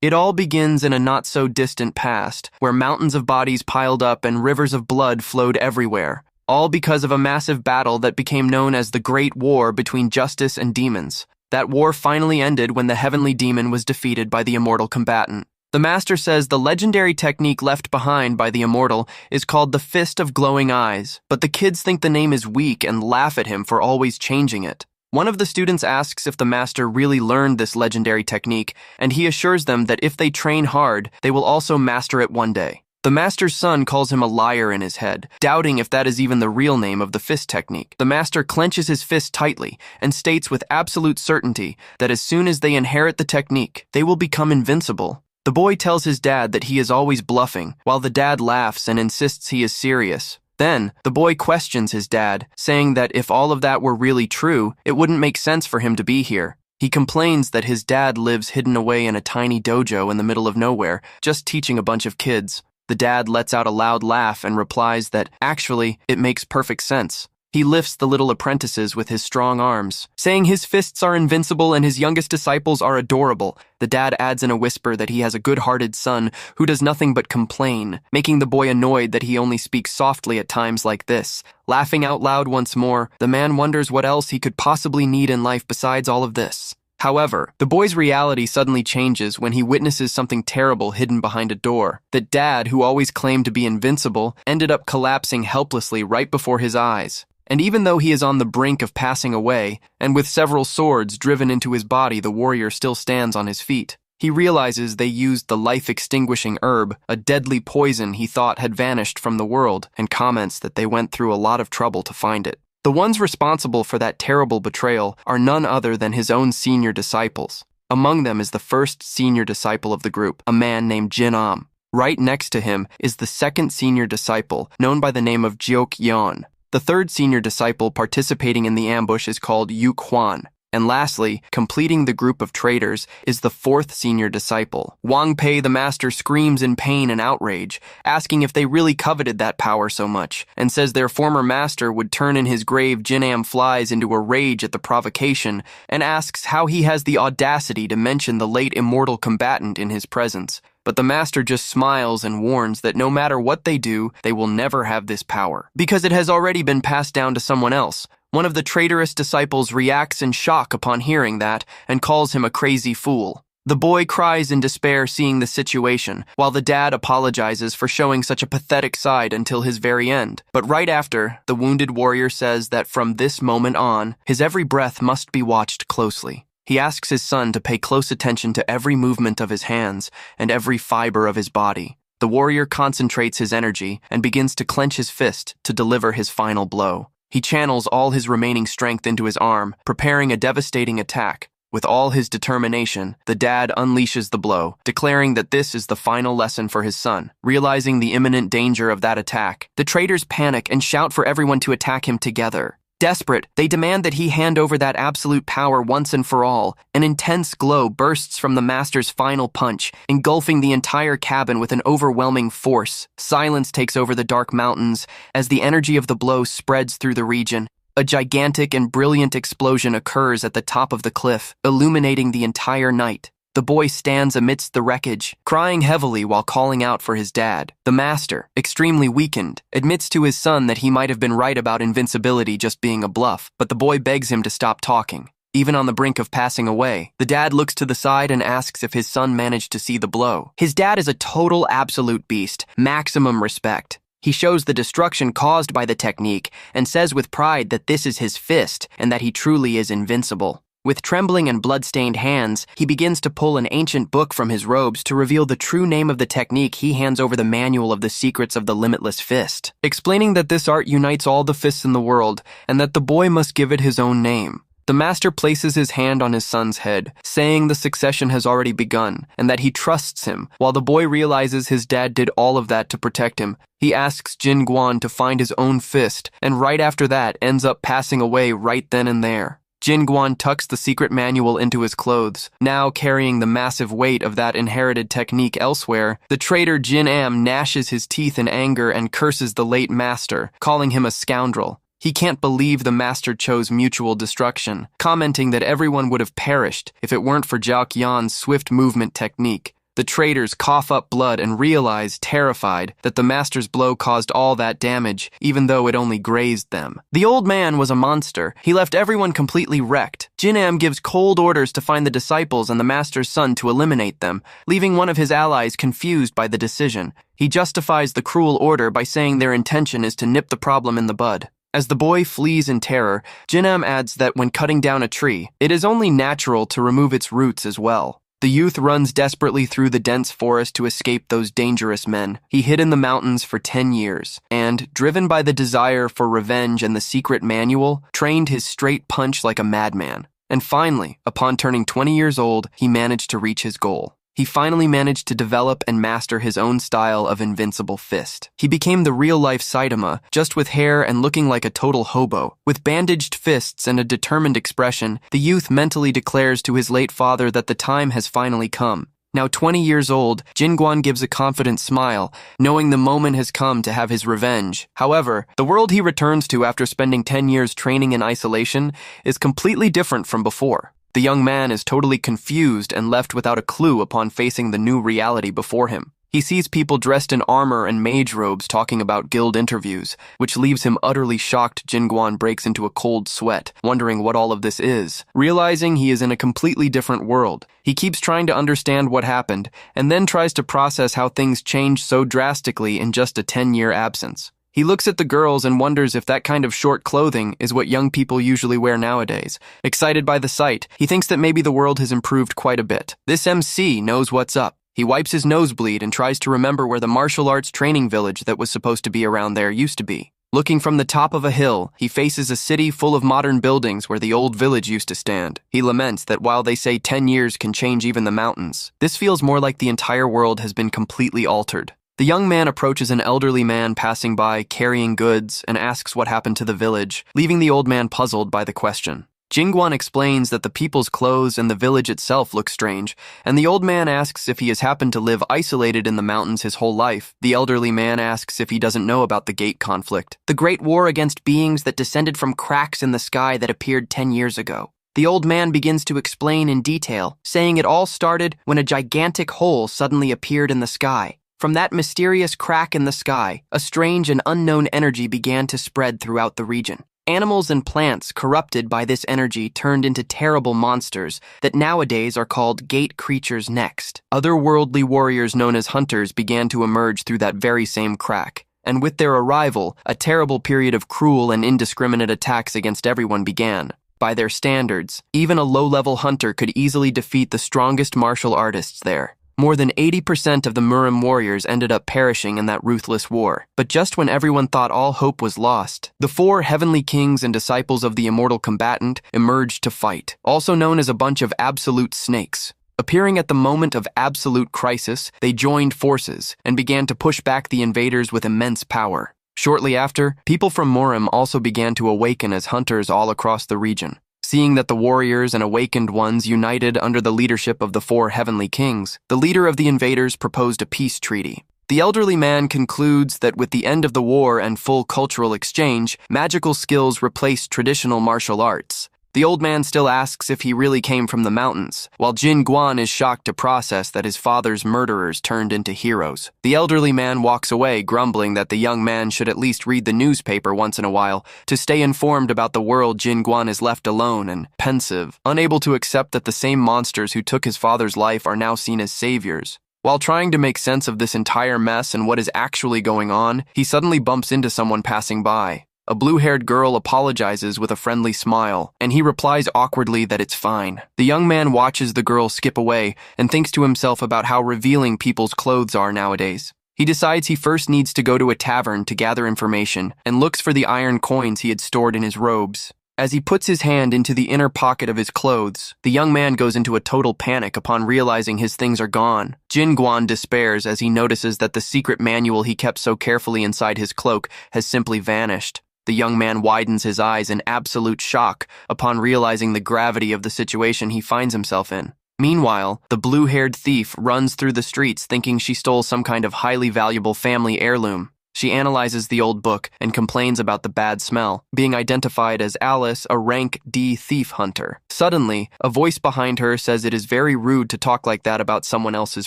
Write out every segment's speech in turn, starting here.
It all begins in a not-so-distant past, where mountains of bodies piled up and rivers of blood flowed everywhere, all because of a massive battle that became known as the Great War between justice and demons. That war finally ended when the heavenly demon was defeated by the immortal combatant. The master says the legendary technique left behind by the immortal is called the Fist of Glowing Eyes, but the kids think the name is weak and laugh at him for always changing it. One of the students asks if the master really learned this legendary technique, and he assures them that if they train hard, they will also master it one day. The master's son calls him a liar in his head, doubting if that is even the real name of the fist technique. The master clenches his fist tightly and states with absolute certainty that as soon as they inherit the technique, they will become invincible. The boy tells his dad that he is always bluffing, while the dad laughs and insists he is serious. Then, the boy questions his dad, saying that if all of that were really true, it wouldn't make sense for him to be here. He complains that his dad lives hidden away in a tiny dojo in the middle of nowhere, just teaching a bunch of kids. The dad lets out a loud laugh and replies that, actually, it makes perfect sense. He lifts the little apprentices with his strong arms, saying his fists are invincible and his youngest disciples are adorable. The dad adds in a whisper that he has a good-hearted son who does nothing but complain, making the boy annoyed that he only speaks softly at times like this. Laughing out loud once more, the man wonders what else he could possibly need in life besides all of this. However, the boy's reality suddenly changes when he witnesses something terrible hidden behind a door. That dad, who always claimed to be invincible, ended up collapsing helplessly right before his eyes. And even though he is on the brink of passing away, and with several swords driven into his body, the warrior still stands on his feet. He realizes they used the life-extinguishing herb, a deadly poison he thought had vanished from the world, and comments that they went through a lot of trouble to find it. The ones responsible for that terrible betrayal are none other than his own senior disciples. Among them is the first senior disciple of the group, a man named Jin-am. Right next to him is the second senior disciple, known by the name of Jiok-yeon. The third senior disciple participating in the ambush is called Yu-kwan. And lastly, completing the group of traitors is the fourth senior disciple. Wang Pei the master screams in pain and outrage, asking if they really coveted that power so much, and says their former master would turn in his grave. Jin-am flies into a rage at the provocation and asks how he has the audacity to mention the late immortal combatant in his presence. But the master just smiles and warns that no matter what they do, they will never have this power, because it has already been passed down to someone else. One of the traitorous disciples reacts in shock upon hearing that and calls him a crazy fool. The boy cries in despair seeing the situation, while the dad apologizes for showing such a pathetic side until his very end. But right after, the wounded warrior says that from this moment on, his every breath must be watched closely. He asks his son to pay close attention to every movement of his hands and every fiber of his body. The warrior concentrates his energy and begins to clench his fist to deliver his final blow. He channels all his remaining strength into his arm, preparing a devastating attack. With all his determination, the dad unleashes the blow, declaring that this is the final lesson for his son. Realizing the imminent danger of that attack, the traitors panic and shout for everyone to attack him together. Desperate, they demand that he hand over that absolute power once and for all. An intense glow bursts from the master's final punch, engulfing the entire cabin with an overwhelming force. Silence takes over the dark mountains as the energy of the blow spreads through the region. A gigantic and brilliant explosion occurs at the top of the cliff, illuminating the entire night. The boy stands amidst the wreckage, crying heavily while calling out for his dad. The master, extremely weakened, admits to his son that he might have been right about invincibility just being a bluff, but the boy begs him to stop talking. Even on the brink of passing away, the dad looks to the side and asks if his son managed to see the blow. His dad is a total absolute beast, maximum respect. He shows the destruction caused by the technique and says with pride that this is his fist and that he truly is invincible. With trembling and blood-stained hands, he begins to pull an ancient book from his robes to reveal the true name of the technique. He hands over the manual of the secrets of the limitless fist, explaining that this art unites all the fists in the world and that the boy must give it his own name. The master places his hand on his son's head, saying the succession has already begun and that he trusts him. While the boy realizes his dad did all of that to protect him, he asks Jin Guan to find his own fist, and right after that ends up passing away right then and there. Jin Guan tucks the secret manual into his clothes, now carrying the massive weight of that inherited technique elsewhere. The traitor Jin-am gnashes his teeth in anger and curses the late master, calling him a scoundrel. He can't believe the master chose mutual destruction, commenting that everyone would have perished if it weren't for Jiao Qian's swift movement technique. The traders cough up blood and realize, terrified, that the master's blow caused all that damage, even though it only grazed them. The old man was a monster. He left everyone completely wrecked. Jinam gives cold orders to find the disciples and the master's son to eliminate them, leaving one of his allies confused by the decision. He justifies the cruel order by saying their intention is to nip the problem in the bud. As the boy flees in terror, Jinam adds that when cutting down a tree, it is only natural to remove its roots as well. The youth runs desperately through the dense forest to escape those dangerous men. He hid in the mountains for 10 years, and, driven by the desire for revenge and the secret manual, trained his straight punch like a madman. And finally, upon turning 20 years old, he managed to reach his goal. He finally managed to develop and master his own style of invincible fist. He became the real-life Saitama, just with hair and looking like a total hobo. With bandaged fists and a determined expression, the youth mentally declares to his late father that the time has finally come. Now 20 years old, Jinguan gives a confident smile, knowing the moment has come to have his revenge. However, the world he returns to after spending 10 years training in isolation is completely different from before. The young man is totally confused and left without a clue upon facing the new reality before him. He sees people dressed in armor and mage robes talking about guild interviews, which leaves him utterly shocked. Jinguan breaks into a cold sweat, wondering what all of this is. Realizing he is in a completely different world, he keeps trying to understand what happened, and then tries to process how things changed so drastically in just a 10-year absence. He looks at the girls and wonders if that kind of short clothing is what young people usually wear nowadays. Excited by the sight, he thinks that maybe the world has improved quite a bit. This MC knows what's up. He wipes his nosebleed and tries to remember where the martial arts training village that was supposed to be around there used to be. Looking from the top of a hill, he faces a city full of modern buildings where the old village used to stand. He laments that while they say 10 years can change even the mountains, this feels more like the entire world has been completely altered. The young man approaches an elderly man passing by carrying goods and asks what happened to the village, leaving the old man puzzled by the question. Jinguan explains that the people's clothes and the village itself look strange, and the old man asks if he has happened to live isolated in the mountains his whole life. The elderly man asks if he doesn't know about the Gate conflict, the great war against beings that descended from cracks in the sky that appeared 10 years ago. The old man begins to explain in detail, saying it all started when a gigantic hole suddenly appeared in the sky. From that mysterious crack in the sky, a strange and unknown energy began to spread throughout the region. Animals and plants corrupted by this energy turned into terrible monsters that nowadays are called gate creatures next. Otherworldly warriors known as hunters began to emerge through that very same crack. And with their arrival, a terrible period of cruel and indiscriminate attacks against everyone began. By their standards, even a low-level hunter could easily defeat the strongest martial artists there. More than 80% of the Murim warriors ended up perishing in that ruthless war. But just when everyone thought all hope was lost, the 4 heavenly kings and disciples of the immortal combatant emerged to fight, also known as a bunch of absolute snakes. Appearing at the moment of absolute crisis, they joined forces and began to push back the invaders with immense power. Shortly after, people from Murim also began to awaken as hunters all across the region. Seeing that the warriors and awakened ones united under the leadership of the 4 heavenly kings, the leader of the invaders proposed a peace treaty. The elderly man concludes that with the end of the war and full cultural exchange, magical skills replaced traditional martial arts. The old man still asks if he really came from the mountains, while Jin Guan is shocked to process that his father's murderers turned into heroes. The elderly man walks away, grumbling that the young man should at least read the newspaper once in a while to stay informed about the world. Jin Guan is left alone and pensive, unable to accept that the same monsters who took his father's life are now seen as saviors. While trying to make sense of this entire mess and what is actually going on, he suddenly bumps into someone passing by. A blue-haired girl apologizes with a friendly smile, and he replies awkwardly that it's fine. The young man watches the girl skip away and thinks to himself about how revealing people's clothes are nowadays. He decides he first needs to go to a tavern to gather information and looks for the iron coins he had stored in his robes. As he puts his hand into the inner pocket of his clothes, the young man goes into a total panic upon realizing his things are gone. Jin Guan despairs as he notices that the secret manual he kept so carefully inside his cloak has simply vanished. The young man widens his eyes in absolute shock upon realizing the gravity of the situation he finds himself in. Meanwhile, the blue-haired thief runs through the streets thinking she stole some kind of highly valuable family heirloom. She analyzes the old book and complains about the bad smell, being identified as Alice, a rank D thief hunter. Suddenly, a voice behind her says it is very rude to talk like that about someone else's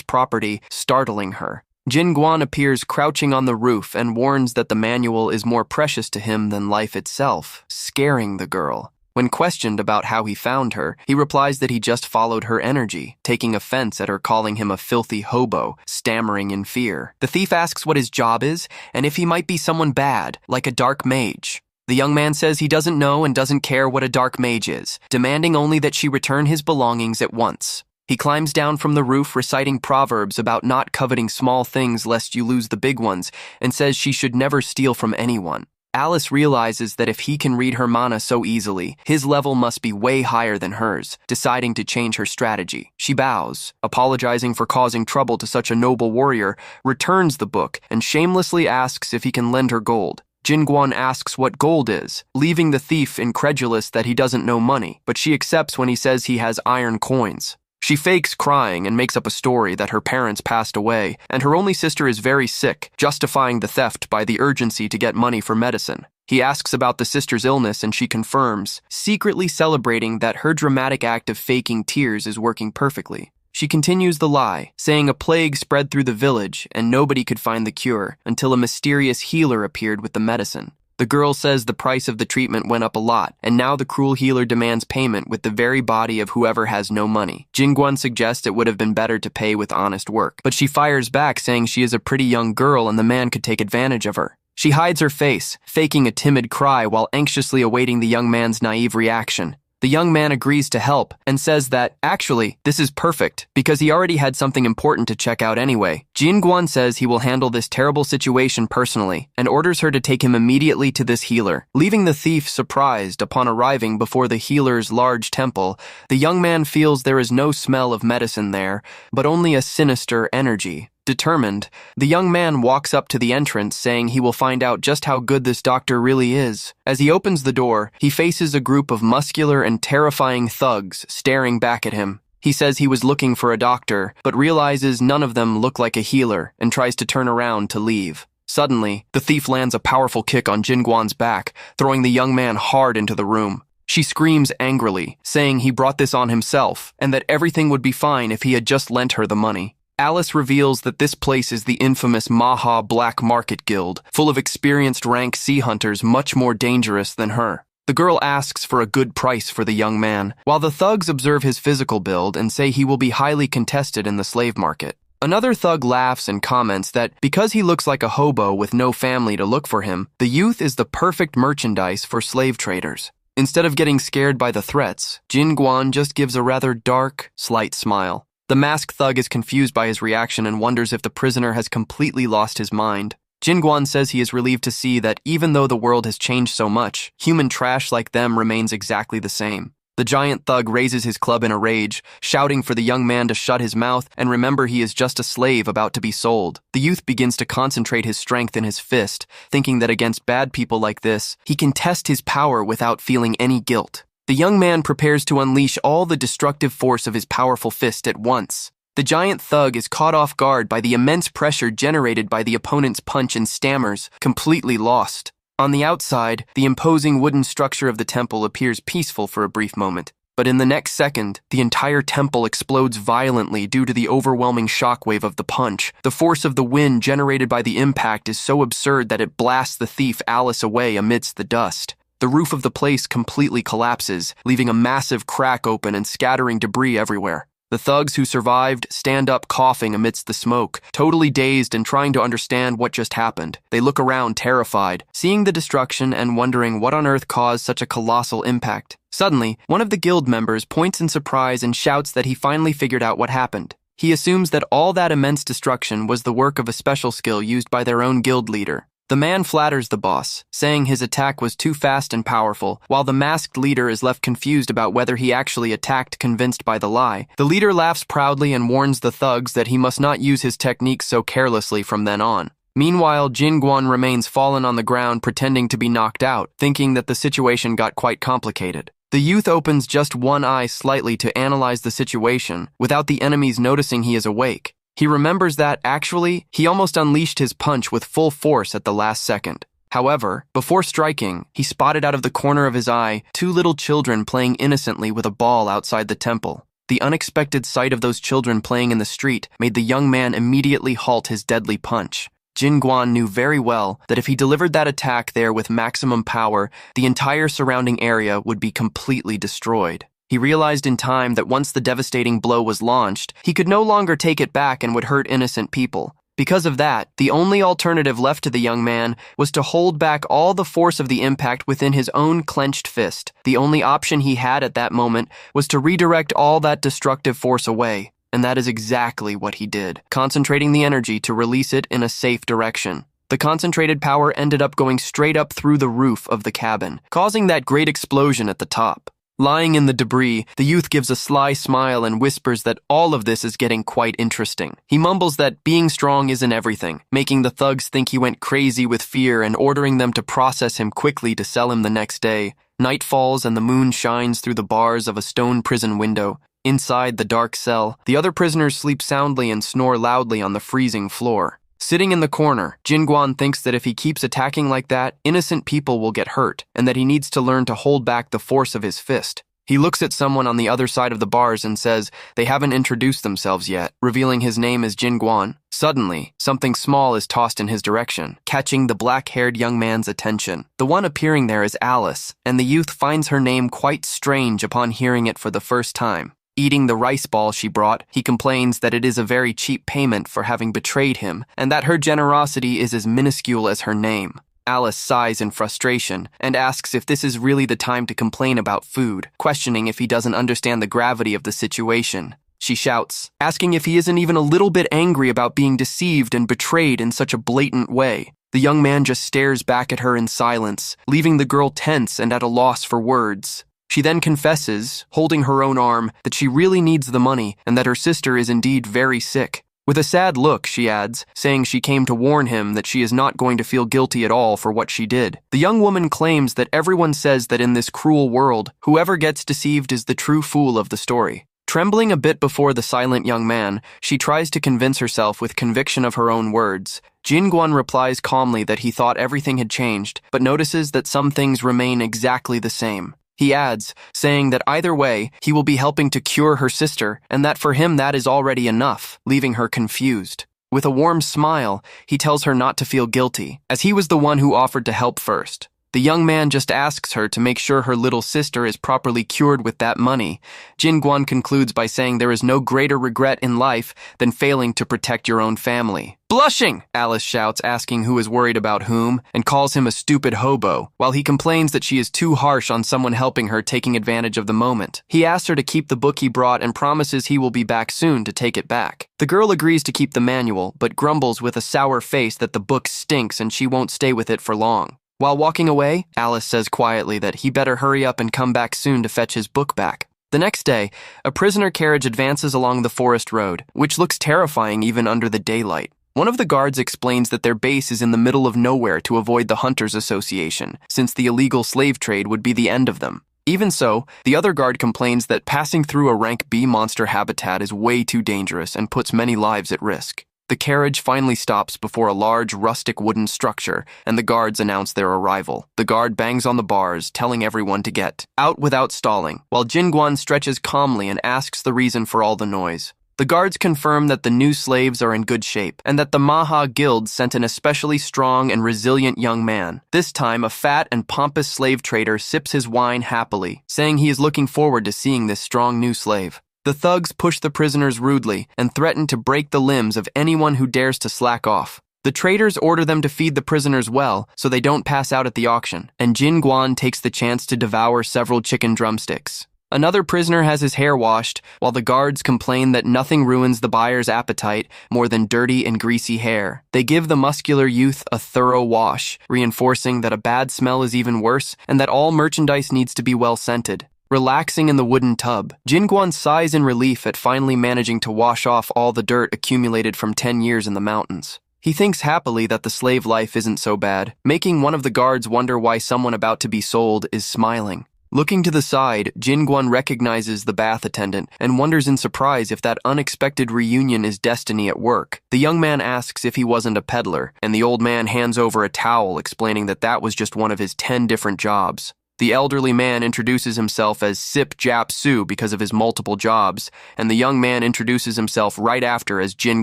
property, startling her. Jin Guan appears crouching on the roof and warns that the manual is more precious to him than life itself, scaring the girl. When questioned about how he found her, he replies that he just followed her energy, taking offense at her calling him a filthy hobo, stammering in fear. The thief asks what his job is, and if he might be someone bad, like a dark mage. The young man says he doesn't know and doesn't care what a dark mage is, demanding only that she return his belongings at once. He climbs down from the roof reciting proverbs about not coveting small things lest you lose the big ones, and says she should never steal from anyone. Alice realizes that if he can read her mana so easily, his level must be way higher than hers, deciding to change her strategy. She bows, apologizing for causing trouble to such a noble warrior, returns the book, and shamelessly asks if he can lend her gold. Jin Guan asks what gold is, leaving the thief incredulous that he doesn't know money, but she accepts when he says he has iron coins. She fakes crying and makes up a story that her parents passed away, and her only sister is very sick, justifying the theft by the urgency to get money for medicine. He asks about the sister's illness and she confirms, secretly celebrating that her dramatic act of faking tears is working perfectly. She continues the lie, saying a plague spread through the village and nobody could find the cure until a mysterious healer appeared with the medicine. The girl says the price of the treatment went up a lot, and now the cruel healer demands payment with the very body of whoever has no money. Jin Guan suggests it would have been better to pay with honest work, but she fires back saying she is a pretty young girl and the man could take advantage of her. She hides her face, faking a timid cry while anxiously awaiting the young man's naive reaction. The young man agrees to help and says that, actually, this is perfect because he already had something important to check out anyway. Jin Guan says he will handle this terrible situation personally and orders her to take him immediately to this healer. Leaving the thief surprised upon arriving before the healer's large temple, the young man feels there is no smell of medicine there, but only a sinister energy. Determined, the young man walks up to the entrance saying he will find out just how good this doctor really is. As he opens the door, he faces a group of muscular and terrifying thugs staring back at him. He says he was looking for a doctor, but realizes none of them look like a healer and tries to turn around to leave. Suddenly, the thief lands a powerful kick on Jin Guan's back, throwing the young man hard into the room. She screams angrily, saying he brought this on himself and that everything would be fine if he had just lent her the money. Alice reveals that this place is the infamous Maha Black Market Guild, full of experienced rank sea hunters much more dangerous than her. The girl asks for a good price for the young man, while the thugs observe his physical build and say he will be highly contested in the slave market. Another thug laughs and comments that because he looks like a hobo with no family to look for him, the youth is the perfect merchandise for slave traders. Instead of getting scared by the threats, Jin Guan just gives a rather dark, slight smile. The masked thug is confused by his reaction and wonders if the prisoner has completely lost his mind. Jin Guan says he is relieved to see that even though the world has changed so much, human trash like them remains exactly the same. The giant thug raises his club in a rage, shouting for the young man to shut his mouth and remember he is just a slave about to be sold. The youth begins to concentrate his strength in his fist, thinking that against bad people like this, he can test his power without feeling any guilt. The young man prepares to unleash all the destructive force of his powerful fist at once. The giant thug is caught off guard by the immense pressure generated by the opponent's punch and stammers, completely lost. On the outside, the imposing wooden structure of the temple appears peaceful for a brief moment, but in the next second, the entire temple explodes violently due to the overwhelming shockwave of the punch. The force of the wind generated by the impact is so absurd that it blasts the thief Alice away amidst the dust. The roof of the place completely collapses, leaving a massive crack open and scattering debris everywhere. The thugs who survived stand up coughing amidst the smoke, totally dazed and trying to understand what just happened. They look around terrified, seeing the destruction and wondering what on earth caused such a colossal impact. Suddenly, one of the guild members points in surprise and shouts that he finally figured out what happened. He assumes that all that immense destruction was the work of a special skill used by their own guild leader. The man flatters the boss, saying his attack was too fast and powerful, while the masked leader is left confused about whether he actually attacked convinced by the lie. The leader laughs proudly and warns the thugs that he must not use his techniques so carelessly from then on. Meanwhile, Jin Guan remains fallen on the ground pretending to be knocked out, thinking that the situation got quite complicated. The youth opens just one eye slightly to analyze the situation, without the enemies noticing he is awake. He remembers that, actually, he almost unleashed his punch with full force at the last second. However, before striking, he spotted out of the corner of his eye 2 little children playing innocently with a ball outside the temple. The unexpected sight of those children playing in the street made the young man immediately halt his deadly punch. Jin Guan knew very well that if he delivered that attack there with maximum power, the entire surrounding area would be completely destroyed. He realized in time that once the devastating blow was launched, he could no longer take it back and would hurt innocent people. Because of that, the only alternative left to the young man was to hold back all the force of the impact within his own clenched fist. The only option he had at that moment was to redirect all that destructive force away, and that is exactly what he did, concentrating the energy to release it in a safe direction. The concentrated power ended up going straight up through the roof of the cabin, causing that great explosion at the top. Lying in the debris, the youth gives a sly smile and whispers that all of this is getting quite interesting. He mumbles that being strong isn't everything, making the thugs think he went crazy with fear and ordering them to process him quickly to sell him the next day. Night falls and the moon shines through the bars of a stone prison window. Inside the dark cell, the other prisoners sleep soundly and snore loudly on the freezing floor. Sitting in the corner, Jin Guan thinks that if he keeps attacking like that, innocent people will get hurt, and that he needs to learn to hold back the force of his fist. He looks at someone on the other side of the bars and says they haven't introduced themselves yet, revealing his name as Jin Guan. Suddenly, something small is tossed in his direction, catching the black-haired young man's attention. The one appearing there is Alice, and the youth finds her name quite strange upon hearing it for the first time. Eating the rice ball she brought, he complains that it is a very cheap payment for having betrayed him, and that her generosity is as minuscule as her name. Alice sighs in frustration and asks if this is really the time to complain about food, questioning if he doesn't understand the gravity of the situation. She shouts, asking if he isn't even a little bit angry about being deceived and betrayed in such a blatant way. The young man just stares back at her in silence, leaving the girl tense and at a loss for words. She then confesses, holding her own arm, that she really needs the money and that her sister is indeed very sick. With a sad look, she adds, saying she came to warn him that she is not going to feel guilty at all for what she did. The young woman claims that everyone says that in this cruel world, whoever gets deceived is the true fool of the story. Trembling a bit before the silent young man, she tries to convince herself with conviction of her own words. Jin Guan replies calmly that he thought everything had changed, but notices that some things remain exactly the same. He adds, saying that either way, he will be helping to cure her sister, and that for him that is already enough, leaving her confused. With a warm smile, he tells her not to feel guilty, as he was the one who offered to help first. The young man just asks her to make sure her little sister is properly cured with that money. Jin Guan concludes by saying there is no greater regret in life than failing to protect your own family. Blushing! Alice shouts, asking who is worried about whom, and calls him a stupid hobo, while he complains that she is too harsh on someone helping her taking advantage of the moment. He asks her to keep the book he brought and promises he will be back soon to take it back. The girl agrees to keep the manual, but grumbles with a sour face that the book stinks and she won't stay with it for long. While walking away, Alice says quietly that he better hurry up and come back soon to fetch his book back. The next day, a prisoner carriage advances along the forest road, which looks terrifying even under the daylight. One of the guards explains that their base is in the middle of nowhere to avoid the Hunters Association, since the illegal slave trade would be the end of them. Even so, the other guard complains that passing through a rank B monster habitat is way too dangerous and puts many lives at risk. The carriage finally stops before a large, rustic wooden structure, and the guards announce their arrival. The guard bangs on the bars, telling everyone to get out without stalling, while Jin Guan stretches calmly and asks the reason for all the noise. The guards confirm that the new slaves are in good shape, and that the Maha Guild sent an especially strong and resilient young man. This time, a fat and pompous slave trader sips his wine happily, saying he is looking forward to seeing this strong new slave. The thugs push the prisoners rudely and threaten to break the limbs of anyone who dares to slack off. The traders order them to feed the prisoners well so they don't pass out at the auction, and Jin Guan takes the chance to devour several chicken drumsticks. Another prisoner has his hair washed, while the guards complain that nothing ruins the buyer's appetite more than dirty and greasy hair. They give the muscular youth a thorough wash, reinforcing that a bad smell is even worse and that all merchandise needs to be well scented. Relaxing in the wooden tub, Jin Guan sighs in relief at finally managing to wash off all the dirt accumulated from 10 years in the mountains. He thinks happily that the slave life isn't so bad, making one of the guards wonder why someone about to be sold is smiling. Looking to the side, Jin Guan recognizes the bath attendant and wonders in surprise if that unexpected reunion is destiny at work. The young man asks if he wasn't a peddler, and the old man hands over a towel explaining that that was just one of his 10 different jobs. The elderly man introduces himself as Sip Jap Su because of his multiple jobs, and the young man introduces himself right after as Jin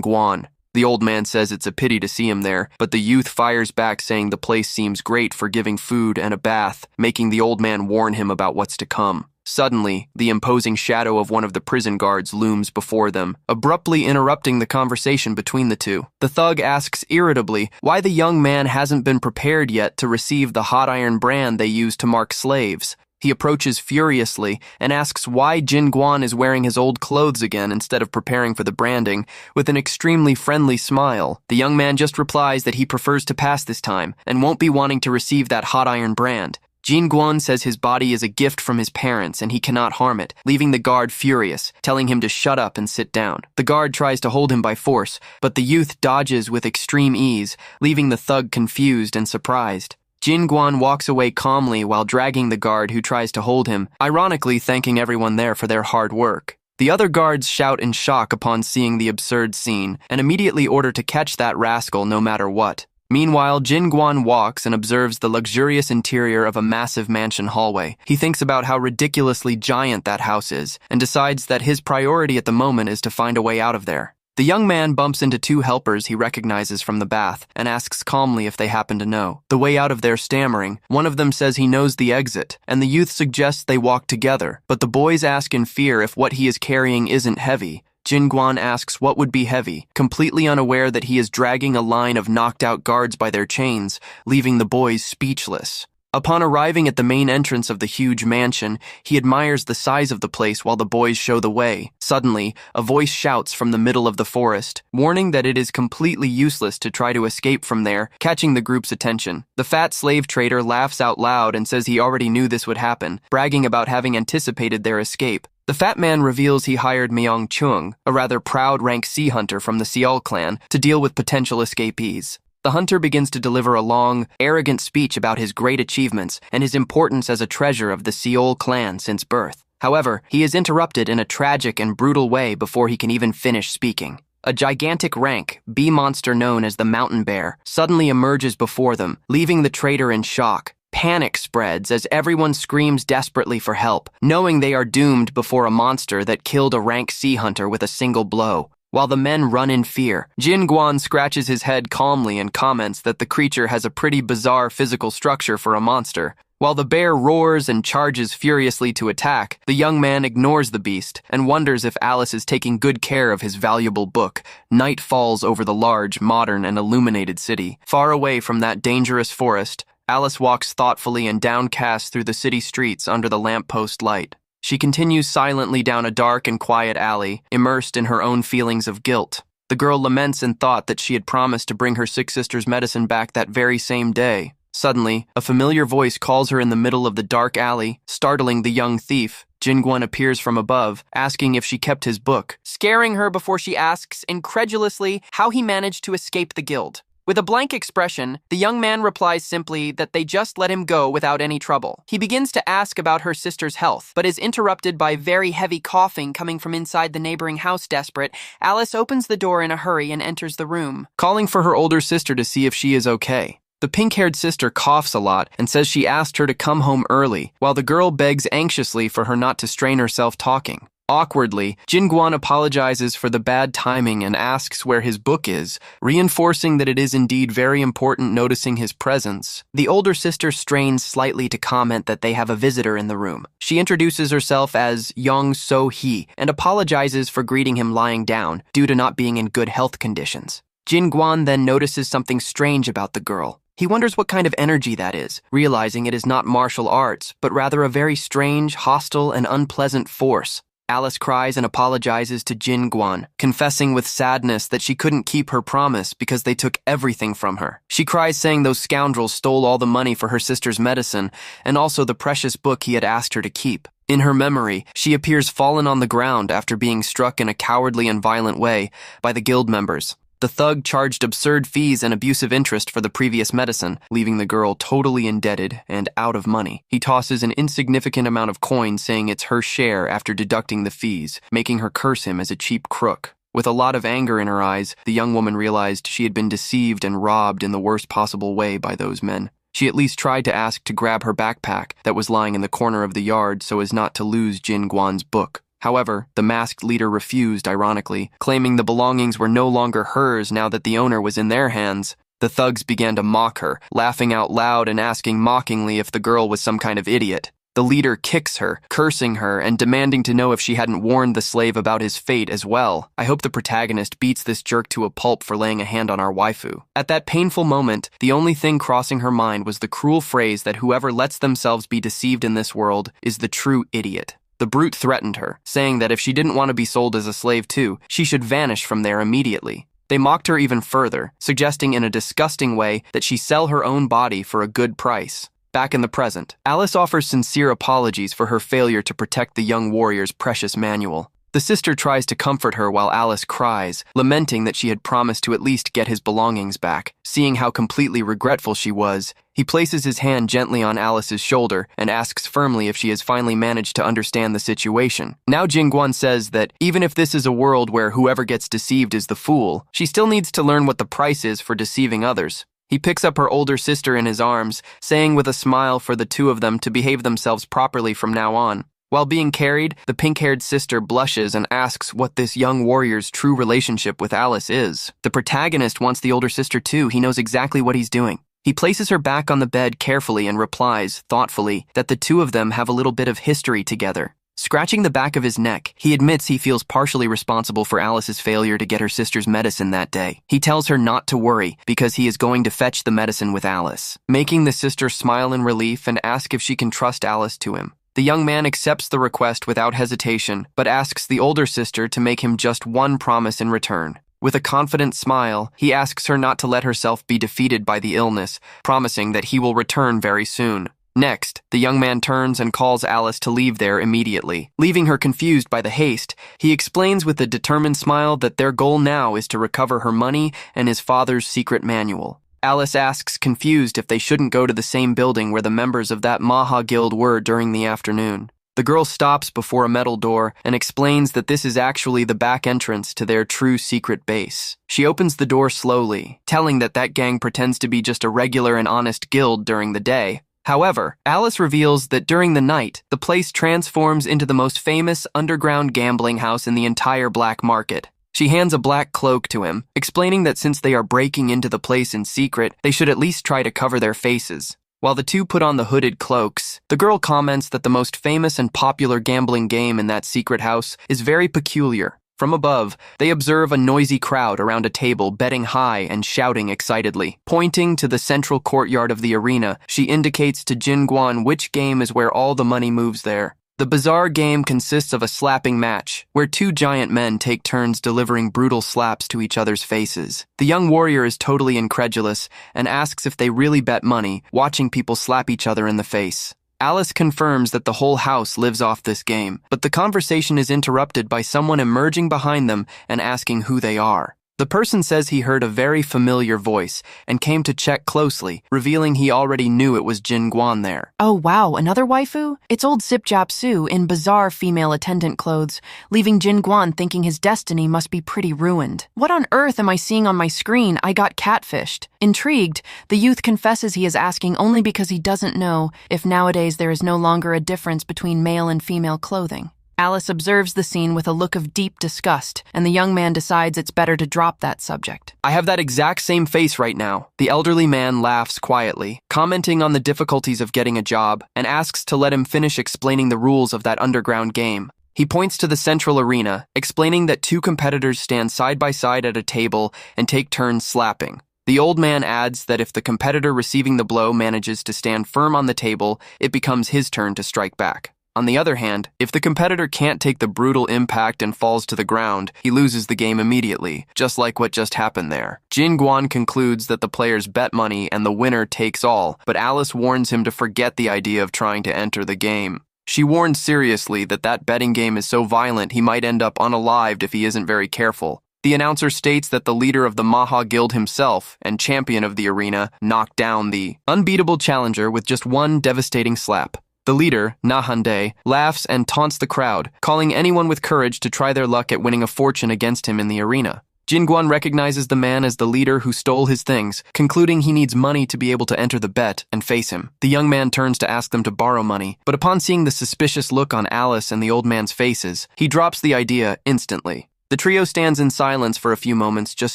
Guan. The old man says it's a pity to see him there, but the youth fires back saying the place seems great for giving food and a bath, making the old man warn him about what's to come. Suddenly, the imposing shadow of one of the prison guards looms before them, abruptly interrupting the conversation between the two. The thug asks irritably why the young man hasn't been prepared yet to receive the hot iron brand they use to mark slaves. He approaches furiously and asks why Jin Guan is wearing his old clothes again instead of preparing for the branding, with an extremely friendly smile. The young man just replies that he prefers to pass this time and won't be wanting to receive that hot iron brand. Jin Guan says his body is a gift from his parents and he cannot harm it, leaving the guard furious, telling him to shut up and sit down. The guard tries to hold him by force, but the youth dodges with extreme ease, leaving the thug confused and surprised. Jin Guan walks away calmly while dragging the guard who tries to hold him, ironically thanking everyone there for their hard work. The other guards shout in shock upon seeing the absurd scene and immediately order to catch that rascal no matter what. Meanwhile, Jin Guan walks and observes the luxurious interior of a massive mansion hallway. He thinks about how ridiculously giant that house is and decides that his priority at the moment is to find a way out of there. The young man bumps into 2 helpers he recognizes from the bath and asks calmly if they happen to know the way out of there. Stammering, one of them says he knows the exit, and the youth suggests they walk together, but the boys ask in fear if what he is carrying isn't heavy. Jin Guan asks what would be heavy, completely unaware that he is dragging a line of knocked-out guards by their chains, leaving the boys speechless. Upon arriving at the main entrance of the huge mansion, he admires the size of the place while the boys show the way. Suddenly, a voice shouts from the middle of the forest, warning that it is completely useless to try to escape from there, catching the group's attention. The fat slave trader laughs out loud and says he already knew this would happen, bragging about having anticipated their escape. The fat man reveals he hired Myung Chung, a rather proud rank C hunter from the Seol clan, to deal with potential escapees. The hunter begins to deliver a long, arrogant speech about his great achievements and his importance as a treasure of the Seol clan since birth. However, he is interrupted in a tragic and brutal way before he can even finish speaking. A gigantic rank, bee monster known as the mountain bear, suddenly emerges before them, leaving the trader in shock. Panic spreads as everyone screams desperately for help, knowing they are doomed before a monster that killed a rank C hunter with a single blow. While the men run in fear, Jin Guan scratches his head calmly and comments that the creature has a pretty bizarre physical structure for a monster. While the bear roars and charges furiously to attack, the young man ignores the beast and wonders if Alice is taking good care of his valuable book. Night falls over the large, modern, and illuminated city. Far away from that dangerous forest, Alice walks thoughtfully and downcast through the city streets under the lamppost light. She continues silently down a dark and quiet alley, immersed in her own feelings of guilt. The girl laments in thought that she had promised to bring her 6 sisters' medicine back that very same day. Suddenly, a familiar voice calls her in the middle of the dark alley, startling the young thief. Jin Guan appears from above, asking if she kept his book, scaring her before she asks incredulously how he managed to escape the guild. With a blank expression, the young man replies simply that they just let him go without any trouble. He begins to ask about her sister's health, but is interrupted by very heavy coughing coming from inside the neighboring house. Desperate, Alice opens the door in a hurry and enters the room, calling for her older sister to see if she is okay. The pink-haired sister coughs a lot and says she asked her to come home early, while the girl begs anxiously for her not to strain herself talking. Awkwardly, Jin Guan apologizes for the bad timing and asks where his book is, reinforcing that it is indeed very important noticing his presence. The older sister strains slightly to comment that they have a visitor in the room. She introduces herself as Young So-hee and apologizes for greeting him lying down due to not being in good health conditions. Jin Guan then notices something strange about the girl. He wonders what kind of energy that is, realizing it is not martial arts, but rather a very strange, hostile, and unpleasant force. Alice cries and apologizes to Jin Guan, confessing with sadness that she couldn't keep her promise because they took everything from her. She cries saying those scoundrels stole all the money for her sister's medicine and also the precious book he had asked her to keep. In her memory, she appears fallen on the ground after being struck in a cowardly and violent way by the guild members. The thug charged absurd fees and abusive interest for the previous medicine, leaving the girl totally indebted and out of money. He tosses an insignificant amount of coin, saying it's her share after deducting the fees, making her curse him as a cheap crook. With a lot of anger in her eyes, the young woman realized she had been deceived and robbed in the worst possible way by those men. She at least tried to ask to grab her backpack that was lying in the corner of the yard so as not to lose Jin Guan's book. However, the masked leader refused, ironically, claiming the belongings were no longer hers now that the owner was in their hands. The thugs began to mock her, laughing out loud and asking mockingly if the girl was some kind of idiot. The leader kicks her, cursing her, and demanding to know if she hadn't warned the slave about his fate as well. I hope the protagonist beats this jerk to a pulp for laying a hand on our waifu. At that painful moment, the only thing crossing her mind was the cruel phrase that whoever lets themselves be deceived in this world is the true idiot. The brute threatened her, saying that if she didn't want to be sold as a slave too, she should vanish from there immediately. They mocked her even further, suggesting in a disgusting way that she sell her own body for a good price. Back in the present, Alice offers sincere apologies for her failure to protect the young warrior's precious manual. The sister tries to comfort her while Alice cries, lamenting that she had promised to at least get his belongings back. Seeing how completely regretful she was, he places his hand gently on Alice's shoulder and asks firmly if she has finally managed to understand the situation. Now Jingguan says that even if this is a world where whoever gets deceived is the fool, she still needs to learn what the price is for deceiving others. He picks up her older sister in his arms, saying with a smile for the two of them to behave themselves properly from now on. While being carried, the pink-haired sister blushes and asks what this young warrior's true relationship with Alice is. The protagonist wants the older sister too. He knows exactly what he's doing. He places her back on the bed carefully and replies, thoughtfully, that the two of them have a little bit of history together. Scratching the back of his neck, he admits he feels partially responsible for Alice's failure to get her sister's medicine that day. He tells her not to worry because he is going to fetch the medicine with Alice, making the sister smile in relief and ask if she can trust Alice to him. The young man accepts the request without hesitation, but asks the older sister to make him just one promise in return. With a confident smile, he asks her not to let herself be defeated by the illness, promising that he will return very soon. Next, the young man turns and calls Alice to leave there immediately. Leaving her confused by the haste, he explains with a determined smile that their goal now is to recover her money and his father's secret manual. Alice asks, confused, if they shouldn't go to the same building where the members of that Maha guild were during the afternoon. The girl stops before a metal door and explains that this is actually the back entrance to their true secret base. She opens the door slowly, telling that gang pretends to be just a regular and honest guild during the day. However, Alice reveals that during the night, the place transforms into the most famous underground gambling house in the entire black market. She hands a black cloak to him, explaining that since they are breaking into the place in secret, they should at least try to cover their faces. While the two put on the hooded cloaks, the girl comments that the most famous and popular gambling game in that secret house is very peculiar. From above, they observe a noisy crowd around a table betting high and shouting excitedly. Pointing to the central courtyard of the arena, she indicates to Jingguan which game is where all the money moves there. The bizarre game consists of a slapping match, where two giant men take turns delivering brutal slaps to each other's faces. The young warrior is totally incredulous and asks if they really bet money, watching people slap each other in the face. Alice confirms that the whole house lives off this game, but the conversation is interrupted by someone emerging behind them and asking who they are. The person says he heard a very familiar voice and came to check closely, revealing he already knew it was Jin Guan there. Oh wow, another waifu? It's old Sip Jap Su in bizarre female attendant clothes, leaving Jin Guan thinking his destiny must be pretty ruined. What on earth am I seeing on my screen? I got catfished. Intrigued, the youth confesses he is asking only because he doesn't know if nowadays there is no longer a difference between male and female clothing. Alice observes the scene with a look of deep disgust, and the young man decides it's better to drop that subject. I have that exact same face right now. The elderly man laughs quietly, commenting on the difficulties of getting a job, and asks to let him finish explaining the rules of that underground game. He points to the central arena, explaining that two competitors stand side by side at a table and take turns slapping. The old man adds that if the competitor receiving the blow manages to stand firm on the table, it becomes his turn to strike back. On the other hand, if the competitor can't take the brutal impact and falls to the ground, he loses the game immediately, just like what just happened there. Jin Guan concludes that the players bet money and the winner takes all, but Alice warns him to forget the idea of trying to enter the game. She warns seriously that betting game is so violent he might end up unalived if he isn't very careful. The announcer states that the leader of the Manhwa Guild himself and champion of the arena knocked down the unbeatable challenger with just one devastating slap. The leader, Nahande, laughs and taunts the crowd, calling anyone with courage to try their luck at winning a fortune against him in the arena. Jinguan recognizes the man as the leader who stole his things, concluding he needs money to be able to enter the bet and face him. The young man turns to ask them to borrow money, but upon seeing the suspicious look on Alice and the old man's faces, he drops the idea instantly. The trio stands in silence for a few moments, just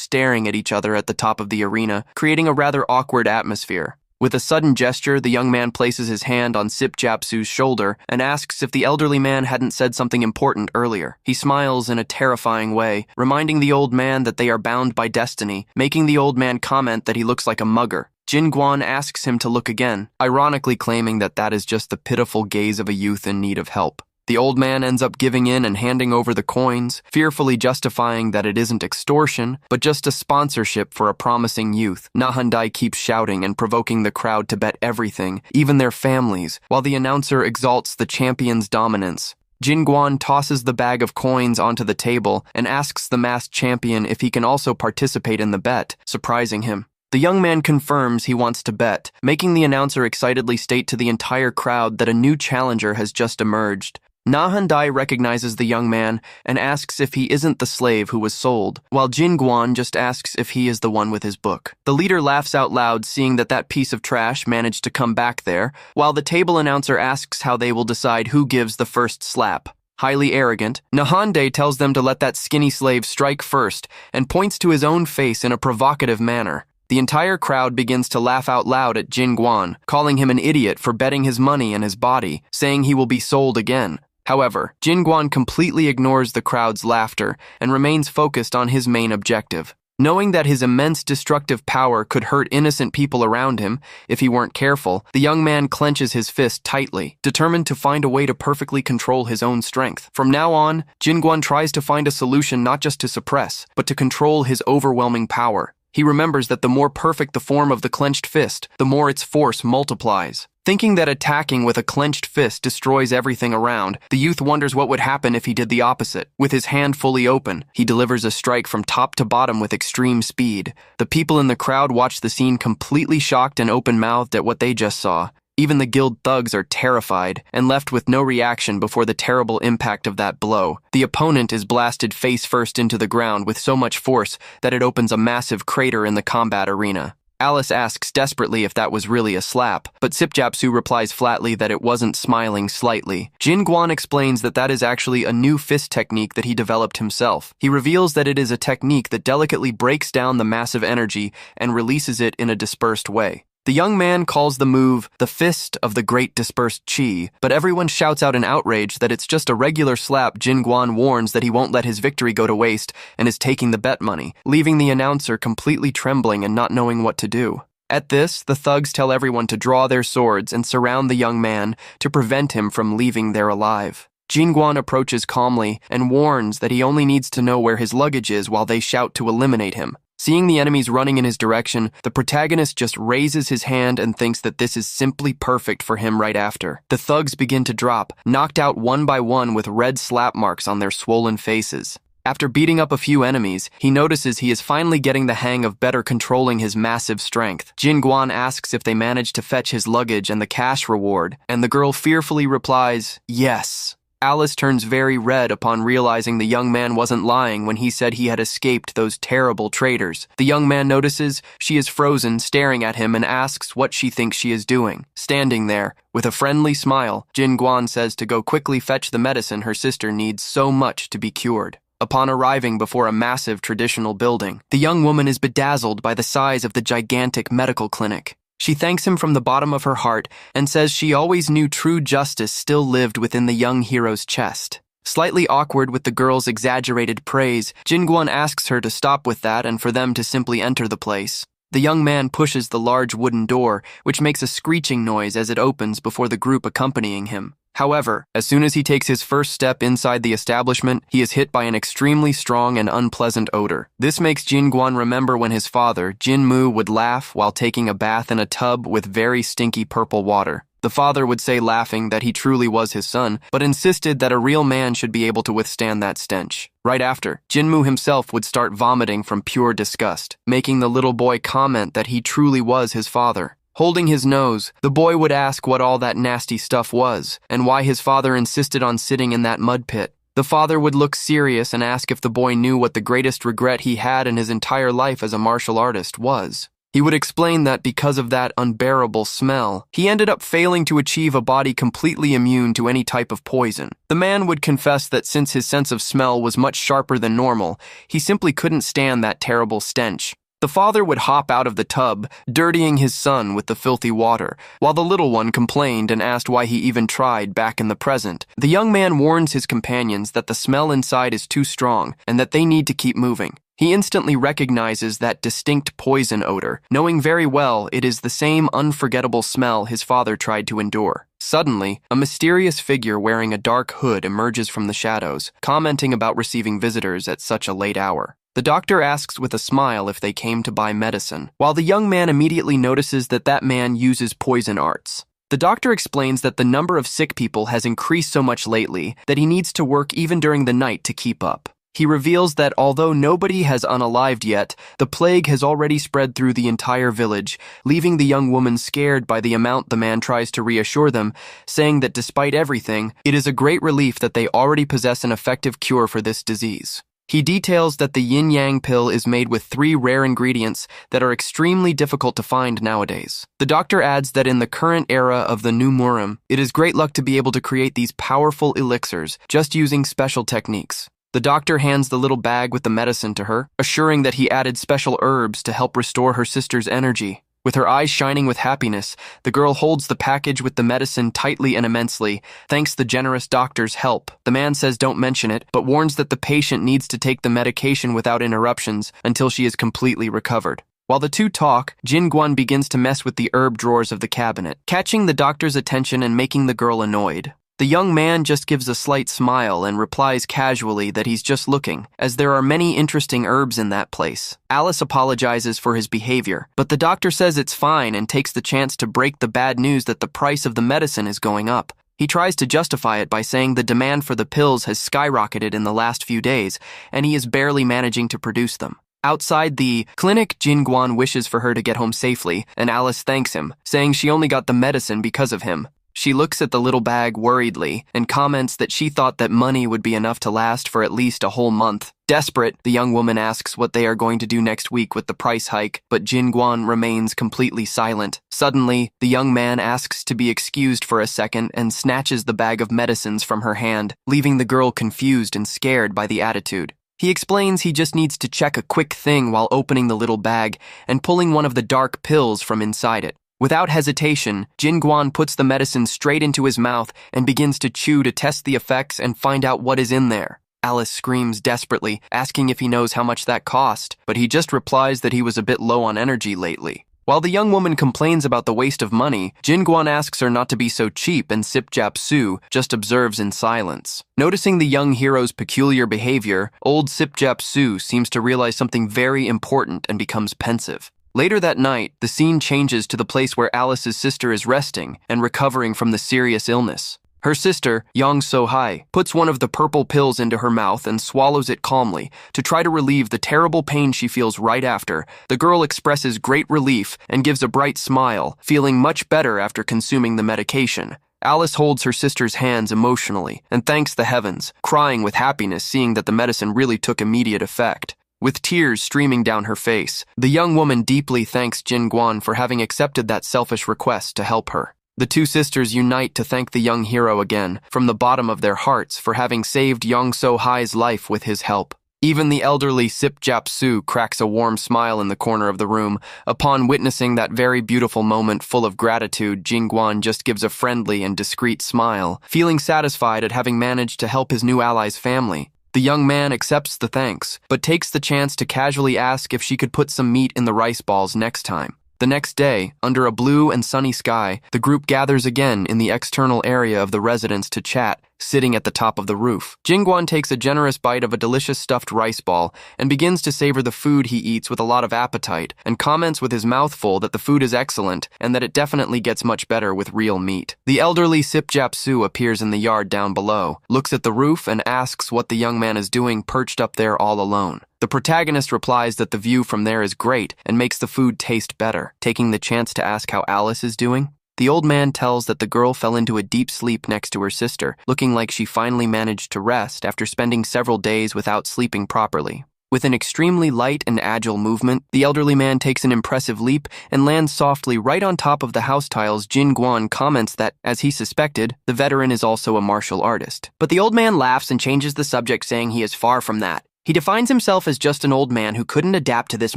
staring at each other at the top of the arena, creating a rather awkward atmosphere. With a sudden gesture, the young man places his hand on Sip Japsu's shoulder and asks if the elderly man hadn't said something important earlier. He smiles in a terrifying way, reminding the old man that they are bound by destiny, making the old man comment that he looks like a mugger. Jinguan asks him to look again, ironically claiming that that is just the pitiful gaze of a youth in need of help. The old man ends up giving in and handing over the coins, fearfully justifying that it isn't extortion, but just a sponsorship for a promising youth. Nahandai keeps shouting and provoking the crowd to bet everything, even their families, while the announcer exalts the champion's dominance. Jinguan tosses the bag of coins onto the table and asks the masked champion if he can also participate in the bet, surprising him. The young man confirms he wants to bet, making the announcer excitedly state to the entire crowd that a new challenger has just emerged. Nahandai recognizes the young man and asks if he isn't the slave who was sold, while Jinguan just asks if he is the one with his book. The leader laughs out loud, seeing that piece of trash managed to come back there, while the table announcer asks how they will decide who gives the first slap. Highly arrogant, Nahande tells them to let that skinny slave strike first and points to his own face in a provocative manner. The entire crowd begins to laugh out loud at Jinguan, calling him an idiot for betting his money and his body, saying he will be sold again. However, Jinguan completely ignores the crowd's laughter and remains focused on his main objective. Knowing that his immense destructive power could hurt innocent people around him if he weren't careful, the young man clenches his fist tightly, determined to find a way to perfectly control his own strength. From now on, Jinguan tries to find a solution not just to suppress, but to control his overwhelming power. He remembers that the more perfect the form of the clenched fist, the more its force multiplies. Thinking that attacking with a clenched fist destroys everything around, the youth wonders what would happen if he did the opposite. With his hand fully open, he delivers a strike from top to bottom with extreme speed. The people in the crowd watch the scene completely shocked and open-mouthed at what they just saw. Even the guild thugs are terrified and left with no reaction before the terrible impact of that blow. The opponent is blasted face first into the ground with so much force that it opens a massive crater in the combat arena. Alice asks desperately if that was really a slap, but Sipjapsu replies flatly that it wasn't, smiling slightly. Jinguan explains that that is actually a new fist technique that he developed himself. He reveals that it is a technique that delicately breaks down the massive energy and releases it in a dispersed way. The young man calls the move the Fist of the Great Dispersed Chi, but everyone shouts out in outrage that it's just a regular slap. Jinguan warns that he won't let his victory go to waste and is taking the bet money, leaving the announcer completely trembling and not knowing what to do. At this, the thugs tell everyone to draw their swords and surround the young man to prevent him from leaving there alive. Jinguan approaches calmly and warns that he only needs to know where his luggage is while they shout to eliminate him. Seeing the enemies running in his direction, the protagonist just raises his hand and thinks that this is simply perfect for him right after. The thugs begin to drop, knocked out one by one with red slap marks on their swollen faces. After beating up a few enemies, he notices he is finally getting the hang of better controlling his massive strength. Jinguan asks if they managed to fetch his luggage and the cash reward, and the girl fearfully replies, "Yes." Alice turns very red upon realizing the young man wasn't lying when he said he had escaped those terrible traitors. The young man notices she is frozen, staring at him, and asks what she thinks she is doing. Standing there, with a friendly smile, Jinguan says to go quickly fetch the medicine her sister needs so much to be cured. Upon arriving before a massive traditional building, the young woman is bedazzled by the size of the gigantic medical clinic. She thanks him from the bottom of her heart and says she always knew true justice still lived within the young hero's chest. Slightly awkward with the girl's exaggerated praise, Jinguan asks her to stop with that and for them to simply enter the place. The young man pushes the large wooden door, which makes a screeching noise as it opens before the group accompanying him. However, as soon as he takes his first step inside the establishment, he is hit by an extremely strong and unpleasant odor. This makes Jinguan remember when his father, Jinmu, would laugh while taking a bath in a tub with very stinky purple water. The father would say laughing that he truly was his son, but insisted that a real man should be able to withstand that stench. Right after, Jinmu himself would start vomiting from pure disgust, making the little boy comment that he truly was his father. Holding his nose, the boy would ask what all that nasty stuff was, and why his father insisted on sitting in that mud pit. The father would look serious and ask if the boy knew what the greatest regret he had in his entire life as a martial artist was. He would explain that because of that unbearable smell, he ended up failing to achieve a body completely immune to any type of poison. The man would confess that since his sense of smell was much sharper than normal, he simply couldn't stand that terrible stench. The father would hop out of the tub, dirtying his son with the filthy water, while the little one complained and asked why he even tried back in the present. The young man warns his companions that the smell inside is too strong and that they need to keep moving. He instantly recognizes that distinct poison odor, knowing very well it is the same unforgettable smell his father tried to endure. Suddenly, a mysterious figure wearing a dark hood emerges from the shadows, commenting about receiving visitors at such a late hour. The doctor asks with a smile if they came to buy medicine, while the young man immediately notices that that man uses poison arts. The doctor explains that the number of sick people has increased so much lately that he needs to work even during the night to keep up. He reveals that although nobody has unalived yet, the plague has already spread through the entire village, leaving the young woman scared by the amount the man tries to reassure them, saying that despite everything, it is a great relief that they already possess an effective cure for this disease. He details that the yin-yang pill is made with 3 rare ingredients that are extremely difficult to find nowadays. The doctor adds that in the current era of the new Murim, it is great luck to be able to create these powerful elixirs just using special techniques. The doctor hands the little bag with the medicine to her, assuring that he added special herbs to help restore her sister's energy. With her eyes shining with happiness, the girl holds the package with the medicine tightly and immensely, thanks the generous doctor's help. The man says don't mention it, but warns that the patient needs to take the medication without interruptions until she is completely recovered. While the two talk, Jin Guan begins to mess with the herb drawers of the cabinet, catching the doctor's attention and making the girl annoyed. The young man just gives a slight smile and replies casually that he's just looking, as there are many interesting herbs in that place. Alice apologizes for his behavior, but the doctor says it's fine and takes the chance to break the bad news that the price of the medicine is going up. He tries to justify it by saying the demand for the pills has skyrocketed in the last few days, and he is barely managing to produce them. Outside the clinic, Jin Guan wishes for her to get home safely, and Alice thanks him, saying she only got the medicine because of him. She looks at the little bag worriedly and comments that she thought that money would be enough to last for at least a whole month. Desperate, the young woman asks what they are going to do next week with the price hike, but Jin Guan remains completely silent. Suddenly, the young man asks to be excused for a second and snatches the bag of medicines from her hand, leaving the girl confused and scared by the attitude. He explains he just needs to check a quick thing while opening the little bag and pulling one of the dark pills from inside it. Without hesitation, Jin Guan puts the medicine straight into his mouth and begins to chew to test the effects and find out what is in there. Alice screams desperately, asking if he knows how much that cost, but he just replies that he was a bit low on energy lately. While the young woman complains about the waste of money, Jin Guan asks her not to be so cheap and Sip Jap Su just observes in silence. Noticing the young hero's peculiar behavior, old Sip Jap Su seems to realize something very important and becomes pensive. Later that night, the scene changes to the place where Alice's sister is resting and recovering from the serious illness. Her sister, Yang So-hai, puts one of the purple pills into her mouth and swallows it calmly to try to relieve the terrible pain she feels right after. The girl expresses great relief and gives a bright smile, feeling much better after consuming the medication. Alice holds her sister's hands emotionally and thanks the heavens, crying with happiness seeing that the medicine really took immediate effect. With tears streaming down her face, the young woman deeply thanks Jin Guan for having accepted that selfish request to help her. The two sisters unite to thank the young hero again, from the bottom of their hearts, for having saved Yang So-hai's life with his help. Even the elderly Sip Jap Su cracks a warm smile in the corner of the room. Upon witnessing that very beautiful moment full of gratitude, Jin Guan just gives a friendly and discreet smile, feeling satisfied at having managed to help his new ally's family. The young man accepts the thanks, but takes the chance to casually ask if she could put some meat in the rice balls next time. The next day, under a blue and sunny sky, the group gathers again in the external area of the residence to chat, sitting at the top of the roof. Jingguan takes a generous bite of a delicious stuffed rice ball and begins to savor the food he eats with a lot of appetite, and comments with his mouth full that the food is excellent and that it definitely gets much better with real meat. The elderly Sipjapsu appears in the yard down below, looks at the roof, and asks what the young man is doing perched up there all alone. The protagonist replies that the view from there is great and makes the food taste better, taking the chance to ask how Alice is doing. The old man tells that the girl fell into a deep sleep next to her sister, looking like she finally managed to rest after spending several days without sleeping properly. With an extremely light and agile movement, the elderly man takes an impressive leap and lands softly right on top of the house tiles. Jin Guan comments that, as he suspected, the veteran is also a martial artist. But the old man laughs and changes the subject, saying he is far from that. He defines himself as just an old man who couldn't adapt to this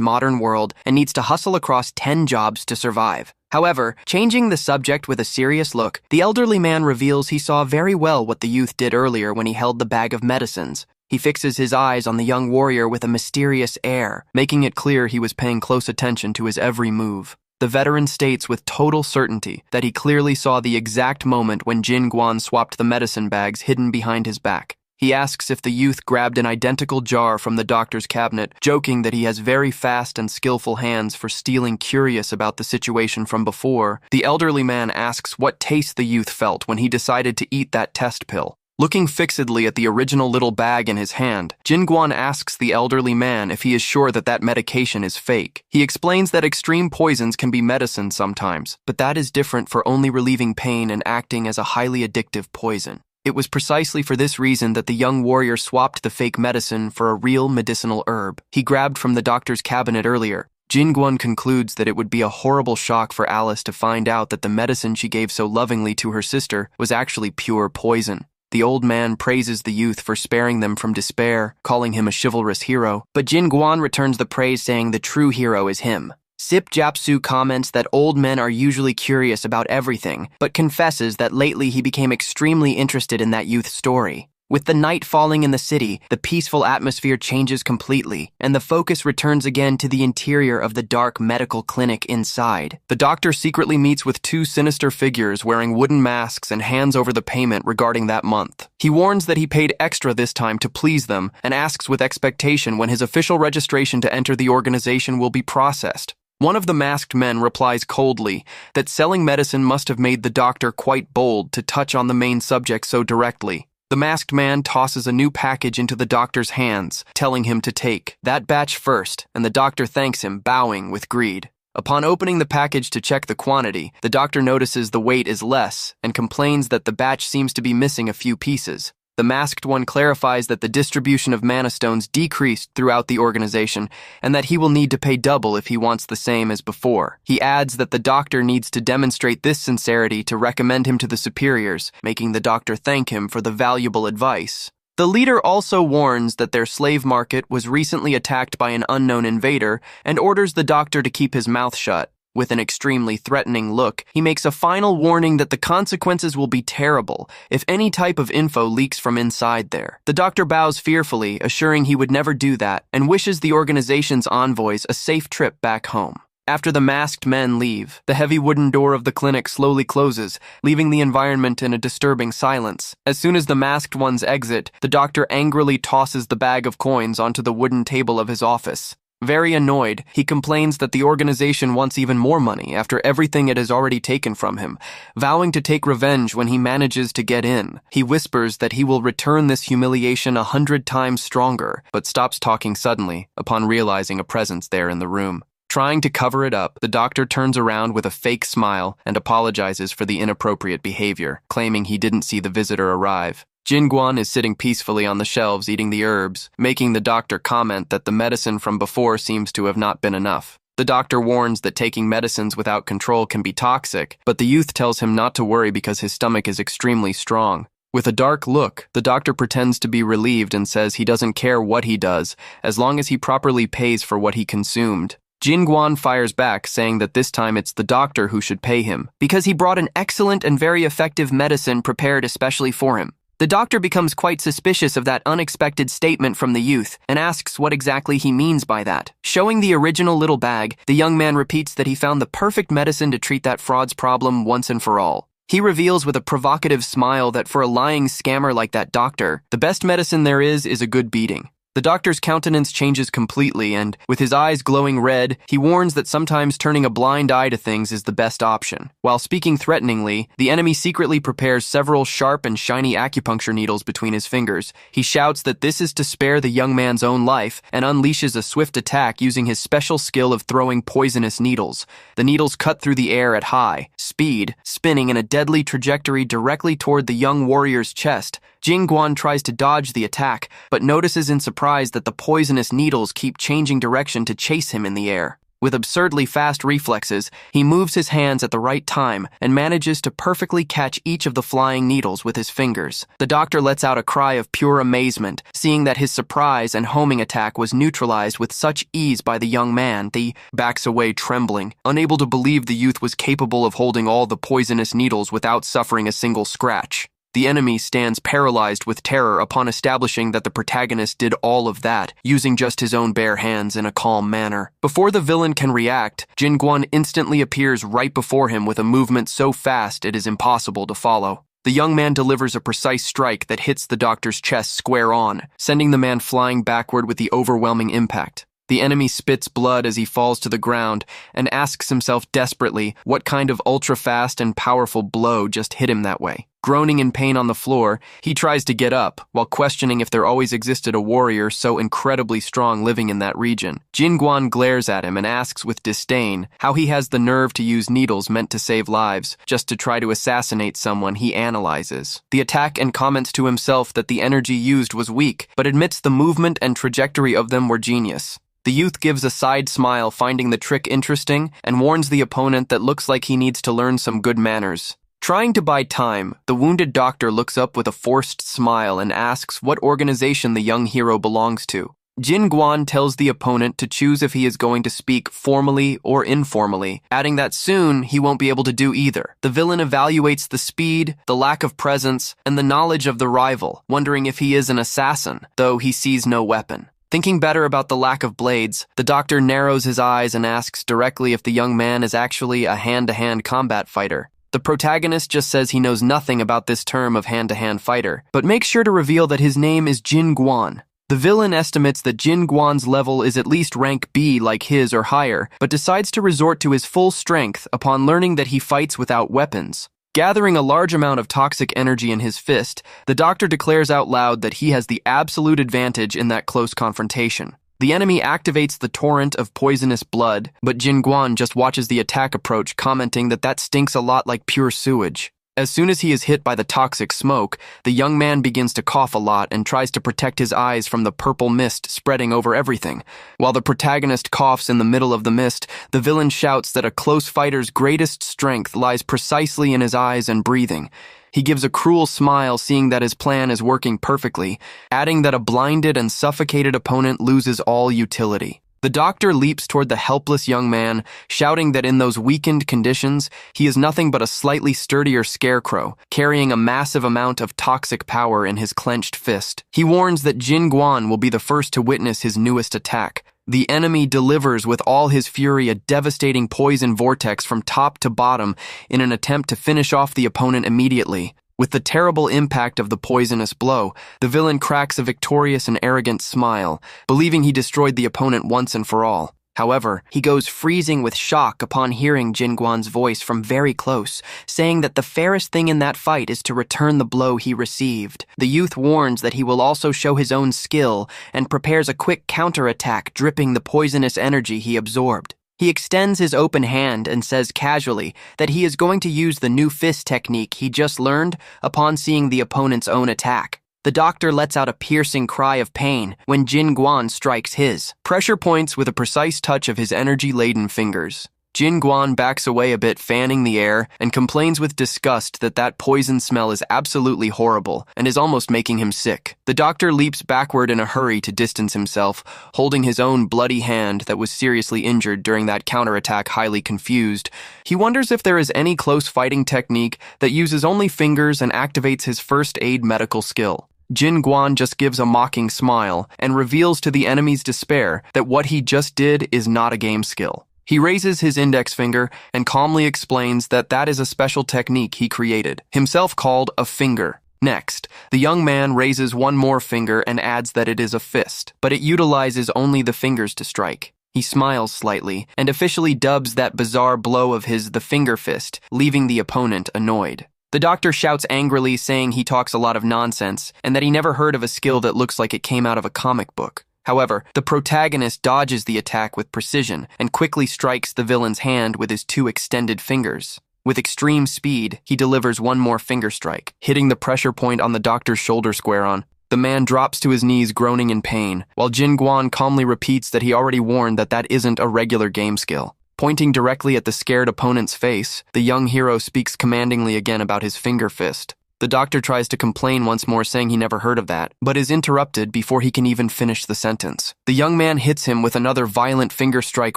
modern world and needs to hustle across 10 jobs to survive. However, changing the subject with a serious look, the elderly man reveals he saw very well what the youth did earlier when he held the bag of medicines. He fixes his eyes on the young warrior with a mysterious air, making it clear he was paying close attention to his every move. The veteran states with total certainty that he clearly saw the exact moment when Jin Guan swapped the medicine bags hidden behind his back. He asks if the youth grabbed an identical jar from the doctor's cabinet, joking that he has very fast and skillful hands for stealing. Curious about the situation from before, the elderly man asks what taste the youth felt when he decided to eat that test pill. Looking fixedly at the original little bag in his hand, Jin Guan asks the elderly man if he is sure that that medication is fake. He explains that extreme poisons can be medicine sometimes, but that is different for only relieving pain and acting as a highly addictive poison. It was precisely for this reason that the young warrior swapped the fake medicine for a real medicinal herb he grabbed from the doctor's cabinet earlier. Jin Guan concludes that it would be a horrible shock for Alice to find out that the medicine she gave so lovingly to her sister was actually pure poison. The old man praises the youth for sparing them from despair, calling him a chivalrous hero, but Jin Guan returns the praise, saying the true hero is him. Sip Japsu comments that old men are usually curious about everything, but confesses that lately he became extremely interested in that youth's story. With the night falling in the city, the peaceful atmosphere changes completely, and the focus returns again to the interior of the dark medical clinic inside. The doctor secretly meets with two sinister figures wearing wooden masks and hands over the payment regarding that month. He warns that he paid extra this time to please them and asks with expectation when his official registration to enter the organization will be processed. One of the masked men replies coldly that selling medicine must have made the doctor quite bold to touch on the main subject so directly. The masked man tosses a new package into the doctor's hands, telling him to take that batch first, and the doctor thanks him, bowing with greed. Upon opening the package to check the quantity, the doctor notices the weight is less and complains that the batch seems to be missing a few pieces. The masked one clarifies that the distribution of mana stones decreased throughout the organization and that he will need to pay double if he wants the same as before. He adds that the doctor needs to demonstrate this sincerity to recommend him to the superiors, making the doctor thank him for the valuable advice. The leader also warns that their slave market was recently attacked by an unknown invader and orders the doctor to keep his mouth shut. With an extremely threatening look, he makes a final warning that the consequences will be terrible if any type of info leaks from inside there. The doctor bows fearfully, assuring he would never do that, and wishes the organization's envoys a safe trip back home. After the masked men leave, the heavy wooden door of the clinic slowly closes, leaving the environment in a disturbing silence. As soon as the masked ones exit, the doctor angrily tosses the bag of coins onto the wooden table of his office. Very annoyed, he complains that the organization wants even more money after everything it has already taken from him, vowing to take revenge when he manages to get in. He whispers that he will return this humiliation 100 times stronger, but stops talking suddenly upon realizing a presence there in the room. Trying to cover it up, the doctor turns around with a fake smile and apologizes for the inappropriate behavior, claiming he didn't see the visitor arrive. Jin Guan is sitting peacefully on the shelves eating the herbs, making the doctor comment that the medicine from before seems to have not been enough. The doctor warns that taking medicines without control can be toxic, but the youth tells him not to worry because his stomach is extremely strong. With a dark look, the doctor pretends to be relieved and says he doesn't care what he does, as long as he properly pays for what he consumed. Jin Guan fires back, saying that this time it's the doctor who should pay him, because he brought an excellent and very effective medicine prepared especially for him. The doctor becomes quite suspicious of that unexpected statement from the youth and asks what exactly he means by that. Showing the original little bag, the young man repeats that he found the perfect medicine to treat that fraud's problem once and for all. He reveals with a provocative smile that for a lying scammer like that doctor, the best medicine there is a good beating. The doctor's countenance changes completely, and with his eyes glowing red, he warns that sometimes turning a blind eye to things is the best option. While speaking threateningly, the enemy secretly prepares several sharp and shiny acupuncture needles between his fingers. He shouts that this is to spare the young man's own life and unleashes a swift attack using his special skill of throwing poisonous needles. The needles cut through the air at high speed, spinning in a deadly trajectory directly toward the young warrior's chest. Jingguan tries to dodge the attack, but notices in surprise that the poisonous needles keep changing direction to chase him in the air. With absurdly fast reflexes, he moves his hands at the right time and manages to perfectly catch each of the flying needles with his fingers. The doctor lets out a cry of pure amazement, seeing that his surprise and homing attack was neutralized with such ease by the young man. He backs away trembling, unable to believe the youth was capable of holding all the poisonous needles without suffering a single scratch. The enemy stands paralyzed with terror upon establishing that the protagonist did all of that, using just his own bare hands in a calm manner. Before the villain can react, Jingguan instantly appears right before him with a movement so fast it is impossible to follow. The young man delivers a precise strike that hits the doctor's chest square on, sending the man flying backward with the overwhelming impact. The enemy spits blood as he falls to the ground and asks himself desperately what kind of ultra-fast and powerful blow just hit him that way. Groaning in pain on the floor, he tries to get up, while questioning if there always existed a warrior so incredibly strong living in that region. Jingguan glares at him and asks with disdain how he has the nerve to use needles meant to save lives, just to try to assassinate someone he analyzes. The attack and comments to himself that the energy used was weak, but admits the movement and trajectory of them were genius. The youth gives a side smile, finding the trick interesting, and warns the opponent that looks like he needs to learn some good manners. Trying to buy time, the wounded doctor looks up with a forced smile and asks what organization the young hero belongs to. Jingguan tells the opponent to choose if he is going to speak formally or informally, adding that soon he won't be able to do either. The villain evaluates the speed, the lack of presence, and the knowledge of the rival, wondering if he is an assassin, though he sees no weapon. Thinking better about the lack of blades, the doctor narrows his eyes and asks directly if the young man is actually a hand-to-hand combat fighter. The protagonist just says he knows nothing about this term of hand-to-hand fighter, but makes sure to reveal that his name is Jingguan. The villain estimates that Jingguan's level is at least rank B like his or higher, but decides to resort to his full strength upon learning that he fights without weapons. Gathering a large amount of toxic energy in his fist, the doctor declares out loud that he has the absolute advantage in that close confrontation. The enemy activates the torrent of poisonous blood, but Jingguan just watches the attack approach, commenting that that stinks a lot like pure sewage. As soon as he is hit by the toxic smoke, the young man begins to cough a lot and tries to protect his eyes from the purple mist spreading over everything. While the protagonist coughs in the middle of the mist, the villain shouts that a close fighter's greatest strength lies precisely in his eyes and breathing. He gives a cruel smile, seeing that his plan is working perfectly, adding that a blinded and suffocated opponent loses all utility. The doctor leaps toward the helpless young man, shouting that in those weakened conditions, he is nothing but a slightly sturdier scarecrow, carrying a massive amount of toxic power in his clenched fist. He warns that Jingguan will be the first to witness his newest attack. The enemy delivers with all his fury a devastating poison vortex from top to bottom in an attempt to finish off the opponent immediately. With the terrible impact of the poisonous blow, the villain cracks a victorious and arrogant smile, believing he destroyed the opponent once and for all. However, he goes freezing with shock upon hearing Jingguan's voice from very close, saying that the fairest thing in that fight is to return the blow he received. The youth warns that he will also show his own skill and prepares a quick counterattack, dripping the poisonous energy he absorbed. He extends his open hand and says casually that he is going to use the new fist technique he just learned upon seeing the opponent's own attack. The doctor lets out a piercing cry of pain when Jingguan strikes his. Pressure points with a precise touch of his energy-laden fingers. Jingguan backs away a bit, fanning the air, and complains with disgust that that poison smell is absolutely horrible and is almost making him sick. The doctor leaps backward in a hurry to distance himself, holding his own bloody hand that was seriously injured during that counterattack. Highly confused, he wonders if there is any close fighting technique that uses only fingers and activates his first aid medical skill. Jingguan just gives a mocking smile and reveals to the enemy's despair that what he just did is not a game skill. He raises his index finger and calmly explains that that is a special technique he created, himself called a finger. Next, the young man raises one more finger and adds that it is a fist, but it utilizes only the fingers to strike. He smiles slightly and officially dubs that bizarre blow of his the finger fist, leaving the opponent annoyed. The doctor shouts angrily, saying he talks a lot of nonsense and that he never heard of a skill that looks like it came out of a comic book. However, the protagonist dodges the attack with precision and quickly strikes the villain's hand with his two extended fingers. With extreme speed, he delivers one more finger strike, hitting the pressure point on the doctor's shoulder square-on. The man drops to his knees, groaning in pain, while Jin Guan calmly repeats that he already warned that that isn't a regular game skill. Pointing directly at the scared opponent's face, the young hero speaks commandingly again about his finger fist. The doctor tries to complain once more, saying he never heard of that, but is interrupted before he can even finish the sentence. The young man hits him with another violent finger strike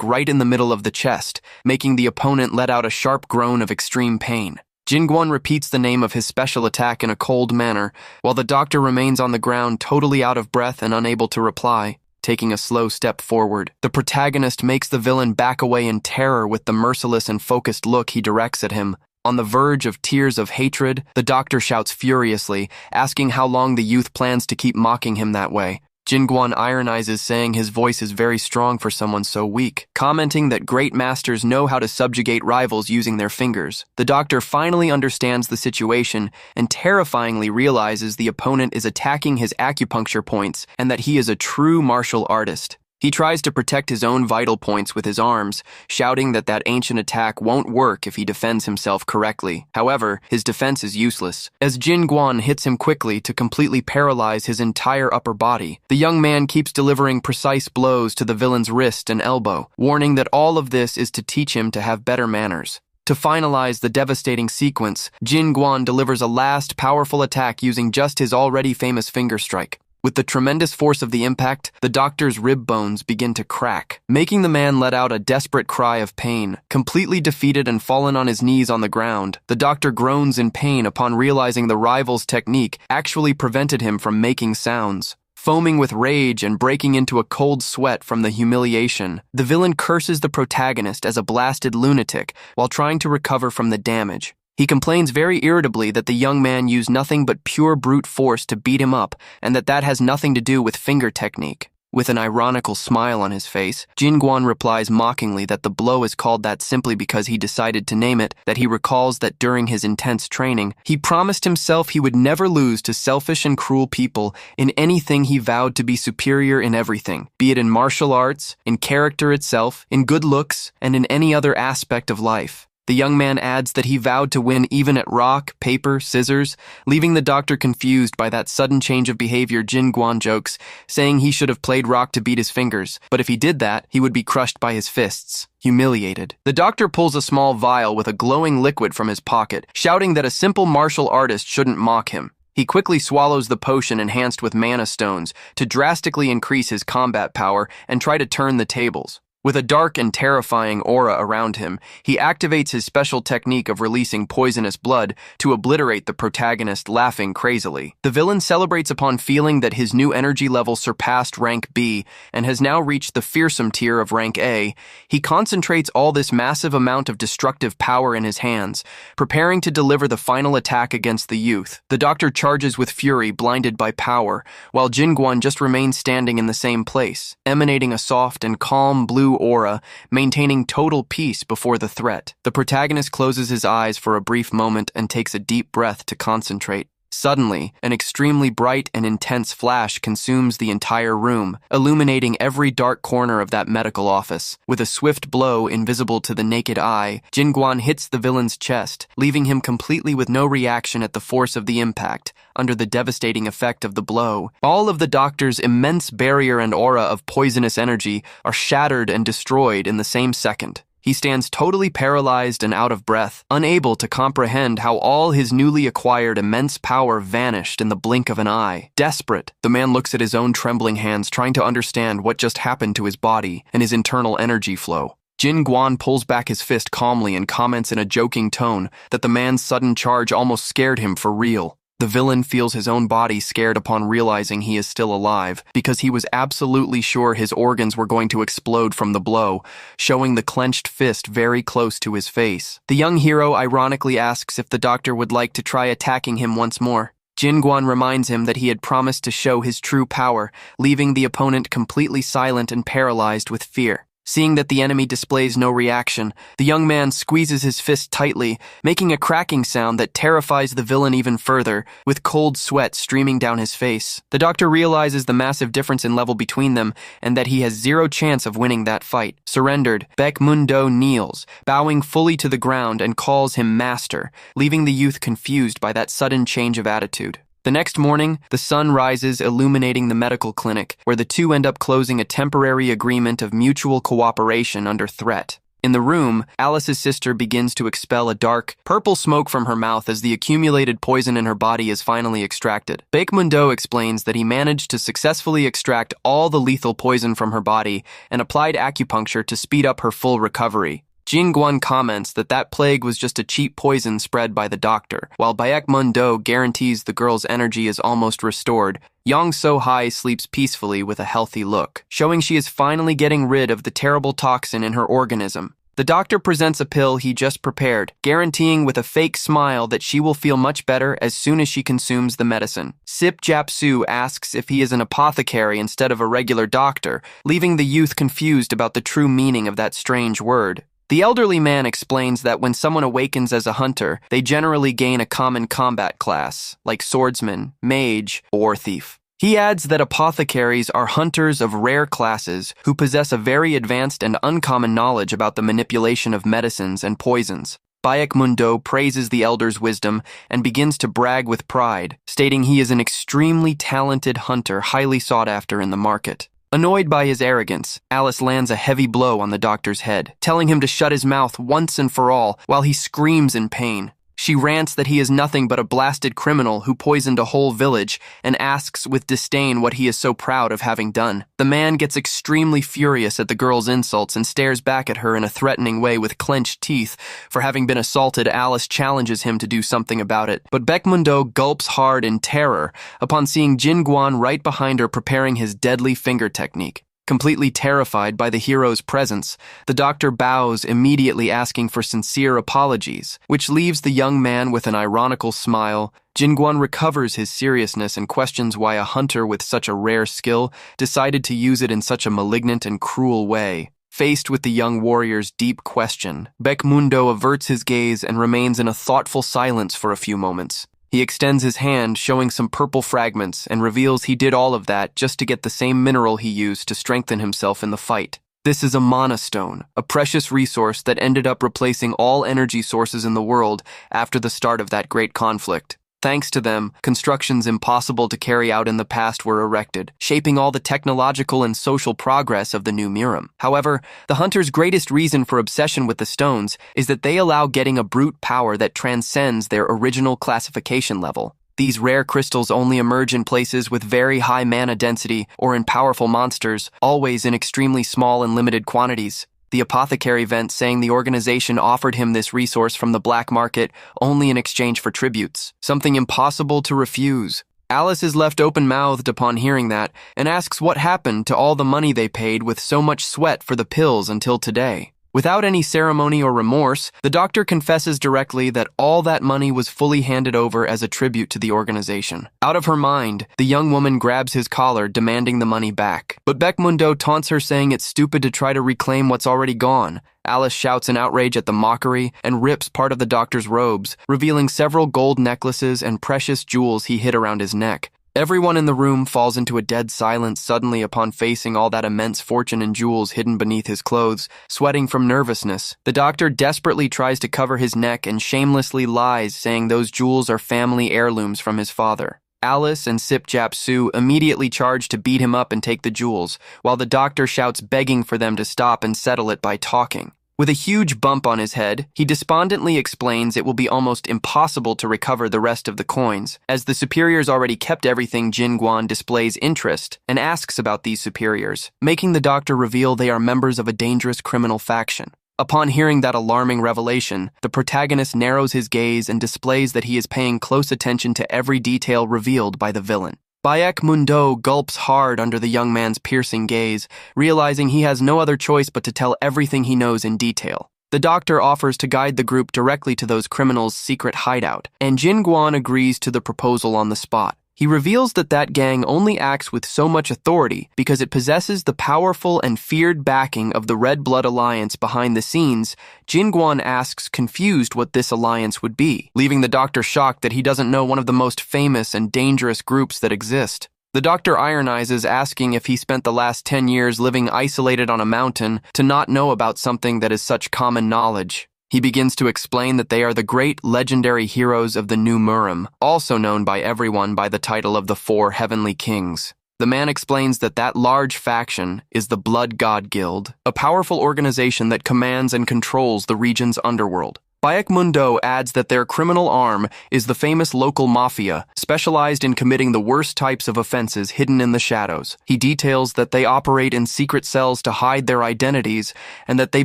right in the middle of the chest, making the opponent let out a sharp groan of extreme pain. Jingguan repeats the name of his special attack in a cold manner, while the doctor remains on the ground totally out of breath and unable to reply. Taking a slow step forward, the protagonist makes the villain back away in terror with the merciless and focused look he directs at him. On the verge of tears of hatred, the doctor shouts furiously, asking how long the youth plans to keep mocking him that way. Jingguan ironizes, saying his voice is very strong for someone so weak, commenting that great masters know how to subjugate rivals using their fingers. The doctor finally understands the situation and terrifyingly realizes the opponent is attacking his acupuncture points and that he is a true martial artist. He tries to protect his own vital points with his arms, shouting that that ancient attack won't work if he defends himself correctly. However, his defense is useless, as Jin Guan hits him quickly to completely paralyze his entire upper body. The young man keeps delivering precise blows to the villain's wrist and elbow, warning that all of this is to teach him to have better manners. To finalize the devastating sequence, Jin Guan delivers a last powerful attack using just his already famous finger strike. With the tremendous force of the impact, the doctor's rib bones begin to crack, making the man let out a desperate cry of pain. Completely defeated and fallen on his knees on the ground, the doctor groans in pain upon realizing the rival's technique actually prevented him from making sounds. Foaming with rage and breaking into a cold sweat from the humiliation, the villain curses the protagonist as a blasted lunatic while trying to recover from the damage. He complains very irritably that the young man used nothing but pure brute force to beat him up and that has nothing to do with finger technique. With an ironical smile on his face, Jin Guan replies mockingly that the blow is called that simply because he decided to name it, that he recalls that during his intense training, he promised himself he would never lose to selfish and cruel people in anything he vowed to be superior in everything, be it in martial arts, in character itself, in good looks, and in any other aspect of life. The young man adds that he vowed to win even at rock, paper, scissors, leaving the doctor confused by that sudden change of behavior. Jin Guan jokes, saying he should have played rock to beat his fingers, but if he did that, he would be crushed by his fists. Humiliated, the doctor pulls a small vial with a glowing liquid from his pocket, shouting that a simple martial artist shouldn't mock him. He quickly swallows the potion enhanced with mana stones to drastically increase his combat power and try to turn the tables. With a dark and terrifying aura around him, he activates his special technique of releasing poisonous blood to obliterate the protagonist, laughing crazily. The villain celebrates upon feeling that his new energy level surpassed rank B and has now reached the fearsome tier of rank A. He concentrates all this massive amount of destructive power in his hands, preparing to deliver the final attack against the youth. The doctor charges with fury, blinded by power, while Jin Guan just remains standing in the same place, emanating a soft and calm blue aura, maintaining total peace before the threat. The protagonist closes his eyes for a brief moment and takes a deep breath to concentrate. Suddenly, an extremely bright and intense flash consumes the entire room, illuminating every dark corner of that medical office. With a swift blow invisible to the naked eye, Jin Guan hits the villain's chest, leaving him completely with no reaction at the force of the impact. Under the devastating effect of the blow, all of the doctor's immense barrier and aura of poisonous energy are shattered and destroyed in the same second. He stands totally paralyzed and out of breath, unable to comprehend how all his newly acquired immense power vanished in the blink of an eye. Desperate, the man looks at his own trembling hands, trying to understand what just happened to his body and his internal energy flow. Jin Guan pulls back his fist calmly and comments in a joking tone that the man's sudden charge almost scared him for real. The villain feels his own body scared upon realizing he is still alive, because he was absolutely sure his organs were going to explode from the blow, showing the clenched fist very close to his face. The young hero ironically asks if the doctor would like to try attacking him once more. Jinguan reminds him that he had promised to show his true power, leaving the opponent completely silent and paralyzed with fear. Seeing that the enemy displays no reaction, the young man squeezes his fist tightly, making a cracking sound that terrifies the villain even further, with cold sweat streaming down his face. The doctor realizes the massive difference in level between them and that he has zero chance of winning that fight. Surrendered, Baekmundo kneels, bowing fully to the ground and calls him master, leaving the youth confused by that sudden change of attitude. The next morning, the sun rises, illuminating the medical clinic, where the two end up closing a temporary agreement of mutual cooperation under threat. In the room, Alice's sister begins to expel a dark, purple smoke from her mouth as the accumulated poison in her body is finally extracted. Baekmundo explains that he managed to successfully extract all the lethal poison from her body and applied acupuncture to speed up her full recovery. Jinguan comments that that plague was just a cheap poison spread by the doctor, while Baekmundo guarantees the girl's energy is almost restored. Yang So-hai sleeps peacefully with a healthy look, showing she is finally getting rid of the terrible toxin in her organism. The doctor presents a pill he just prepared, guaranteeing with a fake smile that she will feel much better as soon as she consumes the medicine. Sip Japsu asks if he is an apothecary instead of a regular doctor, leaving the youth confused about the true meaning of that strange word. The elderly man explains that when someone awakens as a hunter, they generally gain a common combat class, like swordsman, mage, or thief. He adds that apothecaries are hunters of rare classes who possess a very advanced and uncommon knowledge about the manipulation of medicines and poisons. Baekmundo praises the elder's wisdom and begins to brag with pride, stating he is an extremely talented hunter highly sought after in the market. Annoyed by his arrogance, Alice lands a heavy blow on the doctor's head, telling him to shut his mouth once and for all while he screams in pain. She rants that he is nothing but a blasted criminal who poisoned a whole village and asks with disdain what he is so proud of having done. The man gets extremely furious at the girl's insults and stares back at her in a threatening way with clenched teeth. For having been assaulted, Alice challenges him to do something about it, but Baekmundo gulps hard in terror upon seeing Jinguan right behind her preparing his deadly finger technique. Completely terrified by the hero's presence, the doctor bows, immediately asking for sincere apologies, which leaves the young man with an ironical smile. Jinguan recovers his seriousness and questions why a hunter with such a rare skill decided to use it in such a malignant and cruel way. Faced with the young warrior's deep question, Baekmundo averts his gaze and remains in a thoughtful silence for a few moments. He extends his hand, showing some purple fragments, and reveals he did all of that just to get the same mineral he used to strengthen himself in the fight. This is a mana stone, a precious resource that ended up replacing all energy sources in the world after the start of that great conflict. Thanks to them, constructions impossible to carry out in the past were erected, shaping all the technological and social progress of the new Miram. However, the hunter's greatest reason for obsession with the stones is that they allow getting a brute power that transcends their original classification level. These rare crystals only emerge in places with very high mana density or in powerful monsters, always in extremely small and limited quantities. The apothecary vent saying the organization offered him this resource from the black market only in exchange for tributes, something impossible to refuse. Alice is left open-mouthed upon hearing that and asks what happened to all the money they paid with so much sweat for the pills until today. Without any ceremony or remorse, the doctor confesses directly that all that money was fully handed over as a tribute to the organization. Out of her mind, the young woman grabs his collar, demanding the money back. But Baekmundo taunts her, saying it's stupid to try to reclaim what's already gone. Alice shouts in outrage at the mockery and rips part of the doctor's robes, revealing several gold necklaces and precious jewels he hid around his neck. Everyone in the room falls into a dead silence suddenly upon facing all that immense fortune and jewels hidden beneath his clothes, sweating from nervousness. The doctor desperately tries to cover his neck and shamelessly lies, saying those jewels are family heirlooms from his father. Alice and Sip Japsu immediately charge to beat him up and take the jewels, while the doctor shouts begging for them to stop and settle it by talking. With a huge bump on his head, he despondently explains it will be almost impossible to recover the rest of the coins, as the superiors already kept everything. Jinguan displays interest and asks about these superiors, making the doctor reveal they are members of a dangerous criminal faction. Upon hearing that alarming revelation, the protagonist narrows his gaze and displays that he is paying close attention to every detail revealed by the villain. Baek Mundo gulps hard under the young man's piercing gaze, realizing he has no other choice but to tell everything he knows in detail. The doctor offers to guide the group directly to those criminals' secret hideout, and Jin Guan agrees to the proposal on the spot. He reveals that that gang only acts with so much authority because it possesses the powerful and feared backing of the Red Blood Alliance behind the scenes. Jin Guan asks, confused, what this alliance would be, leaving the doctor shocked that he doesn't know one of the most famous and dangerous groups that exist. The doctor ironizes, asking if he spent the last 10 years living isolated on a mountain to not know about something that is such common knowledge. He begins to explain that they are the great legendary heroes of the New Murim, also known by everyone by the title of the Four Heavenly Kings. The man explains that that large faction is the Blood God Guild, a powerful organization that commands and controls the region's underworld. Baek Mundo adds that their criminal arm is the famous local mafia, specialized in committing the worst types of offenses hidden in the shadows. He details that they operate in secret cells to hide their identities, and that they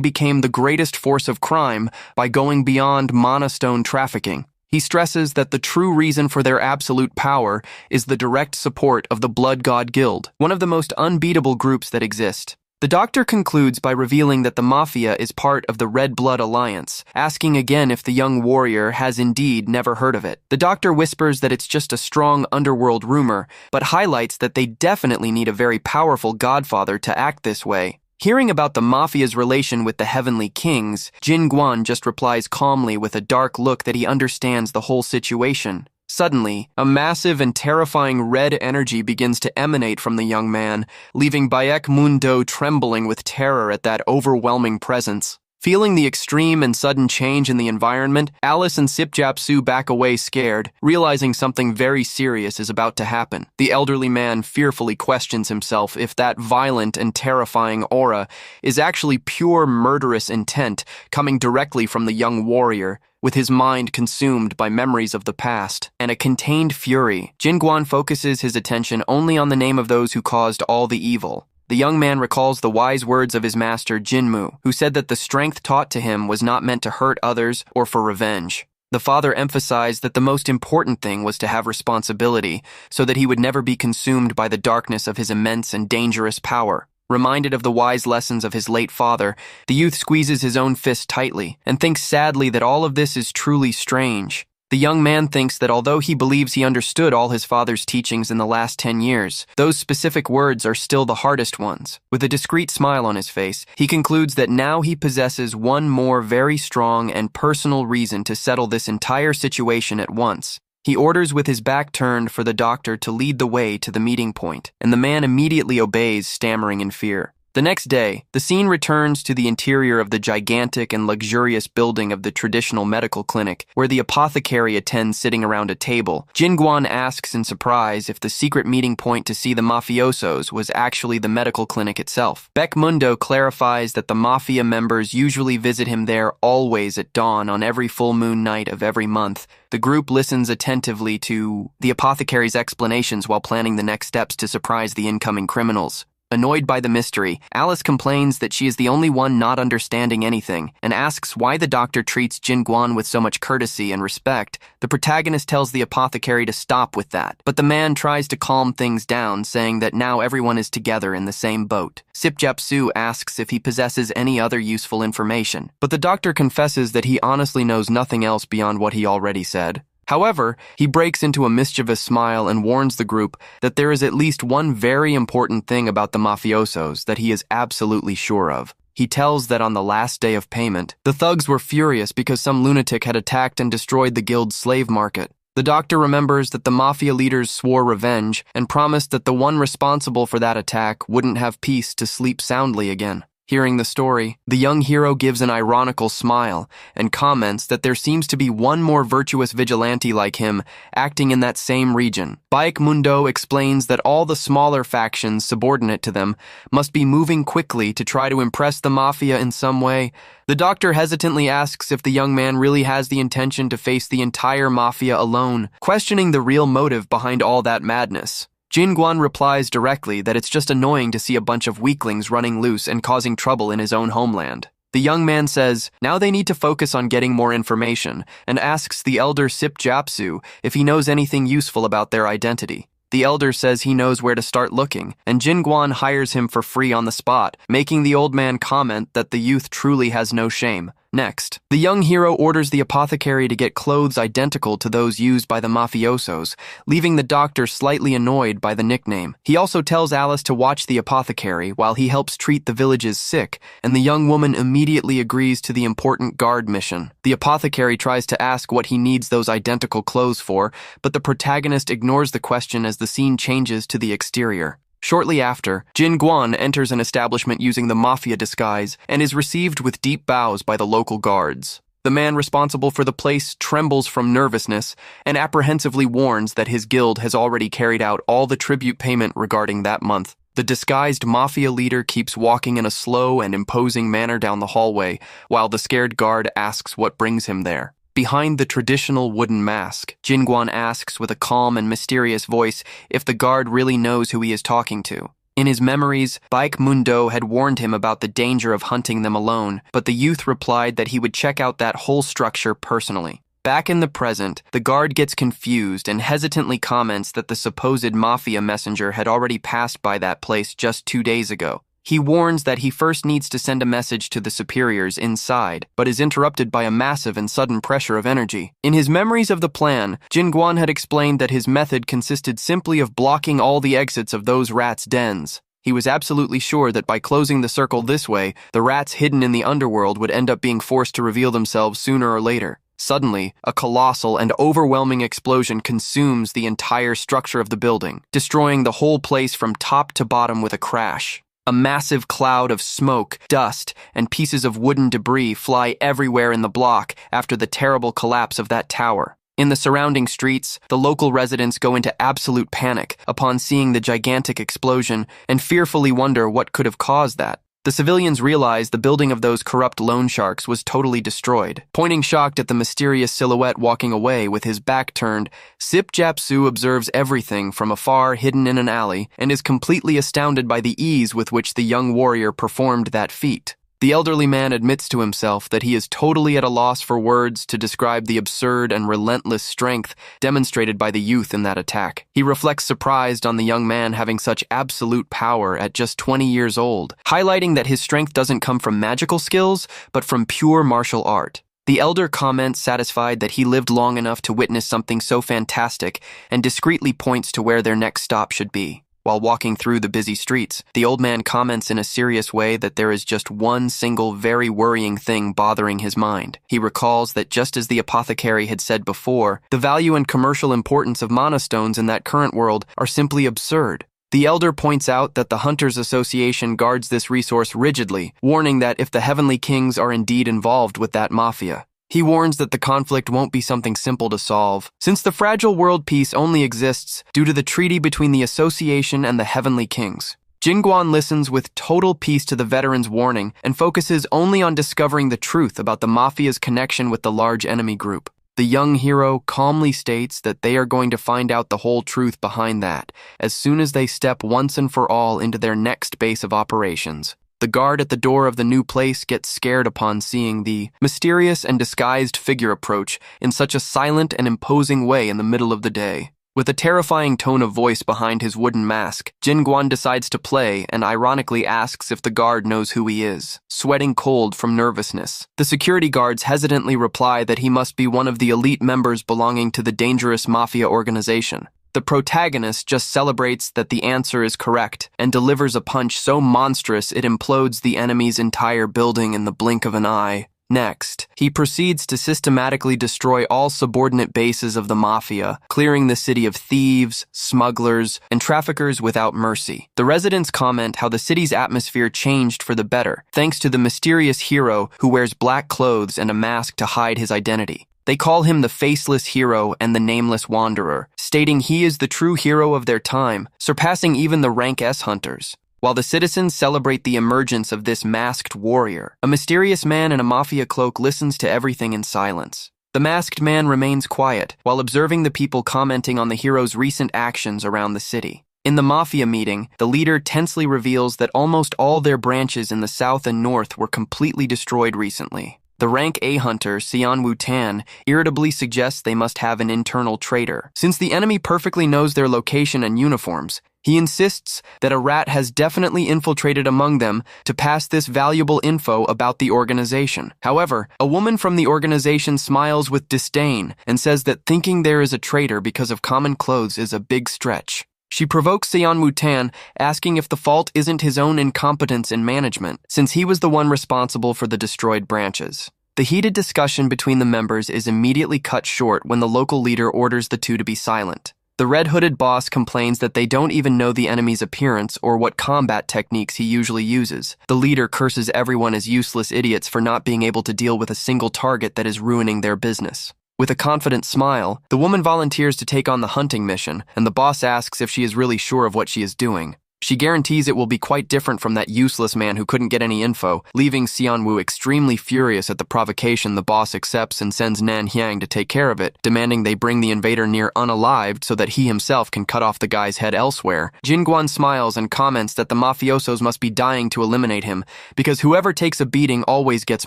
became the greatest force of crime by going beyond mana stone trafficking. He stresses that the true reason for their absolute power is the direct support of the Blood God Guild, one of the most unbeatable groups that exist. The doctor concludes by revealing that the mafia is part of the Red Blood Alliance, asking again if the young warrior has indeed never heard of it. The doctor whispers that it's just a strong underworld rumor, but highlights that they definitely need a very powerful godfather to act this way. Hearing about the mafia's relation with the Heavenly Kings, Jin Guan just replies calmly with a dark look that he understands the whole situation. Suddenly, a massive and terrifying red energy begins to emanate from the young man, leaving Baek Mundo trembling with terror at that overwhelming presence. Feeling the extreme and sudden change in the environment, Alice and Sipjapsu back away scared, realizing something very serious is about to happen. The elderly man fearfully questions himself if that violent and terrifying aura is actually pure murderous intent coming directly from the young warrior, with his mind consumed by memories of the past and a contained fury. Jin Guan focuses his attention only on the name of those who caused all the evil. The young man recalls the wise words of his master Jinmu, who said that the strength taught to him was not meant to hurt others or for revenge. The father emphasized that the most important thing was to have responsibility, so that he would never be consumed by the darkness of his immense and dangerous power. Reminded of the wise lessons of his late father, the youth squeezes his own fist tightly and thinks sadly that all of this is truly strange. The young man thinks that although he believes he understood all his father's teachings in the last 10 years, those specific words are still the hardest ones. With a discreet smile on his face, he concludes that now he possesses one more very strong and personal reason to settle this entire situation at once. He orders with his back turned for the doctor to lead the way to the meeting point, and the man immediately obeys, stammering in fear. The next day, the scene returns to the interior of the gigantic and luxurious building of the traditional medical clinic, where the apothecary attends sitting around a table. Jin Guan asks in surprise if the secret meeting point to see the mafiosos was actually the medical clinic itself. Baek Mundo clarifies that the mafia members usually visit him there always at dawn on every full moon night of every month. The group listens attentively to the apothecary's explanations while planning the next steps to surprise the incoming criminals. Annoyed by the mystery, Alice complains that she is the only one not understanding anything and asks why the doctor treats Jin Guan with so much courtesy and respect. The protagonist tells the apothecary to stop with that, but the man tries to calm things down, saying that now everyone is together in the same boat. Sipjapsu asks if he possesses any other useful information, but the doctor confesses that he honestly knows nothing else beyond what he already said. However, he breaks into a mischievous smile and warns the group that there is at least one very important thing about the mafiosos that he is absolutely sure of. He tells that on the last day of payment, the thugs were furious because some lunatic had attacked and destroyed the guild's slave market. The doctor remembers that the mafia leaders swore revenge and promised that the one responsible for that attack wouldn't have peace to sleep soundly again. Hearing the story, the young hero gives an ironical smile and comments that there seems to be one more virtuous vigilante like him acting in that same region. Baek Mundo explains that all the smaller factions subordinate to them must be moving quickly to try to impress the mafia in some way. The doctor hesitantly asks if the young man really has the intention to face the entire mafia alone, questioning the real motive behind all that madness. Jin Guan replies directly that it's just annoying to see a bunch of weaklings running loose and causing trouble in his own homeland. The young man says now they need to focus on getting more information and asks the elder Sip Japsu if he knows anything useful about their identity. The elder says he knows where to start looking, and Jin Guan hires him for free on the spot, making the old man comment that the youth truly has no shame. Next, the young hero orders the apothecary to get clothes identical to those used by the mafiosos, leaving the doctor slightly annoyed by the nickname. He also tells Alice to watch the apothecary while he helps treat the village's sick, and the young woman immediately agrees to the important guard mission. The apothecary tries to ask what he needs those identical clothes for, but the protagonist ignores the question as the scene changes to the exterior. Shortly after, Jin Guan enters an establishment using the mafia disguise and is received with deep bows by the local guards. The man responsible for the place trembles from nervousness and apprehensively warns that his guild has already carried out all the tribute payment regarding that month. The disguised mafia leader keeps walking in a slow and imposing manner down the hallway, while the scared guard asks what brings him there. Behind the traditional wooden mask, Jin Guan asks with a calm and mysterious voice if the guard really knows who he is talking to. In his memories, Baek Mundo had warned him about the danger of hunting them alone, but the youth replied that he would check out that whole structure personally. Back in the present, the guard gets confused and hesitantly comments that the supposed mafia messenger had already passed by that place just 2 days ago. He warns that he first needs to send a message to the superiors inside, but is interrupted by a massive and sudden pressure of energy. In his memories of the plan, Jin Guan had explained that his method consisted simply of blocking all the exits of those rats' dens. He was absolutely sure that by closing the circle this way, the rats hidden in the underworld would end up being forced to reveal themselves sooner or later. Suddenly, a colossal and overwhelming explosion consumes the entire structure of the building, destroying the whole place from top to bottom with a crash. A massive cloud of smoke, dust, and pieces of wooden debris fly everywhere in the block after the terrible collapse of that tower. In the surrounding streets, the local residents go into absolute panic upon seeing the gigantic explosion and fearfully wonder what could have caused that. The civilians realize the building of those corrupt loan sharks was totally destroyed. Pointing shocked at the mysterious silhouette walking away with his back turned, Sip Japsu observes everything from afar hidden in an alley and is completely astounded by the ease with which the young warrior performed that feat. The elderly man admits to himself that he is totally at a loss for words to describe the absurd and relentless strength demonstrated by the youth in that attack. He reflects surprised on the young man having such absolute power at just 20 years old, highlighting that his strength doesn't come from magical skills, but from pure martial art. The elder comments satisfied that he lived long enough to witness something so fantastic and discreetly points to where their next stop should be. While walking through the busy streets, the old man comments in a serious way that there is just one single very worrying thing bothering his mind. He recalls that just as the apothecary had said before, the value and commercial importance of mana stones in that current world are simply absurd. The elder points out that the Hunters Association guards this resource rigidly, warning that if the Heavenly Kings are indeed involved with that mafia, he warns that the conflict won't be something simple to solve, since the fragile world peace only exists due to the treaty between the Association and the Heavenly Kings. Jin Guan listens with total peace to the veteran's warning and focuses only on discovering the truth about the mafia's connection with the large enemy group. The young hero calmly states that they are going to find out the whole truth behind that as soon as they step once and for all into their next base of operations. The guard at the door of the new place gets scared upon seeing the mysterious and disguised figure approach in such a silent and imposing way in the middle of the day. With a terrifying tone of voice behind his wooden mask, Jin Guan decides to play and ironically asks if the guard knows who he is, sweating cold from nervousness. The security guards hesitantly reply that he must be one of the elite members belonging to the dangerous mafia organization. The protagonist just celebrates that the answer is correct and delivers a punch so monstrous it implodes the enemy's entire building in the blink of an eye. Next, he proceeds to systematically destroy all subordinate bases of the mafia, clearing the city of thieves, smugglers, and traffickers without mercy. The residents comment how the city's atmosphere changed for the better, thanks to the mysterious hero who wears black clothes and a mask to hide his identity. They call him the Faceless Hero and the Nameless Wanderer, stating he is the true hero of their time, surpassing even the Rank S hunters. While the citizens celebrate the emergence of this masked warrior, a mysterious man in a mafia cloak listens to everything in silence. The masked man remains quiet while observing the people commenting on the hero's recent actions around the city. In the mafia meeting, the leader tensely reveals that almost all their branches in the south and north were completely destroyed recently. The rank A hunter, Xian Wu-tan, irritably suggests they must have an internal traitor. Since the enemy perfectly knows their location and uniforms, he insists that a rat has definitely infiltrated among them to pass this valuable info about the organization. However, a woman from the organization smiles with disdain and says that thinking there is a traitor because of common clothes is a big stretch. She provokes Xian Wu-tan, asking if the fault isn't his own incompetence in management, since he was the one responsible for the destroyed branches. The heated discussion between the members is immediately cut short when the local leader orders the two to be silent. The red-hooded boss complains that they don't even know the enemy's appearance or what combat techniques he usually uses. The leader curses everyone as useless idiots for not being able to deal with a single target that is ruining their business. With a confident smile, the woman volunteers to take on the hunting mission, and the boss asks if she is really sure of what she is doing. She guarantees it will be quite different from that useless man who couldn't get any info, leaving Xian Wu extremely furious at the provocation. The boss accepts and sends Nan Hyang to take care of it, demanding they bring the invader near unalived so that he himself can cut off the guy's head elsewhere. Jin Guan smiles and comments that the mafiosos must be dying to eliminate him, because whoever takes a beating always gets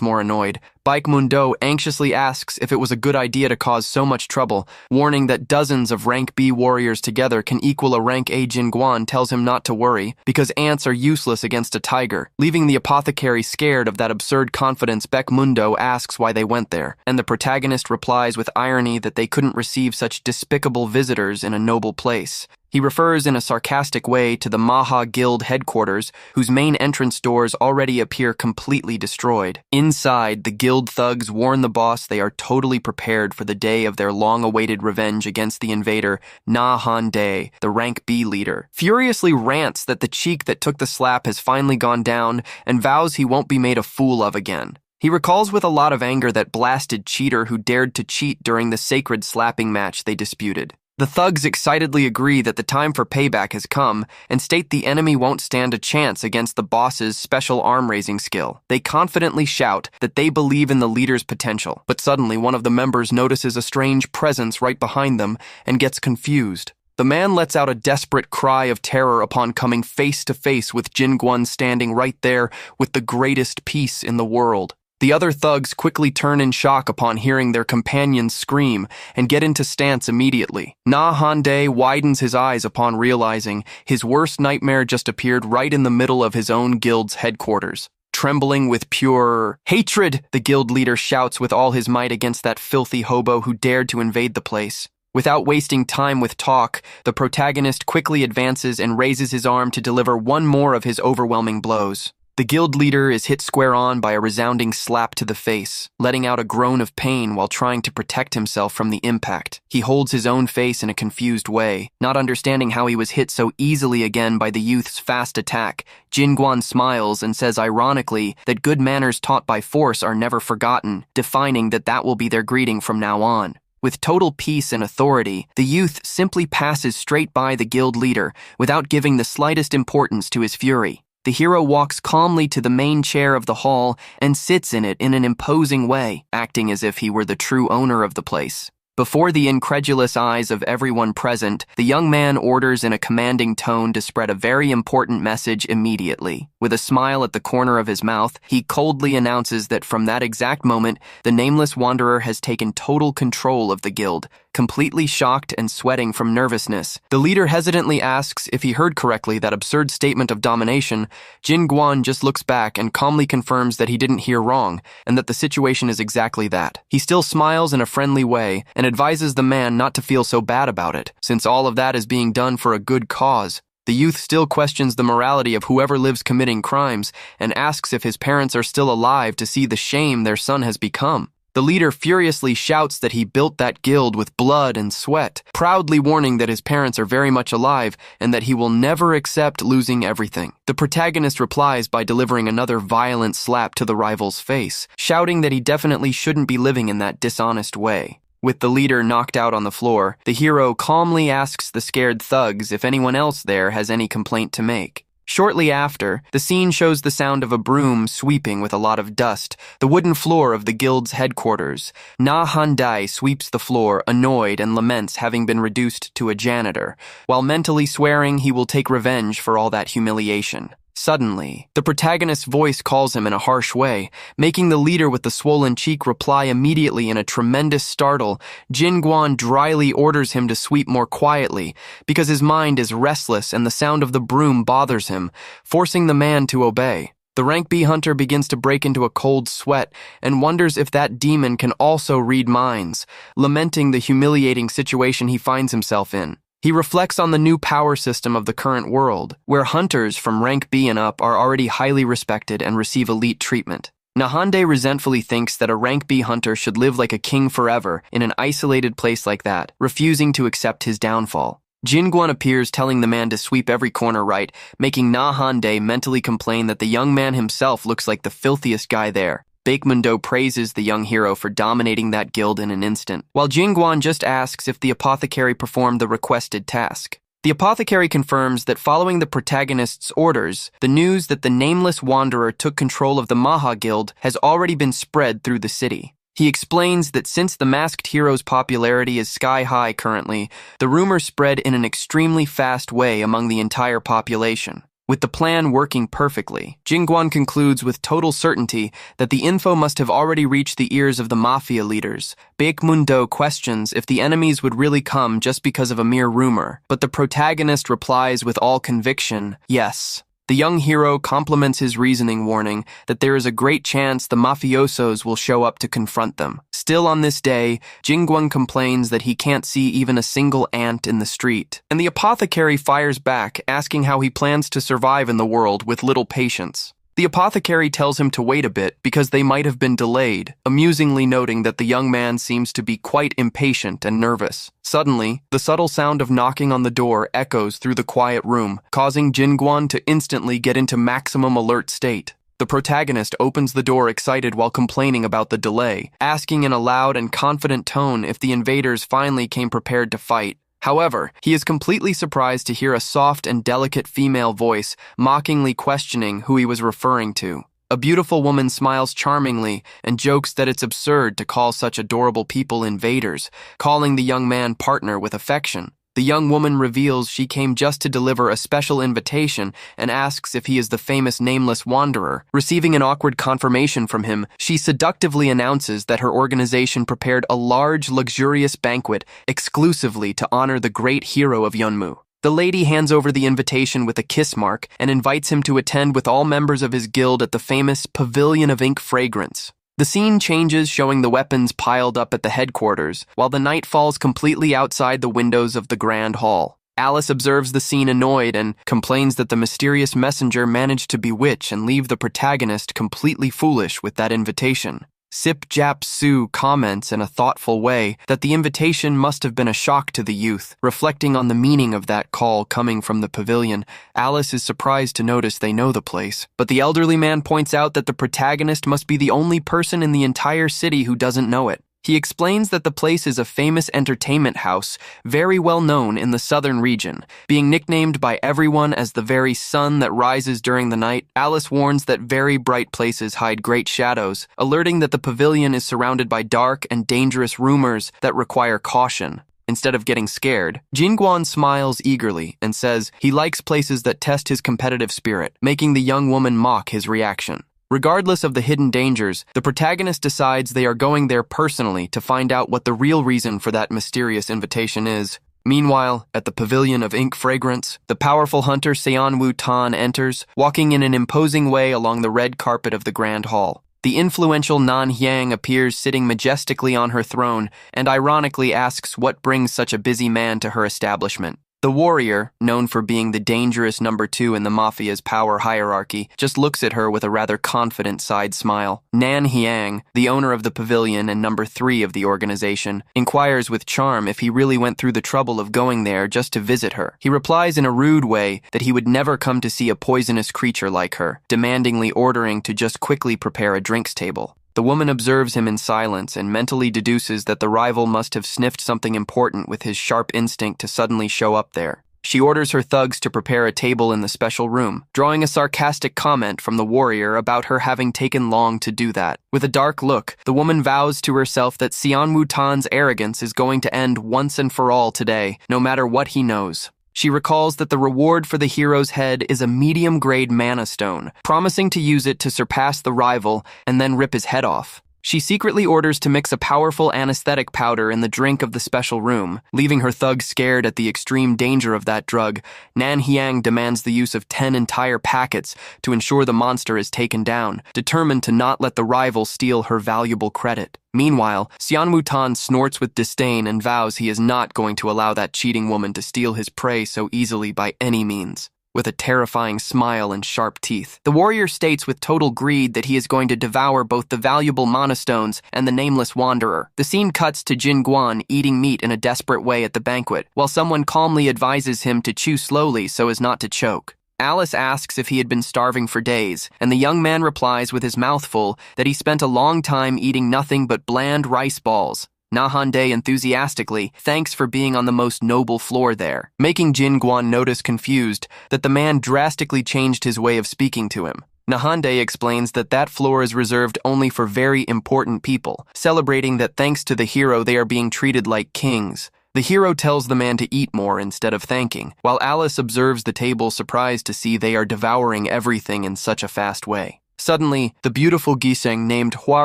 more annoyed. Baek Mundo anxiously asks if it was a good idea to cause so much trouble, warning that dozens of rank B warriors together can equal a rank A. Jin Guan tells him not to worry, because ants are useless against a tiger. Leaving the apothecary scared of that absurd confidence, Baek Mundo asks why they went there, and the protagonist replies with irony that they couldn't receive such despicable visitors in a noble place. He refers in a sarcastic way to the Maha Guild headquarters, whose main entrance doors already appear completely destroyed. Inside, the guild thugs warn the boss they are totally prepared for the day of their long-awaited revenge against the invader, Na Han Dae, the rank B leader. Furiously rants that the cheek that took the slap has finally gone down and vows he won't be made a fool of again. He recalls with a lot of anger that blasted cheater who dared to cheat during the sacred slapping match they disputed. The thugs excitedly agree that the time for payback has come and state the enemy won't stand a chance against the boss's special arm-raising skill. They confidently shout that they believe in the leader's potential, but suddenly one of the members notices a strange presence right behind them and gets confused. The man lets out a desperate cry of terror upon coming face to face with Jin Guan standing right there with the greatest peace in the world. The other thugs quickly turn in shock upon hearing their companions scream and get into stance immediately. Na Han Dae widens his eyes upon realizing his worst nightmare just appeared right in the middle of his own guild's headquarters. Trembling with pure hatred, the guild leader shouts with all his might against that filthy hobo who dared to invade the place. Without wasting time with talk, the protagonist quickly advances and raises his arm to deliver one more of his overwhelming blows. The guild leader is hit square on by a resounding slap to the face, letting out a groan of pain while trying to protect himself from the impact. He holds his own face in a confused way, not understanding how he was hit so easily again by the youth's fast attack. Jin Guan smiles and says ironically that good manners taught by force are never forgotten, defining that will be their greeting from now on. With total peace and authority, the youth simply passes straight by the guild leader without giving the slightest importance to his fury. The hero walks calmly to the main chair of the hall and sits in it in an imposing way, acting as if he were the true owner of the place. Before the incredulous eyes of everyone present, the young man orders in a commanding tone to spread a very important message immediately. With a smile at the corner of his mouth, he coldly announces that from that exact moment, the nameless wanderer has taken total control of the guild. Completely shocked and sweating from nervousness, the leader hesitantly asks if he heard correctly that absurd statement of domination. Jin Guan just looks back and calmly confirms that he didn't hear wrong, and that the situation is exactly that. He still smiles in a friendly way and advises the man not to feel so bad about it, since all of that is being done for a good cause. The youth still questions the morality of whoever lives committing crimes and asks if his parents are still alive to see the shame their son has become. The leader furiously shouts that he built that guild with blood and sweat, proudly warning that his parents are very much alive and that he will never accept losing everything. The protagonist replies by delivering another violent slap to the rival's face, shouting that he definitely shouldn't be living in that dishonest way. With the leader knocked out on the floor, the hero calmly asks the scared thugs if anyone else there has any complaint to make. Shortly after, the scene shows the sound of a broom sweeping with a lot of dust, the wooden floor of the guild's headquarters. Na Handai sweeps the floor, annoyed, and laments having been reduced to a janitor, while mentally swearing he will take revenge for all that humiliation. Suddenly, the protagonist's voice calls him in a harsh way, making the leader with the swollen cheek reply immediately in a tremendous startle. Jin Guan dryly orders him to sweep more quietly, because his mind is restless and the sound of the broom bothers him, forcing the man to obey. The rank B hunter begins to break into a cold sweat and wonders if that demon can also read minds, lamenting the humiliating situation he finds himself in. He reflects on the new power system of the current world, where hunters from rank B and up are already highly respected and receive elite treatment. Nahande resentfully thinks that a rank B hunter should live like a king forever in an isolated place like that, refusing to accept his downfall. Jinguan appears telling the man to sweep every corner right, making Nahande mentally complain that the young man himself looks like the filthiest guy there. Baekmundo praises the young hero for dominating that guild in an instant, while Jinguan just asks if the apothecary performed the requested task. The apothecary confirms that following the protagonist's orders, the news that the nameless wanderer took control of the Maha Guild has already been spread through the city. He explains that since the masked hero's popularity is sky-high currently, the rumor spread in an extremely fast way among the entire population. With the plan working perfectly, Jinguan concludes with total certainty that the info must have already reached the ears of the mafia leaders. Baekmundo questions if the enemies would really come just because of a mere rumor, but the protagonist replies with all conviction, yes. The young hero compliments his reasoning, warning that there is a great chance the mafiosos will show up to confront them. Still on this day, Jinguan complains that he can't see even a single ant in the street, and the apothecary fires back, asking how he plans to survive in the world with little patience. The apothecary tells him to wait a bit because they might have been delayed, amusingly noting that the young man seems to be quite impatient and nervous. Suddenly, the subtle sound of knocking on the door echoes through the quiet room, causing Jinguan to instantly get into maximum alert state. The protagonist opens the door excited while complaining about the delay, asking in a loud and confident tone if the invaders finally came prepared to fight. However, he is completely surprised to hear a soft and delicate female voice mockingly questioning who he was referring to. A beautiful woman smiles charmingly and jokes that it's absurd to call such adorable people invaders, calling the young man partner with affection. The young woman reveals she came just to deliver a special invitation and asks if he is the famous nameless wanderer. Receiving an awkward confirmation from him, she seductively announces that her organization prepared a large, luxurious banquet exclusively to honor the great hero of Yeonmu. The lady hands over the invitation with a kiss mark and invites him to attend with all members of his guild at the famous Pavilion of Ink Fragrance. The scene changes, showing the weapons piled up at the headquarters, while the night falls completely outside the windows of the Grand Hall. Alice observes the scene annoyed and complains that the mysterious messenger managed to bewitch and leave the protagonist completely foolish with that invitation. Sip Jap Soo comments in a thoughtful way that the invitation must have been a shock to the youth, reflecting on the meaning of that call coming from the pavilion. Alice is surprised to notice they know the place, but the elderly man points out that the protagonist must be the only person in the entire city who doesn't know it. He explains that the place is a famous entertainment house, very well known in the southern region, being nicknamed by everyone as the very sun that rises during the night. Alice warns that very bright places hide great shadows, alerting that the pavilion is surrounded by dark and dangerous rumors that require caution. Instead of getting scared, Jinguan smiles eagerly and says he likes places that test his competitive spirit, making the young woman mock his reaction. Regardless of the hidden dangers, the protagonist decides they are going there personally to find out what the real reason for that mysterious invitation is. Meanwhile, at the Pavilion of Ink Fragrance, the powerful hunter Seonwoo Tan enters, walking in an imposing way along the red carpet of the Grand Hall. The influential Nan Hyang appears sitting majestically on her throne and ironically asks what brings such a busy man to her establishment. The warrior, known for being the dangerous number 2 in the mafia's power hierarchy, just looks at her with a rather confident side smile. Nan Hyang, the owner of the pavilion and number 3 of the organization, inquires with charm if he really went through the trouble of going there just to visit her. He replies in a rude way that he would never come to see a poisonous creature like her, demandingly ordering to just quickly prepare a drinks table. The woman observes him in silence and mentally deduces that the rival must have sniffed something important with his sharp instinct to suddenly show up there. She orders her thugs to prepare a table in the special room, drawing a sarcastic comment from the warrior about her having taken long to do that. With a dark look, the woman vows to herself that Xian Wutan's arrogance is going to end once and for all today, no matter what he knows. She recalls that the reward for the hero's head is a medium-grade mana stone, promising to use it to surpass the rival and then rip his head off. She secretly orders to mix a powerful anesthetic powder in the drink of the special room. Leaving her thugs scared at the extreme danger of that drug, Nan Hiang demands the use of 10 entire packets to ensure the monster is taken down, determined to not let the rival steal her valuable credit. Meanwhile, Xian Wutan snorts with disdain and vows he is not going to allow that cheating woman to steal his prey so easily by any means. With a terrifying smile and sharp teeth, the warrior states with total greed that he is going to devour both the valuable mana stones and the nameless wanderer. The scene cuts to Jin Guan eating meat in a desperate way at the banquet, while someone calmly advises him to chew slowly so as not to choke. Alice asks if he had been starving for days, and the young man replies with his mouth full that he spent a long time eating nothing but bland rice balls. Nahande enthusiastically thanks for being on the most noble floor there, making Jin Guan notice confused that the man drastically changed his way of speaking to him. Nahande explains that that floor is reserved only for very important people, celebrating that thanks to the hero they are being treated like kings. The hero tells the man to eat more instead of thanking, while Alice observes the table surprised to see they are devouring everything in such a fast way. Suddenly, the beautiful Giseng named Hua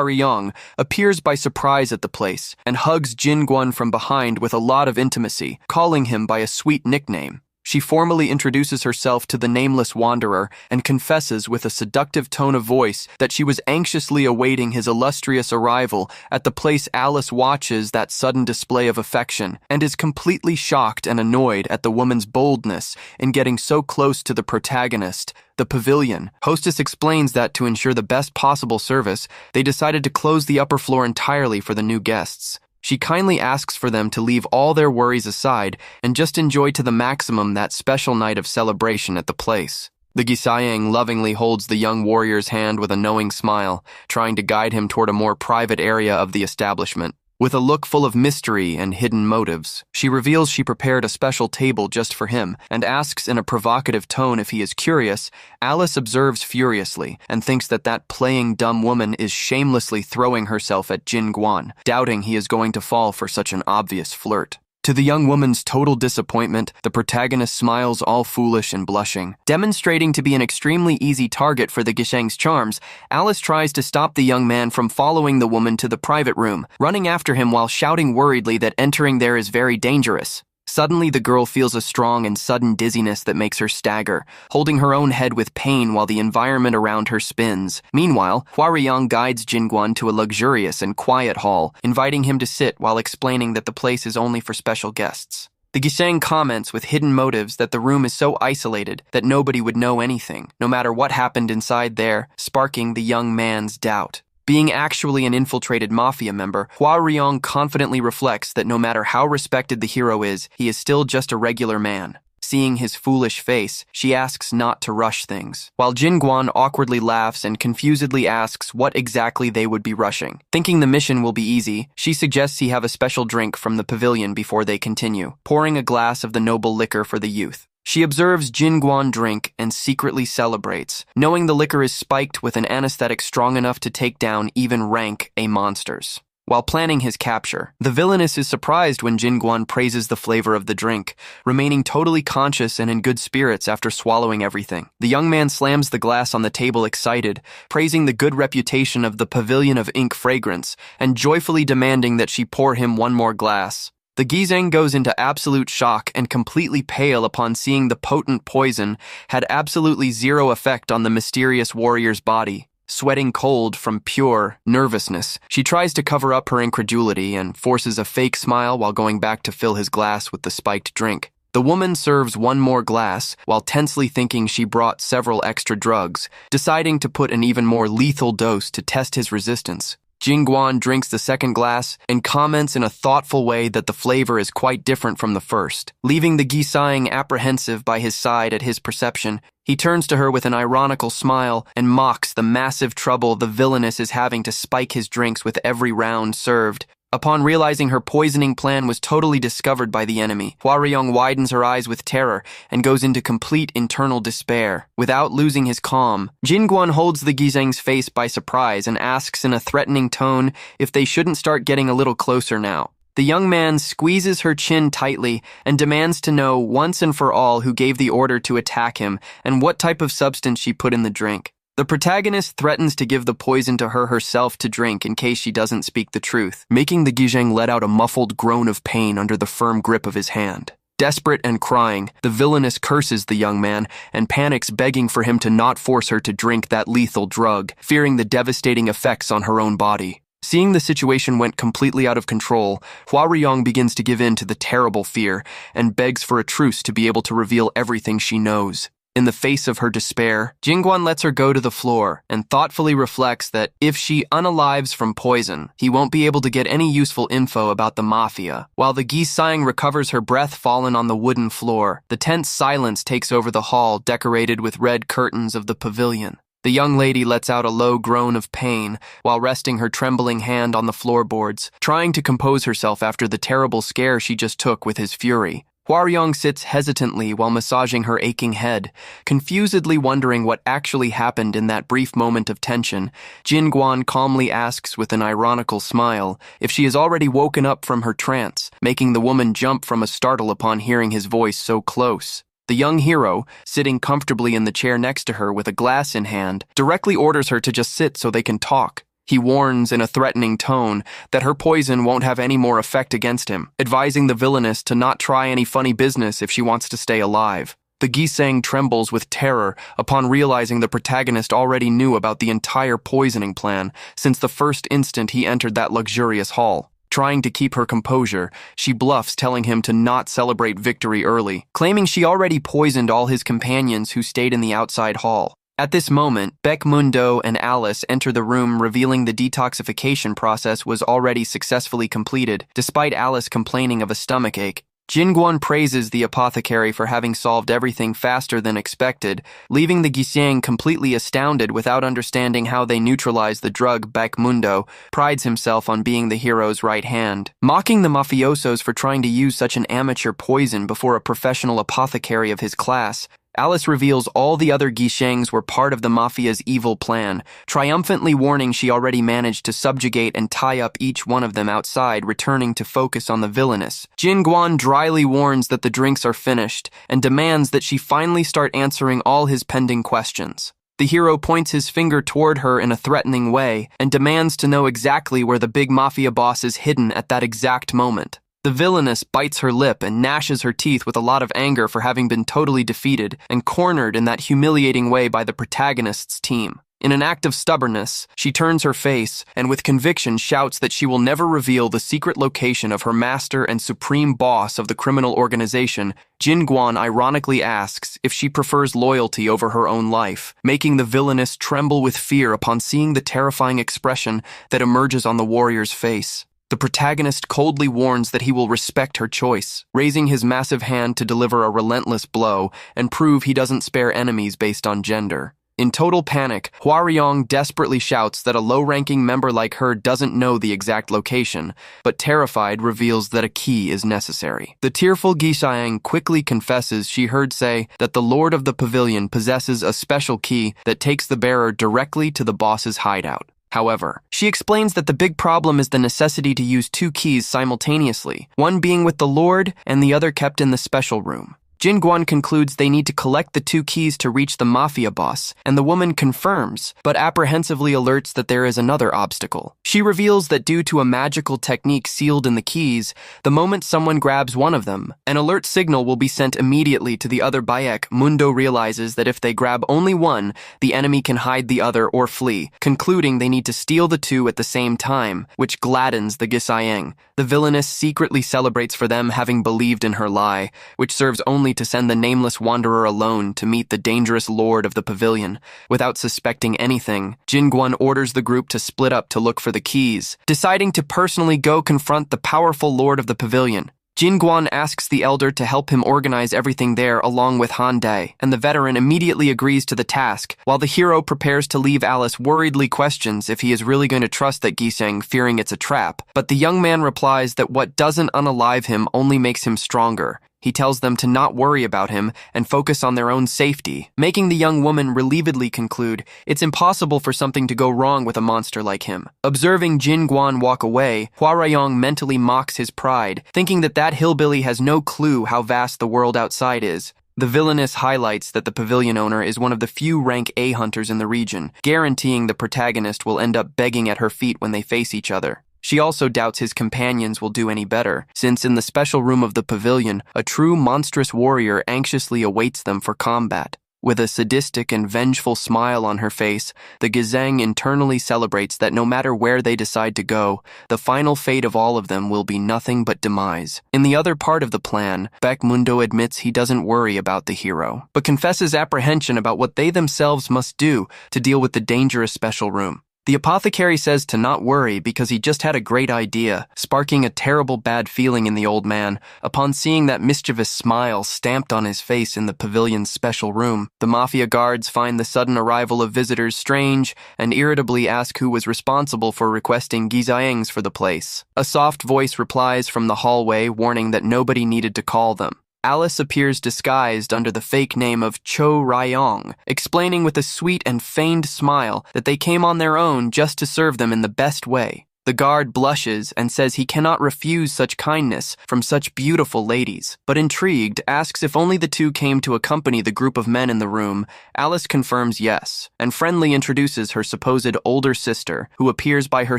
Riyong appears by surprise at the place and hugs Jin Guan from behind with a lot of intimacy, calling him by a sweet nickname. She formally introduces herself to the nameless wanderer and confesses with a seductive tone of voice that she was anxiously awaiting his illustrious arrival at the place. Alice watches that sudden display of affection and is completely shocked and annoyed at the woman's boldness in getting so close to the protagonist, the pavilion. Hostess explains that to ensure the best possible service, they decided to close the upper floor entirely for the new guests. She kindly asks for them to leave all their worries aside and just enjoy to the maximum that special night of celebration at the place. The Gisayang lovingly holds the young warrior's hand with a knowing smile, trying to guide him toward a more private area of the establishment. With a look full of mystery and hidden motives, she reveals she prepared a special table just for him and asks in a provocative tone if he is curious. Alice observes furiously and thinks that that playing dumb woman is shamelessly throwing herself at Jin Guan, doubting he is going to fall for such an obvious flirt. To the young woman's total disappointment, the protagonist smiles all foolish and blushing. Demonstrating to be an extremely easy target for the Gisheng's charms, Alice tries to stop the young man from following the woman to the private room, running after him while shouting worriedly that entering there is very dangerous. Suddenly, the girl feels a strong and sudden dizziness that makes her stagger, holding her own head with pain while the environment around her spins. Meanwhile, Hua Riyang guides Jin Guan to a luxurious and quiet hall, inviting him to sit while explaining that the place is only for special guests. The Giseng comments with hidden motives that the room is so isolated that nobody would know anything, no matter what happened inside there, sparking the young man's doubt. Being actually an infiltrated mafia member, Hua Riyong confidently reflects that no matter how respected the hero is, he is still just a regular man. Seeing his foolish face, she asks not to rush things, while Jin Guan awkwardly laughs and confusedly asks what exactly they would be rushing. Thinking the mission will be easy, she suggests he have a special drink from the pavilion before they continue, pouring a glass of the noble liquor for the youth. She observes Jin Guan drink and secretly celebrates, knowing the liquor is spiked with an anesthetic strong enough to take down even rank A monsters. While planning his capture, the villainess is surprised when Jin Guan praises the flavor of the drink, remaining totally conscious and in good spirits after swallowing everything. The young man slams the glass on the table excited, praising the good reputation of the Pavilion of Ink Fragrance, and joyfully demanding that she pour him one more glass. The Gizeng goes into absolute shock and completely pale upon seeing the potent poison had absolutely zero effect on the mysterious warrior's body. Sweating cold from pure nervousness, she tries to cover up her incredulity and forces a fake smile while going back to fill his glass with the spiked drink. The woman serves one more glass while tensely thinking she brought several extra drugs, deciding to put an even more lethal dose to test his resistance. Jin Guan drinks the second glass and comments in a thoughtful way that the flavor is quite different from the first. Leaving the Giseng apprehensive by his side at his perception, he turns to her with an ironical smile and mocks the massive trouble the villainess is having to spike his drinks with every round served. Upon realizing her poisoning plan was totally discovered by the enemy, Hwaryong widens her eyes with terror and goes into complete internal despair. Without losing his calm, Jin-guan holds the Gizeng's face by surprise and asks in a threatening tone if they shouldn't start getting a little closer now. The young man squeezes her chin tightly and demands to know once and for all who gave the order to attack him and what type of substance she put in the drink. The protagonist threatens to give the poison to her herself to drink in case she doesn't speak the truth, making the Gizeng let out a muffled groan of pain under the firm grip of his hand. Desperate and crying, the villainess curses the young man and panics, begging for him to not force her to drink that lethal drug, fearing the devastating effects on her own body. Seeing the situation went completely out of control, Hwaryong begins to give in to the terrible fear and begs for a truce to be able to reveal everything she knows. In the face of her despair, Jin-guan lets her go to the floor and thoughtfully reflects that if she unalives from poison, he won't be able to get any useful info about the mafia. While the Gizeng recovers her breath fallen on the wooden floor, the tense silence takes over the hall decorated with red curtains of the pavilion. The young lady lets out a low groan of pain while resting her trembling hand on the floorboards, trying to compose herself after the terrible scare she just took with his fury. Hwaryong sits hesitantly while massaging her aching head, confusedly wondering what actually happened in that brief moment of tension. Jin-guan calmly asks with an ironical smile if she has already woken up from her trance, making the woman jump from a startle upon hearing his voice so close. The young hero, sitting comfortably in the chair next to her with a glass in hand, directly orders her to just sit so they can talk. He warns in a threatening tone that her poison won't have any more effect against him, advising the villainess to not try any funny business if she wants to stay alive. The Gizeng trembles with terror upon realizing the protagonist already knew about the entire poisoning plan since the first instant he entered that luxurious hall. Trying to keep her composure, she bluffs, telling him to not celebrate victory early, claiming she already poisoned all his companions who stayed in the outside hall. At this moment, Baekmundo and Alice enter the room, revealing the detoxification process was already successfully completed, despite Alice complaining of a stomachache. Jin-guan praises the apothecary for having solved everything faster than expected, leaving the Gizeng completely astounded without understanding how they neutralized the drug. Baekmundo prides himself on being the hero's right hand, mocking the mafiosos for trying to use such an amateur poison before a professional apothecary of his class. Alice reveals all the other Gizengs were part of the mafia's evil plan, triumphantly warning she already managed to subjugate and tie up each one of them outside, returning to focus on the villainess. Jin-guan dryly warns that the drinks are finished and demands that she finally start answering all his pending questions. The hero points his finger toward her in a threatening way and demands to know exactly where the big mafia boss is hidden at that exact moment. The villainess bites her lip and gnashes her teeth with a lot of anger for having been totally defeated and cornered in that humiliating way by the protagonist's team. In an act of stubbornness, she turns her face and with conviction shouts that she will never reveal the secret location of her master and supreme boss of the criminal organization. Jin-guan ironically asks if she prefers loyalty over her own life, making the villainess tremble with fear upon seeing the terrifying expression that emerges on the warrior's face. The protagonist coldly warns that he will respect her choice, raising his massive hand to deliver a relentless blow and prove he doesn't spare enemies based on gender. In total panic, Hwaryong desperately shouts that a low-ranking member like her doesn't know the exact location, but terrified reveals that a key is necessary. The tearful Gizeng quickly confesses she heard say that the Lord of the Pavilion possesses a special key that takes the bearer directly to the boss's hideout. However, she explains that the big problem is the necessity to use two keys simultaneously, one being with the Lord and the other kept in the special room. Jin-guan concludes they need to collect the two keys to reach the mafia boss, and the woman confirms, but apprehensively alerts that there is another obstacle. She reveals that due to a magical technique sealed in the keys, the moment someone grabs one of them, an alert signal will be sent immediately to the other. Baekmundo realizes that if they grab only one, the enemy can hide the other or flee, concluding they need to steal the two at the same time, which gladdens the Gizeng. The villainess secretly celebrates for them having believed in her lie, which serves only to send the nameless wanderer alone to meet the dangerous lord of the pavilion. Without suspecting anything, Jin-guan orders the group to split up to look for the keys, deciding to personally go confront the powerful lord of the pavilion. Jin Guan asks the elder to help him organize everything there along with Han Dae, and the veteran immediately agrees to the task, while the hero prepares to leave Alice worriedly questions if he is really going to trust that Giseng, fearing it's a trap. But the young man replies that what doesn't unalive him only makes him stronger. He tells them to not worry about him and focus on their own safety, making the young woman relievedly conclude it's impossible for something to go wrong with a monster like him. Observing Jin Guan walk away, Hua Rayong mentally mocks his pride, thinking that hillbilly has no clue how vast the world outside is. The villainess highlights that the pavilion owner is one of the few rank A hunters in the region, guaranteeing the protagonist will end up begging at her feet when they face each other. She also doubts his companions will do any better, since in the special room of the pavilion, a true monstrous warrior anxiously awaits them for combat. With a sadistic and vengeful smile on her face, the Gizeng internally celebrates that no matter where they decide to go, the final fate of all of them will be nothing but demise. In the other part of the plan, Baekmundo admits he doesn't worry about the hero, but confesses apprehension about what they themselves must do to deal with the dangerous special room. The apothecary says to not worry because he just had a great idea, sparking a terrible bad feeling in the old man upon seeing that mischievous smile stamped on his face in the pavilion's special room. The mafia guards find the sudden arrival of visitors strange and irritably ask who was responsible for requesting gizaengs for the place. A soft voice replies from the hallway warning that nobody needed to call them. Alice appears disguised under the fake name of Cho Ryong, explaining with a sweet and feigned smile that they came on their own just to serve them in the best way. The guard blushes and says he cannot refuse such kindness from such beautiful ladies, but intrigued, asks if only the two came to accompany the group of men in the room. Alice confirms yes, and friendly introduces her supposed older sister, who appears by her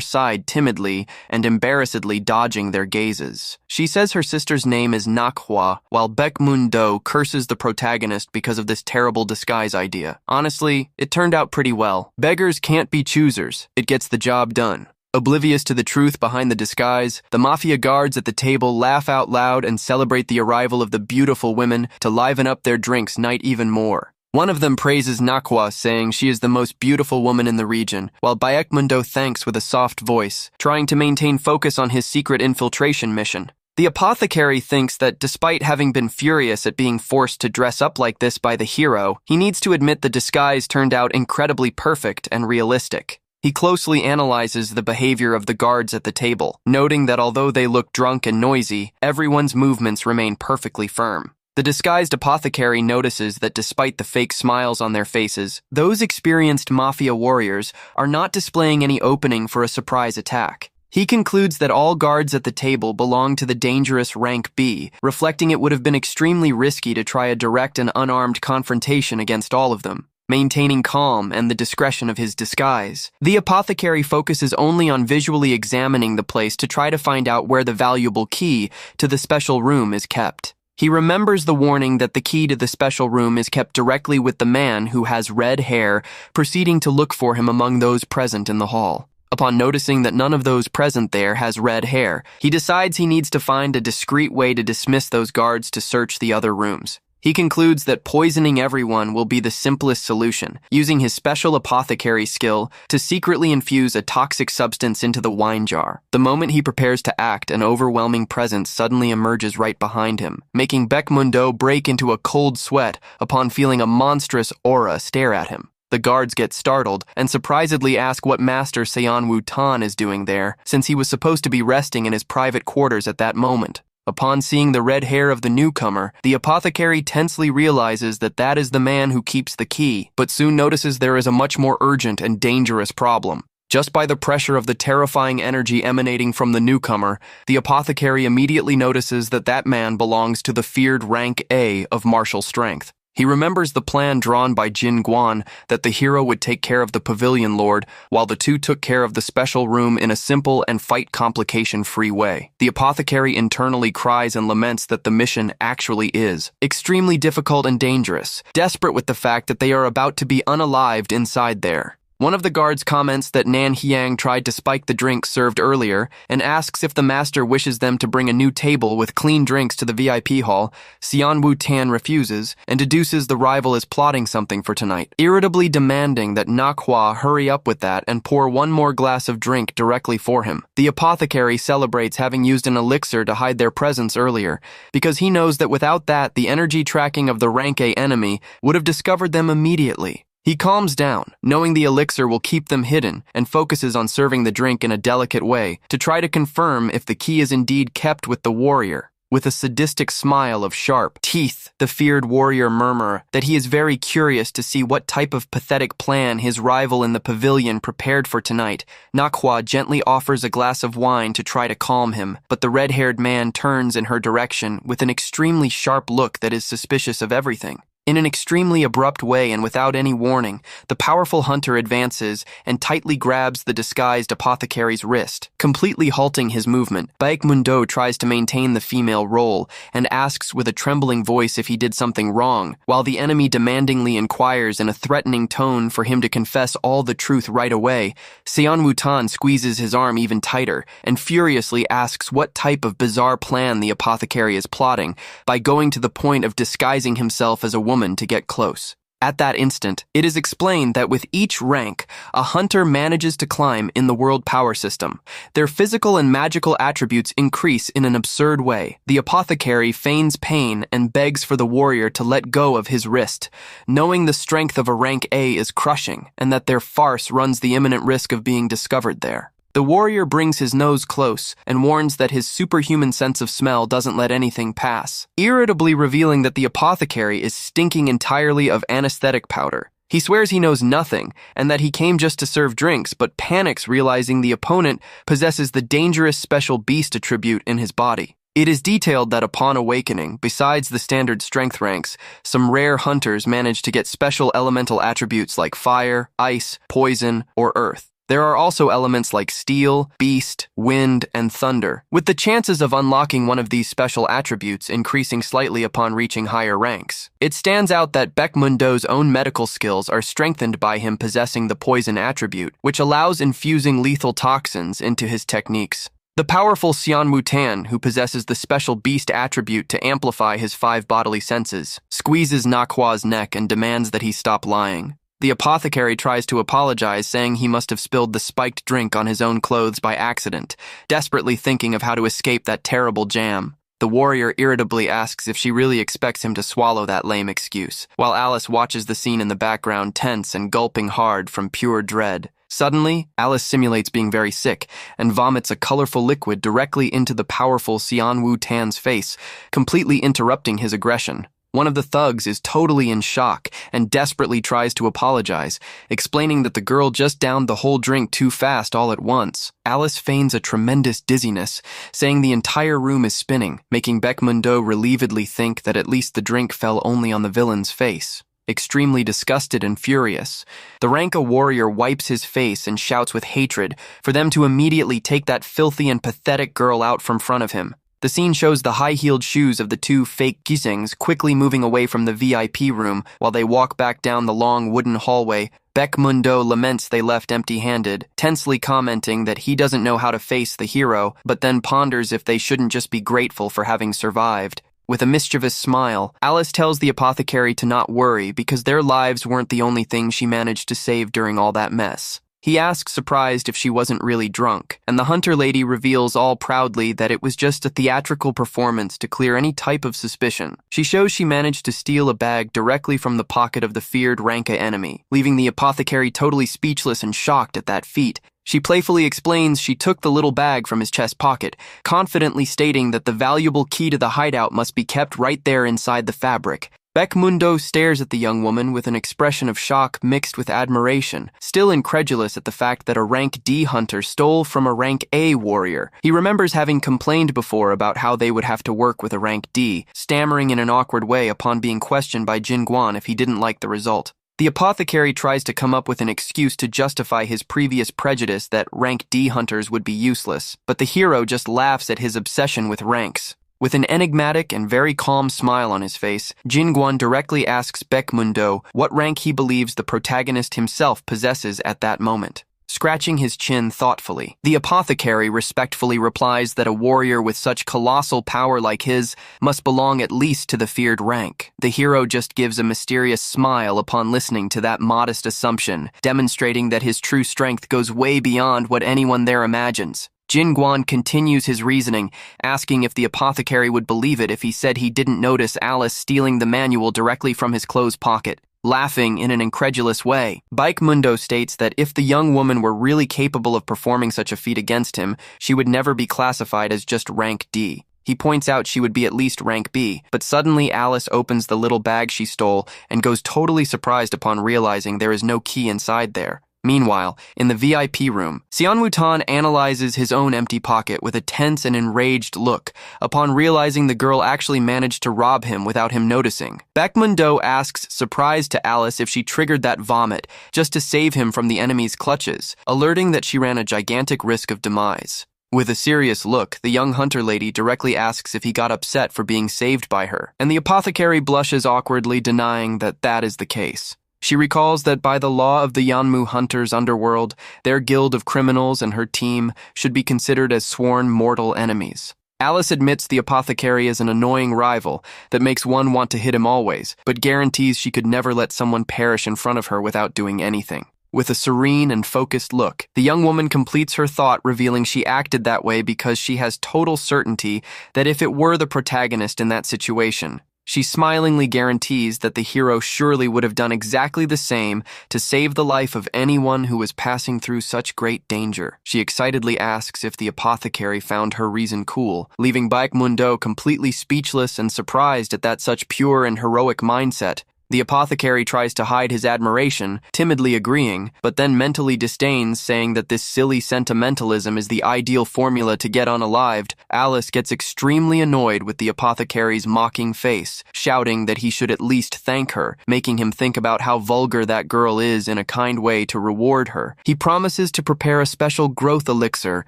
side timidly and embarrassedly dodging their gazes. She says her sister's name is Manhwa, while Baekmundo curses the protagonist because of this terrible disguise idea. Honestly, it turned out pretty well. Beggars can't be choosers. It gets the job done. Oblivious to the truth behind the disguise, the mafia guards at the table laugh out loud and celebrate the arrival of the beautiful women to liven up their drinks night even more. One of them praises Nakwa, saying she is the most beautiful woman in the region, while Baekmundo thanks with a soft voice, trying to maintain focus on his secret infiltration mission. The apothecary thinks that despite having been furious at being forced to dress up like this by the hero, he needs to admit the disguise turned out incredibly perfect and realistic. He closely analyzes the behavior of the guards at the table, noting that although they look drunk and noisy, everyone's movements remain perfectly firm. The disguised apothecary notices that despite the fake smiles on their faces, those experienced mafia warriors are not displaying any opening for a surprise attack. He concludes that all guards at the table belong to the dangerous rank B, reflecting it would have been extremely risky to try a direct and unarmed confrontation against all of them. Maintaining calm and the discretion of his disguise, the apothecary focuses only on visually examining the place to try to find out where the valuable key to the special room is kept. He remembers the warning that the key to the special room is kept directly with the man who has red hair, proceeding to look for him among those present in the hall. Upon noticing that none of those present there has red hair, he decides he needs to find a discreet way to dismiss those guards to search the other rooms. He concludes that poisoning everyone will be the simplest solution, using his special apothecary skill to secretly infuse a toxic substance into the wine jar. The moment he prepares to act, an overwhelming presence suddenly emerges right behind him, making Baekmundo break into a cold sweat upon feeling a monstrous aura stare at him. The guards get startled and surprisedly ask what Master Seon Wu-tan is doing there, since he was supposed to be resting in his private quarters at that moment. Upon seeing the red hair of the newcomer, the apothecary tensely realizes that that is the man who keeps the key, but soon notices there is a much more urgent and dangerous problem. Just by the pressure of the terrifying energy emanating from the newcomer, the apothecary immediately notices that that man belongs to the feared rank A of martial strength. He remembers the plan drawn by Jin Guan that the hero would take care of the pavilion lord, while the two took care of the special room in a simple and fight complication-free way. The apothecary internally cries and laments that the mission actually is extremely difficult and dangerous, desperate with the fact that they are about to be unalived inside there. One of the guards comments that Nan Hyang tried to spike the drink served earlier and asks if the master wishes them to bring a new table with clean drinks to the VIP hall. Xian Wu Tan refuses and deduces the rival is plotting something for tonight, irritably demanding that Manhwa hurry up with that and pour one more glass of drink directly for him. The apothecary celebrates having used an elixir to hide their presence earlier, because he knows that without that, the energy tracking of the rank A enemy would have discovered them immediately. He calms down, knowing the elixir will keep them hidden, and focuses on serving the drink in a delicate way to try to confirm if the key is indeed kept with the warrior. With a sadistic smile of sharp teeth, the feared warrior murmurs that he is very curious to see what type of pathetic plan his rival in the pavilion prepared for tonight. Manhwa gently offers a glass of wine to try to calm him, but the red-haired man turns in her direction with an extremely sharp look that is suspicious of everything. In an extremely abrupt way and without any warning, the powerful hunter advances and tightly grabs the disguised apothecary's wrist, completely halting his movement. Baek Mundo tries to maintain the female role and asks with a trembling voice if he did something wrong, while the enemy demandingly inquires in a threatening tone for him to confess all the truth right away. Xian Wutan squeezes his arm even tighter and furiously asks what type of bizarre plan the apothecary is plotting by going to the point of disguising himself as a woman to get close. At that instant, it is explained that with each rank, a hunter manages to climb in the world power system. Their physical and magical attributes increase in an absurd way. The apothecary feigns pain and begs for the warrior to let go of his wrist, knowing the strength of a rank A is crushing and that their farce runs the imminent risk of being discovered there. The warrior brings his nose close and warns that his superhuman sense of smell doesn't let anything pass, irritably revealing that the apothecary is stinking entirely of anesthetic powder. He swears he knows nothing and that he came just to serve drinks, but panics realizing the opponent possesses the dangerous special beast attribute in his body. It is detailed that upon awakening, besides the standard strength ranks, some rare hunters manage to get special elemental attributes like fire, ice, poison, or earth. There are also elements like steel, beast, wind, and thunder, with the chances of unlocking one of these special attributes increasing slightly upon reaching higher ranks. It stands out that Baek Mundo's own medical skills are strengthened by him possessing the poison attribute, which allows infusing lethal toxins into his techniques. The powerful Xian Wutan, who possesses the special beast attribute to amplify his 5 bodily senses, squeezes Manhwa's neck and demands that he stop lying. The apothecary tries to apologize, saying he must have spilled the spiked drink on his own clothes by accident, desperately thinking of how to escape that terrible jam. The warrior irritably asks if she really expects him to swallow that lame excuse, while Alice watches the scene in the background tense and gulping hard from pure dread. Suddenly, Alice simulates being very sick and vomits a colorful liquid directly into the powerful Xian Wu Tan's face, completely interrupting his aggression. One of the thugs is totally in shock and desperately tries to apologize, explaining that the girl just downed the whole drink too fast all at once. Alice feigns a tremendous dizziness, saying the entire room is spinning, making Baek Mundo relievedly think that at least the drink fell only on the villain's face. Extremely disgusted and furious, the Ranka warrior wipes his face and shouts with hatred for them to immediately take that filthy and pathetic girl out from front of him. The scene shows the high-heeled shoes of the 2 fake gisengs quickly moving away from the VIP room while they walk back down the long wooden hallway. Baek Mundo laments they left empty-handed, tensely commenting that he doesn't know how to face the hero, but then ponders if they shouldn't just be grateful for having survived. With a mischievous smile, Alice tells the apothecary to not worry because their lives weren't the only thing she managed to save during all that mess. He asks, surprised, if she wasn't really drunk, and the hunter lady reveals all proudly that it was just a theatrical performance to clear any type of suspicion. She shows she managed to steal a bag directly from the pocket of the feared Ranka enemy, leaving the apothecary totally speechless and shocked at that feat. She playfully explains she took the little bag from his chest pocket, confidently stating that the valuable key to the hideout must be kept right there inside the fabric. Baek Mundo stares at the young woman with an expression of shock mixed with admiration, still incredulous at the fact that a rank D hunter stole from a rank A warrior. He remembers having complained before about how they would have to work with a rank D, stammering in an awkward way upon being questioned by Jin Guan if he didn't like the result. The apothecary tries to come up with an excuse to justify his previous prejudice that rank D hunters would be useless, but the hero just laughs at his obsession with ranks. With an enigmatic and very calm smile on his face, Jinguan directly asks Baekmundo what rank he believes the protagonist himself possesses at that moment. Scratching his chin thoughtfully, the apothecary respectfully replies that a warrior with such colossal power like his must belong at least to the feared rank. The hero just gives a mysterious smile upon listening to that modest assumption, demonstrating that his true strength goes way beyond what anyone there imagines. Jinguan continues his reasoning, asking if the apothecary would believe it if he said he didn't notice Alice stealing the manual directly from his clothes pocket. Laughing in an incredulous way, Baekmundo states that if the young woman were really capable of performing such a feat against him, she would never be classified as just rank D. He points out she would be at least rank B, but suddenly Alice opens the little bag she stole and goes totally surprised upon realizing there is no key inside there. Meanwhile, in the VIP room, Xianwu-tan analyzes his own empty pocket with a tense and enraged look upon realizing the girl actually managed to rob him without him noticing. Baekmundo asks, surprised, to Alice if she triggered that vomit just to save him from the enemy's clutches, alerting that she ran a gigantic risk of demise. With a serious look, the young hunter lady directly asks if he got upset for being saved by her, and the apothecary blushes awkwardly, denying that that is the case. She recalls that by the law of the Yanmu hunters' underworld, their guild of criminals and her team should be considered as sworn mortal enemies. Alice admits the apothecary is an annoying rival that makes one want to hit him always, but guarantees she could never let someone perish in front of her without doing anything. With a serene and focused look, the young woman completes her thought, revealing she acted that way because she has total certainty that if it were the protagonist in that situation, she smilingly guarantees that the hero surely would have done exactly the same to save the life of anyone who was passing through such great danger. She excitedly asks if the apothecary found her reason cool, leaving Baekmundo completely speechless and surprised at that such pure and heroic mindset. The apothecary tries to hide his admiration, timidly agreeing, but then mentally disdains, saying that this silly sentimentalism is the ideal formula to get unalived. Alice gets extremely annoyed with the apothecary's mocking face, shouting that he should at least thank her, making him think about how vulgar that girl is in a kind way to reward her. He promises to prepare a special growth elixir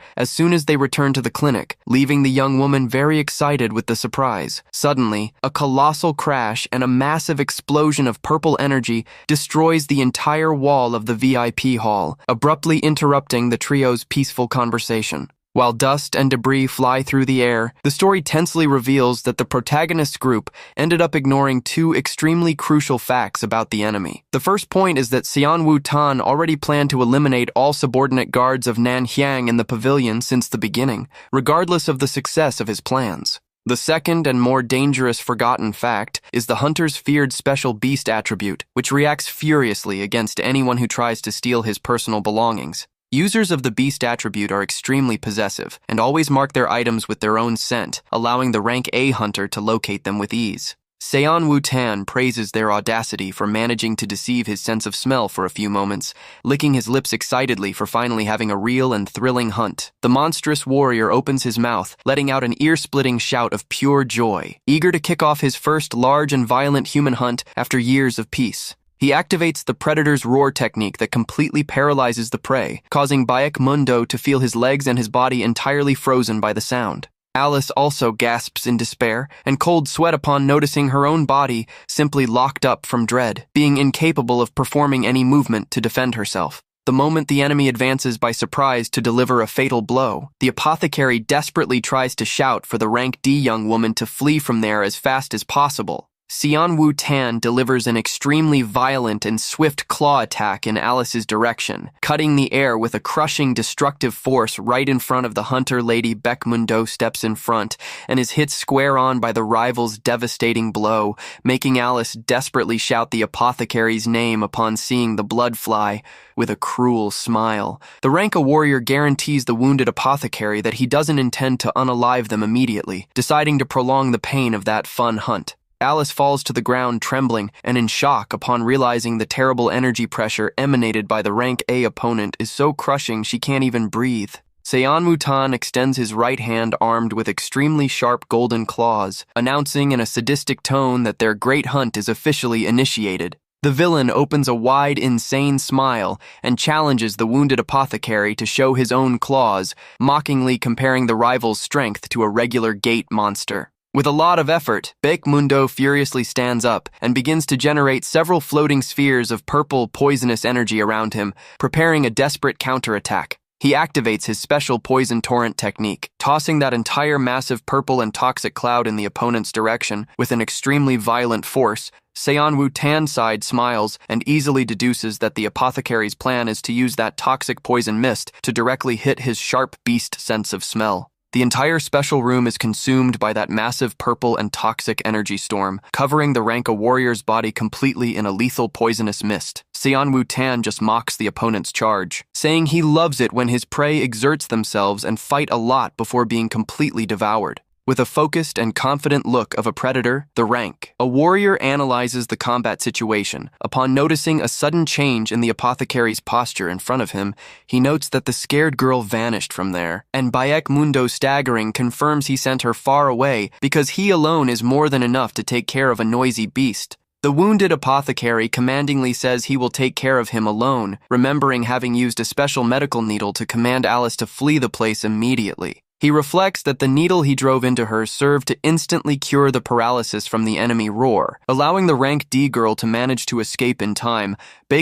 as soon as they return to the clinic, leaving the young woman very excited with the surprise. Suddenly, a colossal crash and a massive explosion of purple energy destroys the entire wall of the VIP hall, abruptly interrupting the trio's peaceful conversation. While dust and debris fly through the air, the story tensely reveals that the protagonist group ended up ignoring two extremely crucial facts about the enemy. The first point is that Xianwu-tan already planned to eliminate all subordinate guards of Nanxiang in the pavilion since the beginning, regardless of the success of his plans. The second and more dangerous forgotten fact is the hunter's feared special beast attribute, which reacts furiously against anyone who tries to steal his personal belongings. Users of the beast attribute are extremely possessive and always mark their items with their own scent, allowing the rank A hunter to locate them with ease. Xianwu-tan praises their audacity for managing to deceive his sense of smell for a few moments, licking his lips excitedly for finally having a real and thrilling hunt. The monstrous warrior opens his mouth, letting out an ear-splitting shout of pure joy, eager to kick off his first large and violent human hunt after years of peace. He activates the predator's roar technique that completely paralyzes the prey, causing Baekmundo to feel his legs and his body entirely frozen by the sound. Alice also gasps in despair and cold sweat upon noticing her own body simply locked up from dread, being incapable of performing any movement to defend herself. The moment the enemy advances by surprise to deliver a fatal blow, the apothecary desperately tries to shout for the rank D young woman to flee from there as fast as possible. Xianwu-tan delivers an extremely violent and swift claw attack in Alice's direction, cutting the air with a crushing, destructive force right in front of the hunter lady. Baekmundo steps in front and is hit square on by the rival's devastating blow, making Alice desperately shout the apothecary's name upon seeing the blood fly. With a cruel smile, the rank A warrior guarantees the wounded apothecary that he doesn't intend to unalive them immediately, deciding to prolong the pain of that fun hunt. Alice falls to the ground trembling and in shock upon realizing the terrible energy pressure emanated by the rank A opponent is so crushing she can't even breathe. Xianwu-tan extends his right hand armed with extremely sharp golden claws, announcing in a sadistic tone that their great hunt is officially initiated. The villain opens a wide, insane smile and challenges the wounded apothecary to show his own claws, mockingly comparing the rival's strength to a regular gate monster. With a lot of effort, Mundo furiously stands up and begins to generate several floating spheres of purple, poisonous energy around him, preparing a desperate counterattack. He activates his special poison torrent technique, tossing that entire massive purple and toxic cloud in the opponent's direction with an extremely violent force. Seonwoo Tan's side smiles and easily deduces that the apothecary's plan is to use that toxic poison mist to directly hit his sharp beast sense of smell. The entire special room is consumed by that massive purple and toxic energy storm, covering the rank a warrior's body completely in a lethal poisonous mist. Seonwoo Tan just mocks the opponent's charge, saying he loves it when his prey exerts themselves and fight a lot before being completely devoured. With a focused and confident look of a predator, the rank, a warrior analyzes the combat situation. Upon noticing a sudden change in the apothecary's posture in front of him, he notes that the scared girl vanished from there, and Mundo staggering confirms he sent her far away because he alone is more than enough to take care of a noisy beast. The wounded apothecary commandingly says he will take care of him alone, remembering having used a special medical needle to command Alice to flee the place immediately. He reflects that the needle he drove into her served to instantly cure the paralysis from the enemy roar, allowing the rank D girl to manage to escape in time.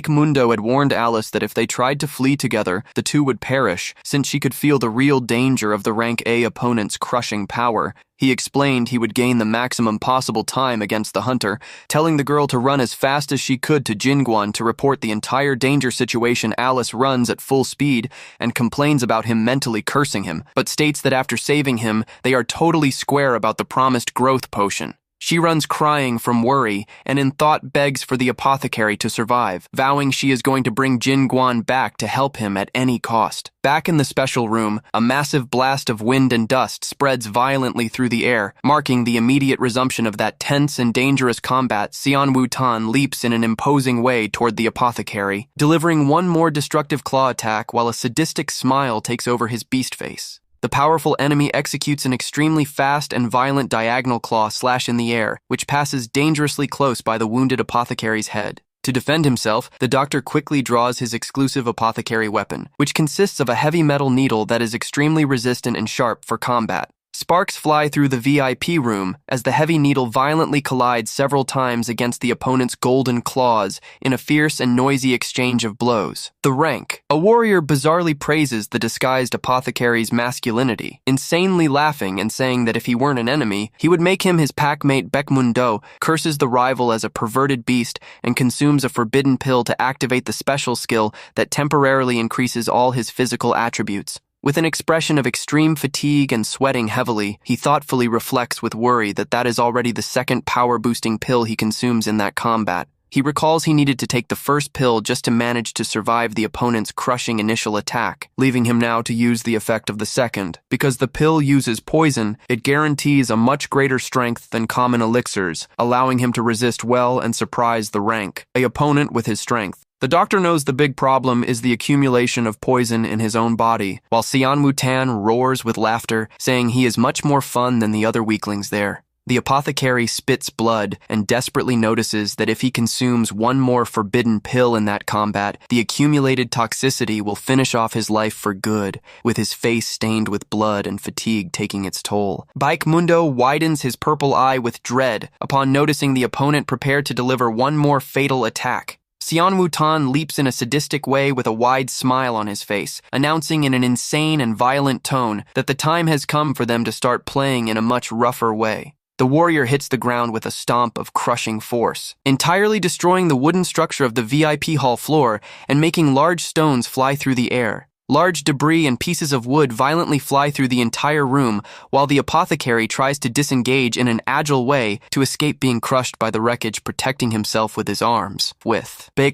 Mundo had warned Alice that if they tried to flee together, the two would perish, since she could feel the real danger of the rank A opponent's crushing power. He explained he would gain the maximum possible time against the hunter, telling the girl to run as fast as she could to Jingguan to report the entire danger situation. Alice runs at full speed and complains about him mentally cursing him, but states that after saving him, they are totally square about the promised growth potion. She runs crying from worry and in thought begs for the apothecary to survive, vowing she is going to bring Jingguan back to help him at any cost. Back in the special room, a massive blast of wind and dust spreads violently through the air, marking the immediate resumption of that tense and dangerous combat. Seonwoo Tan leaps in an imposing way toward the apothecary, delivering one more destructive claw attack while a sadistic smile takes over his beast face. The powerful enemy executes an extremely fast and violent diagonal claw slash in the air, which passes dangerously close by the wounded apothecary's head. To defend himself, the doctor quickly draws his exclusive apothecary weapon, which consists of a heavy metal needle that is extremely resistant and sharp for combat. Sparks fly through the VIP room as the heavy needle violently collides several times against the opponent's golden claws in a fierce and noisy exchange of blows. The rank, a warrior bizarrely praises the disguised apothecary's masculinity, insanely laughing and saying that if he weren't an enemy, he would make him his packmate. Mundo curses the rival as a perverted beast and consumes a forbidden pill to activate the special skill that temporarily increases all his physical attributes. With an expression of extreme fatigue and sweating heavily, he thoughtfully reflects with worry that that is already the second power-boosting pill he consumes in that combat. He recalls he needed to take the first pill just to manage to survive the opponent's crushing initial attack, leaving him now to use the effect of the second. Because the pill uses poison, it guarantees a much greater strength than common elixirs, allowing him to resist well and surprise the rank, an opponent with his strength. The doctor knows the big problem is the accumulation of poison in his own body, while Seonwoo Tan roars with laughter, saying he is much more fun than the other weaklings there. The apothecary spits blood and desperately notices that if he consumes one more forbidden pill in that combat, the accumulated toxicity will finish off his life for good, with his face stained with blood and fatigue taking its toll. Mundo widens his purple eye with dread upon noticing the opponent prepared to deliver one more fatal attack. Seonwoo Tan leaps in a sadistic way with a wide smile on his face, announcing in an insane and violent tone that the time has come for them to start playing in a much rougher way. The warrior hits the ground with a stomp of crushing force, entirely destroying the wooden structure of the VIP hall floor and making large stones fly through the air. Large debris and pieces of wood violently fly through the entire room, while the apothecary tries to disengage in an agile way to escape being crushed by the wreckage, protecting himself with his arms.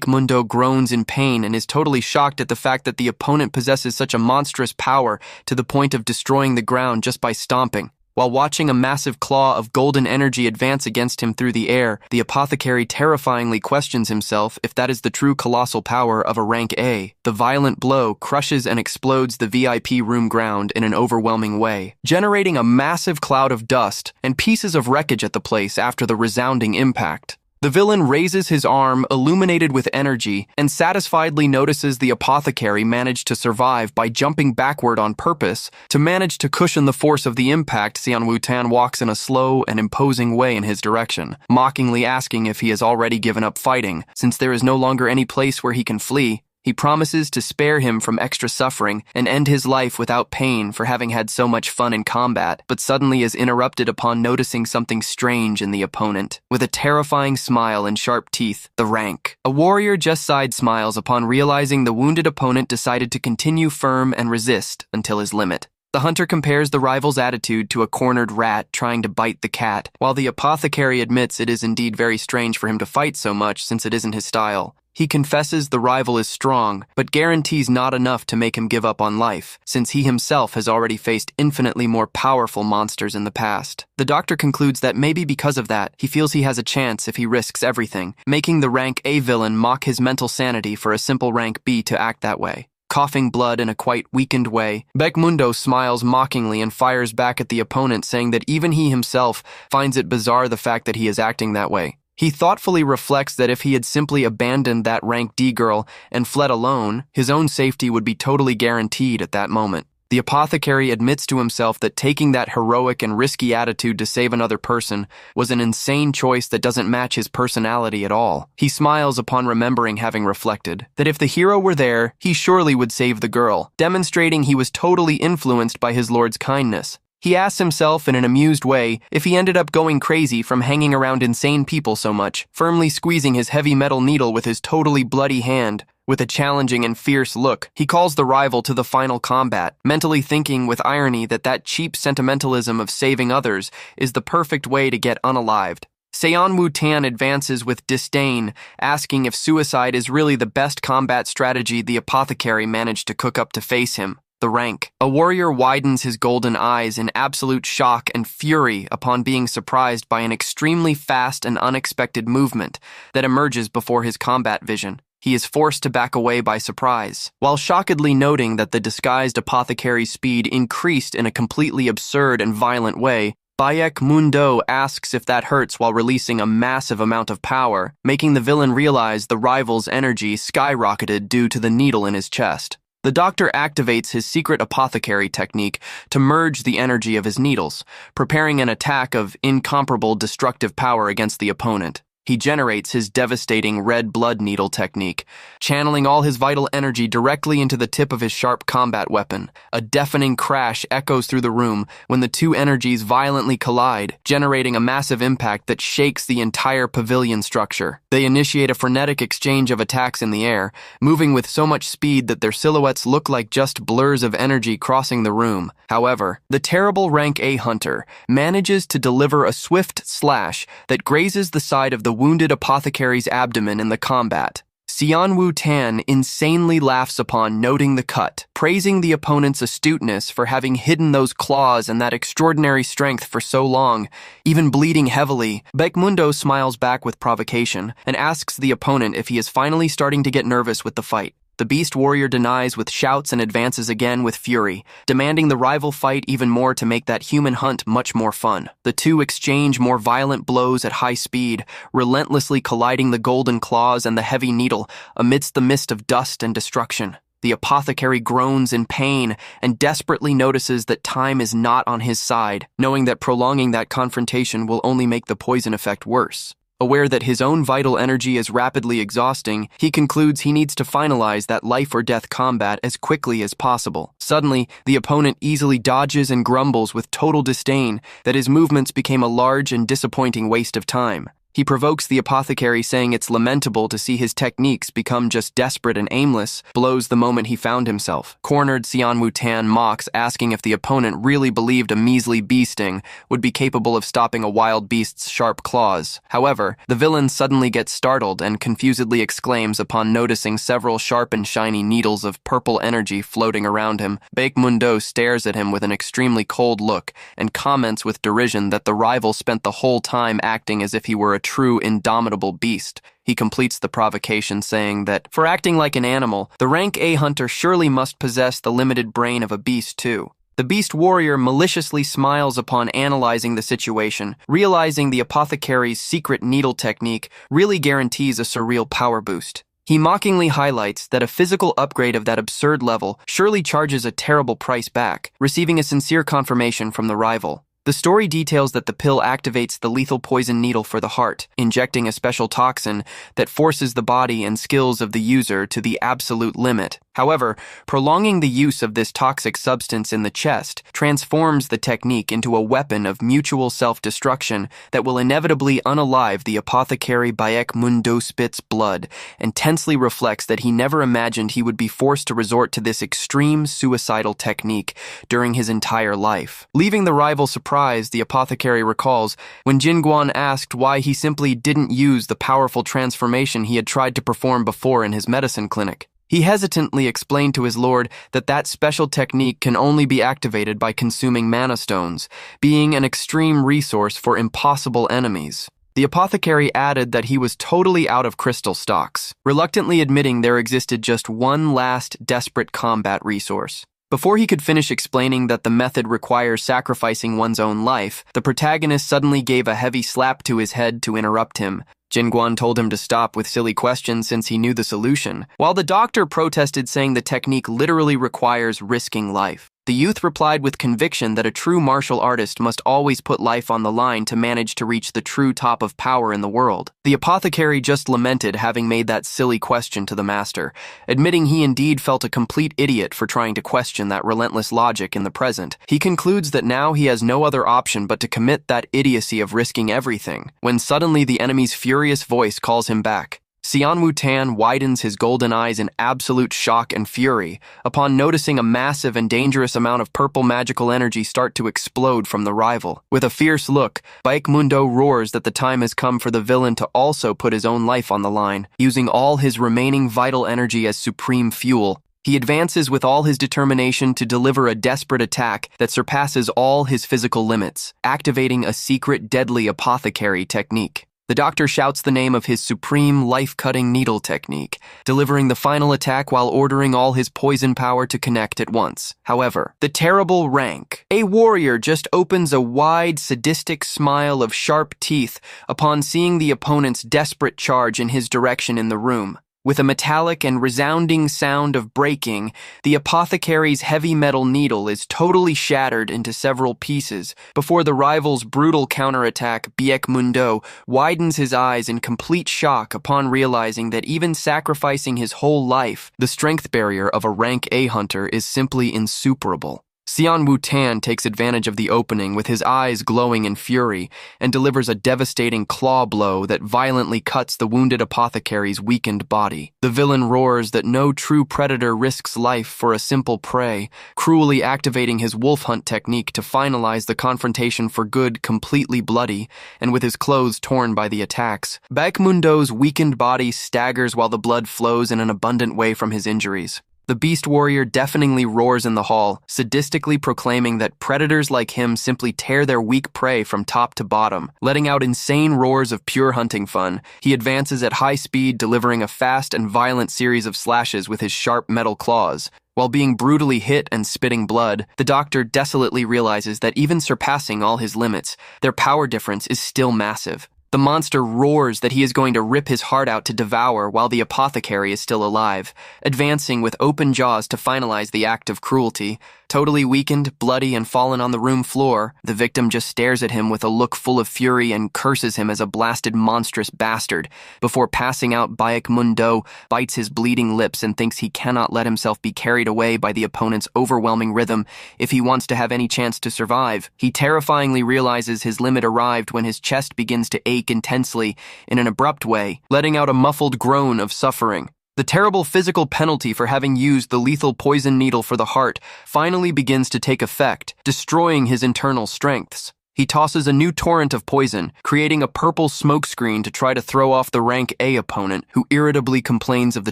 Mundo groans in pain and is totally shocked at the fact that the opponent possesses such a monstrous power to the point of destroying the ground just by stomping. While watching a massive claw of golden energy advance against him through the air, the apothecary terrifyingly questions himself if that is the true colossal power of a rank A. The violent blow crushes and explodes the VIP room ground in an overwhelming way, generating a massive cloud of dust and pieces of wreckage at the place after the resounding impact. The villain raises his arm, illuminated with energy, and satisfiedly notices the apothecary managed to survive by jumping backward on purpose to manage to cushion the force of the impact. Xian Wutan walks in a slow and imposing way in his direction, mockingly asking if he has already given up fighting, since there is no longer any place where he can flee. He promises to spare him from extra suffering and end his life without pain for having had so much fun in combat, but suddenly is interrupted upon noticing something strange in the opponent. With a terrifying smile and sharp teeth, the rank. A warrior just side smiles upon realizing the wounded opponent decided to continue firm and resist until his limit. The hunter compares the rival's attitude to a cornered rat trying to bite the cat, while the apothecary admits it is indeed very strange for him to fight so much since it isn't his style. He confesses the rival is strong, but guarantees not enough to make him give up on life, since he himself has already faced infinitely more powerful monsters in the past. The doctor concludes that maybe because of that, he feels he has a chance if he risks everything, making the rank A villain mock his mental sanity for a simple rank B to act that way. Coughing blood in a quite weakened way, Beckmundo smiles mockingly and fires back at the opponent, saying that even he himself finds it bizarre the fact that he is acting that way. He thoughtfully reflects that if he had simply abandoned that rank D girl and fled alone, his own safety would be totally guaranteed at that moment. The apothecary admits to himself that taking that heroic and risky attitude to save another person was an insane choice that doesn't match his personality at all. He smiles upon remembering having reflected that if the hero were there, he surely would save the girl, demonstrating he was totally influenced by his lord's kindness. He asks himself in an amused way if he ended up going crazy from hanging around insane people so much, firmly squeezing his heavy metal needle with his totally bloody hand. With a challenging and fierce look, he calls the rival to the final combat, mentally thinking with irony that that cheap sentimentalism of saving others is the perfect way to get unalived. Xian Wutan advances with disdain, asking if suicide is really the best combat strategy the apothecary managed to cook up to face him. The rank. A warrior widens his golden eyes in absolute shock and fury upon being surprised by an extremely fast and unexpected movement that emerges before his combat vision. He is forced to back away by surprise, while shockedly noting that the disguised apothecary's speed increased in a completely absurd and violent way. Beckmundo asks if that hurts while releasing a massive amount of power, making the villain realize the rival's energy skyrocketed due to the needle in his chest. The doctor activates his secret apothecary technique to merge the energy of his needles, preparing an attack of incomparable destructive power against the opponent. He generates his devastating red blood needle technique, channeling all his vital energy directly into the tip of his sharp combat weapon. A deafening crash echoes through the room when the two energies violently collide, generating a massive impact that shakes the entire pavilion structure. They initiate a frenetic exchange of attacks in the air, moving with so much speed that their silhouettes look like just blurs of energy crossing the room. However, the terrible rank A hunter manages to deliver a swift slash that grazes the side of the wounded apothecary's abdomen in the combat. Xian Wutan insanely laughs upon noting the cut, praising the opponent's astuteness for having hidden those claws and that extraordinary strength for so long, even bleeding heavily. Beckmundo smiles back with provocation and asks the opponent if he is finally starting to get nervous with the fight. The beast warrior denies with shouts and advances again with fury, demanding the rival fight even more to make that human hunt much more fun. The two exchange more violent blows at high speed, relentlessly colliding the golden claws and the heavy needle amidst the mist of dust and destruction. The apothecary groans in pain and desperately notices that time is not on his side, knowing that prolonging that confrontation will only make the poison effect worse. Aware that his own vital energy is rapidly exhausting, he concludes he needs to finalize that life-or-death combat as quickly as possible. Suddenly, the opponent easily dodges and grumbles with total disdain that his movements became a large and disappointing waste of time. He provokes the apothecary, saying it's lamentable to see his techniques become just desperate and aimless blows the moment he found himself. Cornered, Xian Wutan mocks, asking if the opponent really believed a measly bee sting would be capable of stopping a wild beast's sharp claws. However, the villain suddenly gets startled and confusedly exclaims upon noticing several sharp and shiny needles of purple energy floating around him. Beckmundo stares at him with an extremely cold look and comments with derision that the rival spent the whole time acting as if he were a true indomitable beast. He completes the provocation, saying that for acting like an animal, the rank A hunter surely must possess the limited brain of a beast too. The beast warrior maliciously smiles upon analyzing the situation, realizing the apothecary's secret needle technique really guarantees a surreal power boost. He mockingly highlights that a physical upgrade of that absurd level surely charges a terrible price back, receiving a sincere confirmation from the rival. The story details that the pill activates the lethal poison needle for the heart, injecting a special toxin that forces the body and skills of the user to the absolute limit. However, prolonging the use of this toxic substance in the chest transforms the technique into a weapon of mutual self-destruction that will inevitably unalive the apothecary Bayek Mundo Spit's blood, and tensely reflects that he never imagined he would be forced to resort to this extreme suicidal technique during his entire life. Leaving the rival surprised, the apothecary recalls when Jinguan asked why he simply didn't use the powerful transformation he had tried to perform before in his medicine clinic. He hesitantly explained to his lord that that special technique can only be activated by consuming mana stones, being an extreme resource for impossible enemies. The apothecary added that he was totally out of crystal stocks, reluctantly admitting there existed just one last desperate combat resource. Before he could finish explaining that the method requires sacrificing one's own life, the protagonist suddenly gave a heavy slap to his head to interrupt him. Jinguan told him to stop with silly questions since he knew the solution, while the doctor protested, saying the technique literally requires risking life. The youth replied with conviction that a true martial artist must always put life on the line to manage to reach the true top of power in the world. The apothecary just lamented having made that silly question to the master, admitting he indeed felt a complete idiot for trying to question that relentless logic in the present. He concludes that now he has no other option but to commit that idiocy of risking everything, when suddenly the enemy's furious voice calls him back. Xian Wutan widens his golden eyes in absolute shock and fury upon noticing a massive and dangerous amount of purple magical energy start to explode from the rival. With a fierce look, Baekmundo roars that the time has come for the villain to also put his own life on the line, using all his remaining vital energy as supreme fuel. He advances with all his determination to deliver a desperate attack that surpasses all his physical limits, activating a secret deadly apothecary technique. The doctor shouts the name of his supreme life-cutting needle technique, delivering the final attack while ordering all his poison power to connect at once. However, the terrible rank, a warrior, just opens a wide, sadistic smile of sharp teeth upon seeing the opponent's desperate charge in his direction in the room. With a metallic and resounding sound of breaking, the apothecary's heavy metal needle is totally shattered into several pieces before the rival's brutal counterattack, Biek Mundo, widens his eyes in complete shock upon realizing that even sacrificing his whole life, the strength barrier of a rank A hunter is simply insuperable. Xian Wutan takes advantage of the opening with his eyes glowing in fury and delivers a devastating claw blow that violently cuts the wounded apothecary's weakened body. The villain roars that no true predator risks life for a simple prey, cruelly activating his wolf hunt technique to finalize the confrontation for good, completely bloody, and with his clothes torn by the attacks. Baekmundo's weakened body staggers while the blood flows in an abundant way from his injuries. The beast warrior deafeningly roars in the hall, sadistically proclaiming that predators like him simply tear their weak prey from top to bottom. Letting out insane roars of pure hunting fun, he advances at high speed, delivering a fast and violent series of slashes with his sharp metal claws. While being brutally hit and spitting blood, the doctor desolately realizes that even surpassing all his limits, their power difference is still massive. The monster roars that he is going to rip his heart out to devour while the apothecary is still alive, advancing with open jaws to finalize the act of cruelty. Totally weakened, bloody, and fallen on the room floor, the victim just stares at him with a look full of fury and curses him as a blasted monstrous bastard. Before passing out, Bayek Mundo bites his bleeding lips and thinks he cannot let himself be carried away by the opponent's overwhelming rhythm if he wants to have any chance to survive. He terrifyingly realizes his limit arrived when his chest begins to ache intensely in an abrupt way, letting out a muffled groan of suffering. The terrible physical penalty for having used the lethal poison needle for the heart finally begins to take effect, destroying his internal strengths. He tosses a new torrent of poison, creating a purple smokescreen to try to throw off the rank A opponent, who irritably complains of the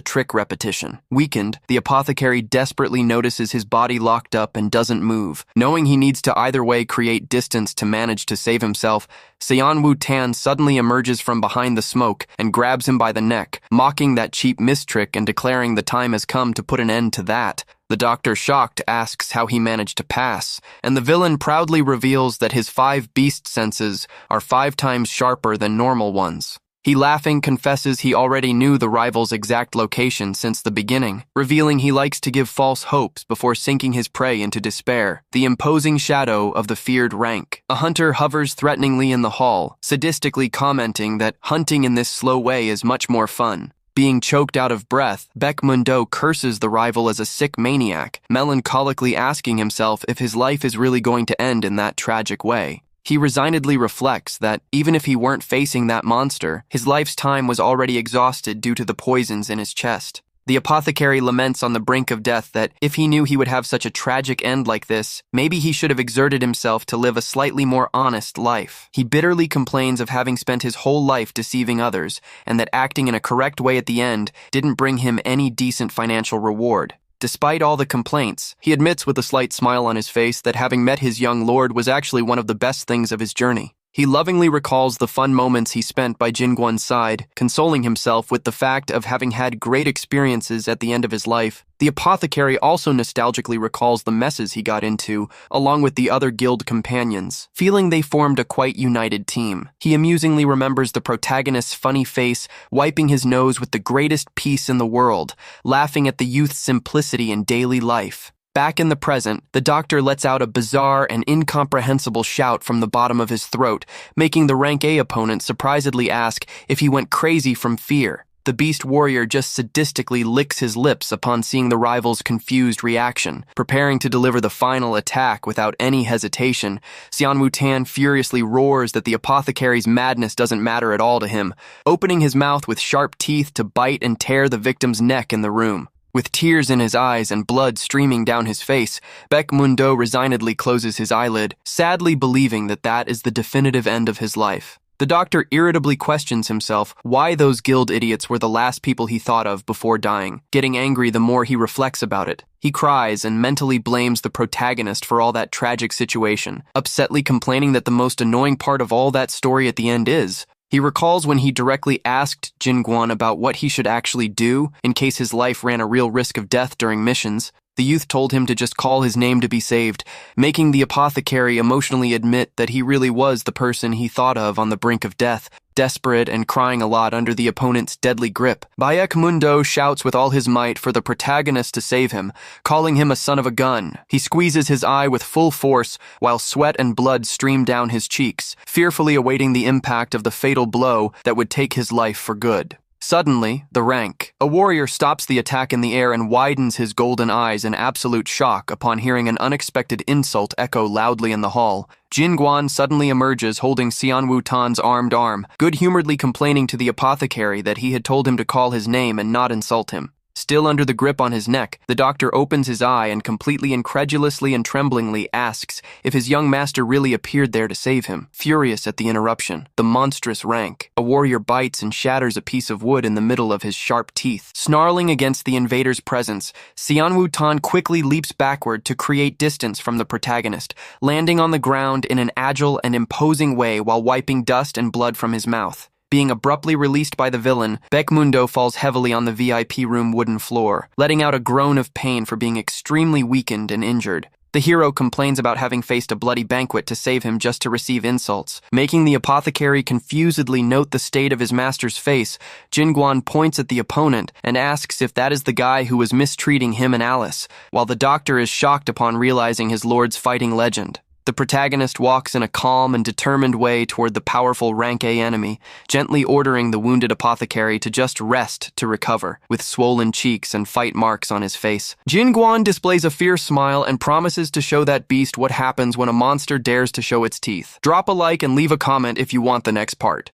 trick repetition. Weakened, the apothecary desperately notices his body locked up and doesn't move. Knowing he needs to either way create distance to manage to save himself, Seonwoo Tan suddenly emerges from behind the smoke and grabs him by the neck, mocking that cheap mistrick and declaring the time has come to put an end to that. The doctor, shocked, asks how he managed to pass, and the villain proudly reveals that his 5 beast senses are 5 times sharper than normal ones. He, laughing, confesses he already knew the rival's exact location since the beginning, revealing he likes to give false hopes before sinking his prey into despair. The imposing shadow of the feared rank. A hunter hovers threateningly in the hall, sadistically commenting that hunting in this slow way is much more fun. Being choked out of breath, Baekmundo curses the rival as a sick maniac, melancholically asking himself if his life is really going to end in that tragic way. He resignedly reflects that, even if he weren't facing that monster, his life's time was already exhausted due to the poisons in his chest. The apothecary laments on the brink of death that, if he knew he would have such a tragic end like this, maybe he should have exerted himself to live a slightly more honest life. He bitterly complains of having spent his whole life deceiving others, and that acting in a correct way at the end didn't bring him any decent financial reward. Despite all the complaints, he admits with a slight smile on his face that having met his young lord was actually one of the best things of his journey. He lovingly recalls the fun moments he spent by Jingguan's side, consoling himself with the fact of having had great experiences at the end of his life. The apothecary also nostalgically recalls the messes he got into, along with the other guild companions, feeling they formed a quite united team. He amusingly remembers the protagonist's funny face, wiping his nose with the greatest peace in the world, laughing at the youth's simplicity in daily life. Back in the present, the doctor lets out a bizarre and incomprehensible shout from the bottom of his throat, making the rank A opponent surprisedly ask if he went crazy from fear. The beast warrior just sadistically licks his lips upon seeing the rival's confused reaction. Preparing to deliver the final attack without any hesitation, Seonwoo Tan furiously roars that the apothecary's madness doesn't matter at all to him, opening his mouth with sharp teeth to bite and tear the victim's neck in the room. With tears in his eyes and blood streaming down his face, Baekmundo resignedly closes his eyelid, sadly believing that that is the definitive end of his life. The doctor irritably questions himself why those guild idiots were the last people he thought of before dying, getting angry the more he reflects about it. He cries and mentally blames the protagonist for all that tragic situation, upsetly complaining that the most annoying part of all that story at the end is, he recalls when he directly asked Jingguan about what he should actually do in case his life ran a real risk of death during missions. The youth told him to just call his name to be saved, making the apothecary emotionally admit that he really was the person he thought of on the brink of death, desperate and crying a lot under the opponent's deadly grip. Baekmundo shouts with all his might for the protagonist to save him, calling him a son of a gun. He squeezes his eye with full force while sweat and blood stream down his cheeks, fearfully awaiting the impact of the fatal blow that would take his life for good. Suddenly, the rank. A warrior stops the attack in the air and widens his golden eyes in absolute shock upon hearing an unexpected insult echo loudly in the hall. Jingguan suddenly emerges holding Seonwoo Tan's armed arm, good-humoredly complaining to the apothecary that he had told him to call his name and not insult him. Still under the grip on his neck, the doctor opens his eye and completely incredulously and tremblingly asks if his young master really appeared there to save him. Furious at the interruption, the monstrous rank. A warrior bites and shatters a piece of wood in the middle of his sharp teeth. Snarling against the invader's presence, Seonwoo Tan quickly leaps backward to create distance from the protagonist, landing on the ground in an agile and imposing way while wiping dust and blood from his mouth. Being abruptly released by the villain, Baekmundo falls heavily on the VIP room wooden floor, letting out a groan of pain for being extremely weakened and injured. The hero complains about having faced a bloody banquet to save him just to receive insults. Making the apothecary confusedly note the state of his master's face, Jingguan points at the opponent and asks if that is the guy who was mistreating him and Alice, while the doctor is shocked upon realizing his lord's fighting legend. The protagonist walks in a calm and determined way toward the powerful rank A enemy, gently ordering the wounded apothecary to just rest to recover, with swollen cheeks and fight marks on his face. Jingguan displays a fierce smile and promises to show that beast what happens when a monster dares to show its teeth. Drop a like and leave a comment if you want the next part.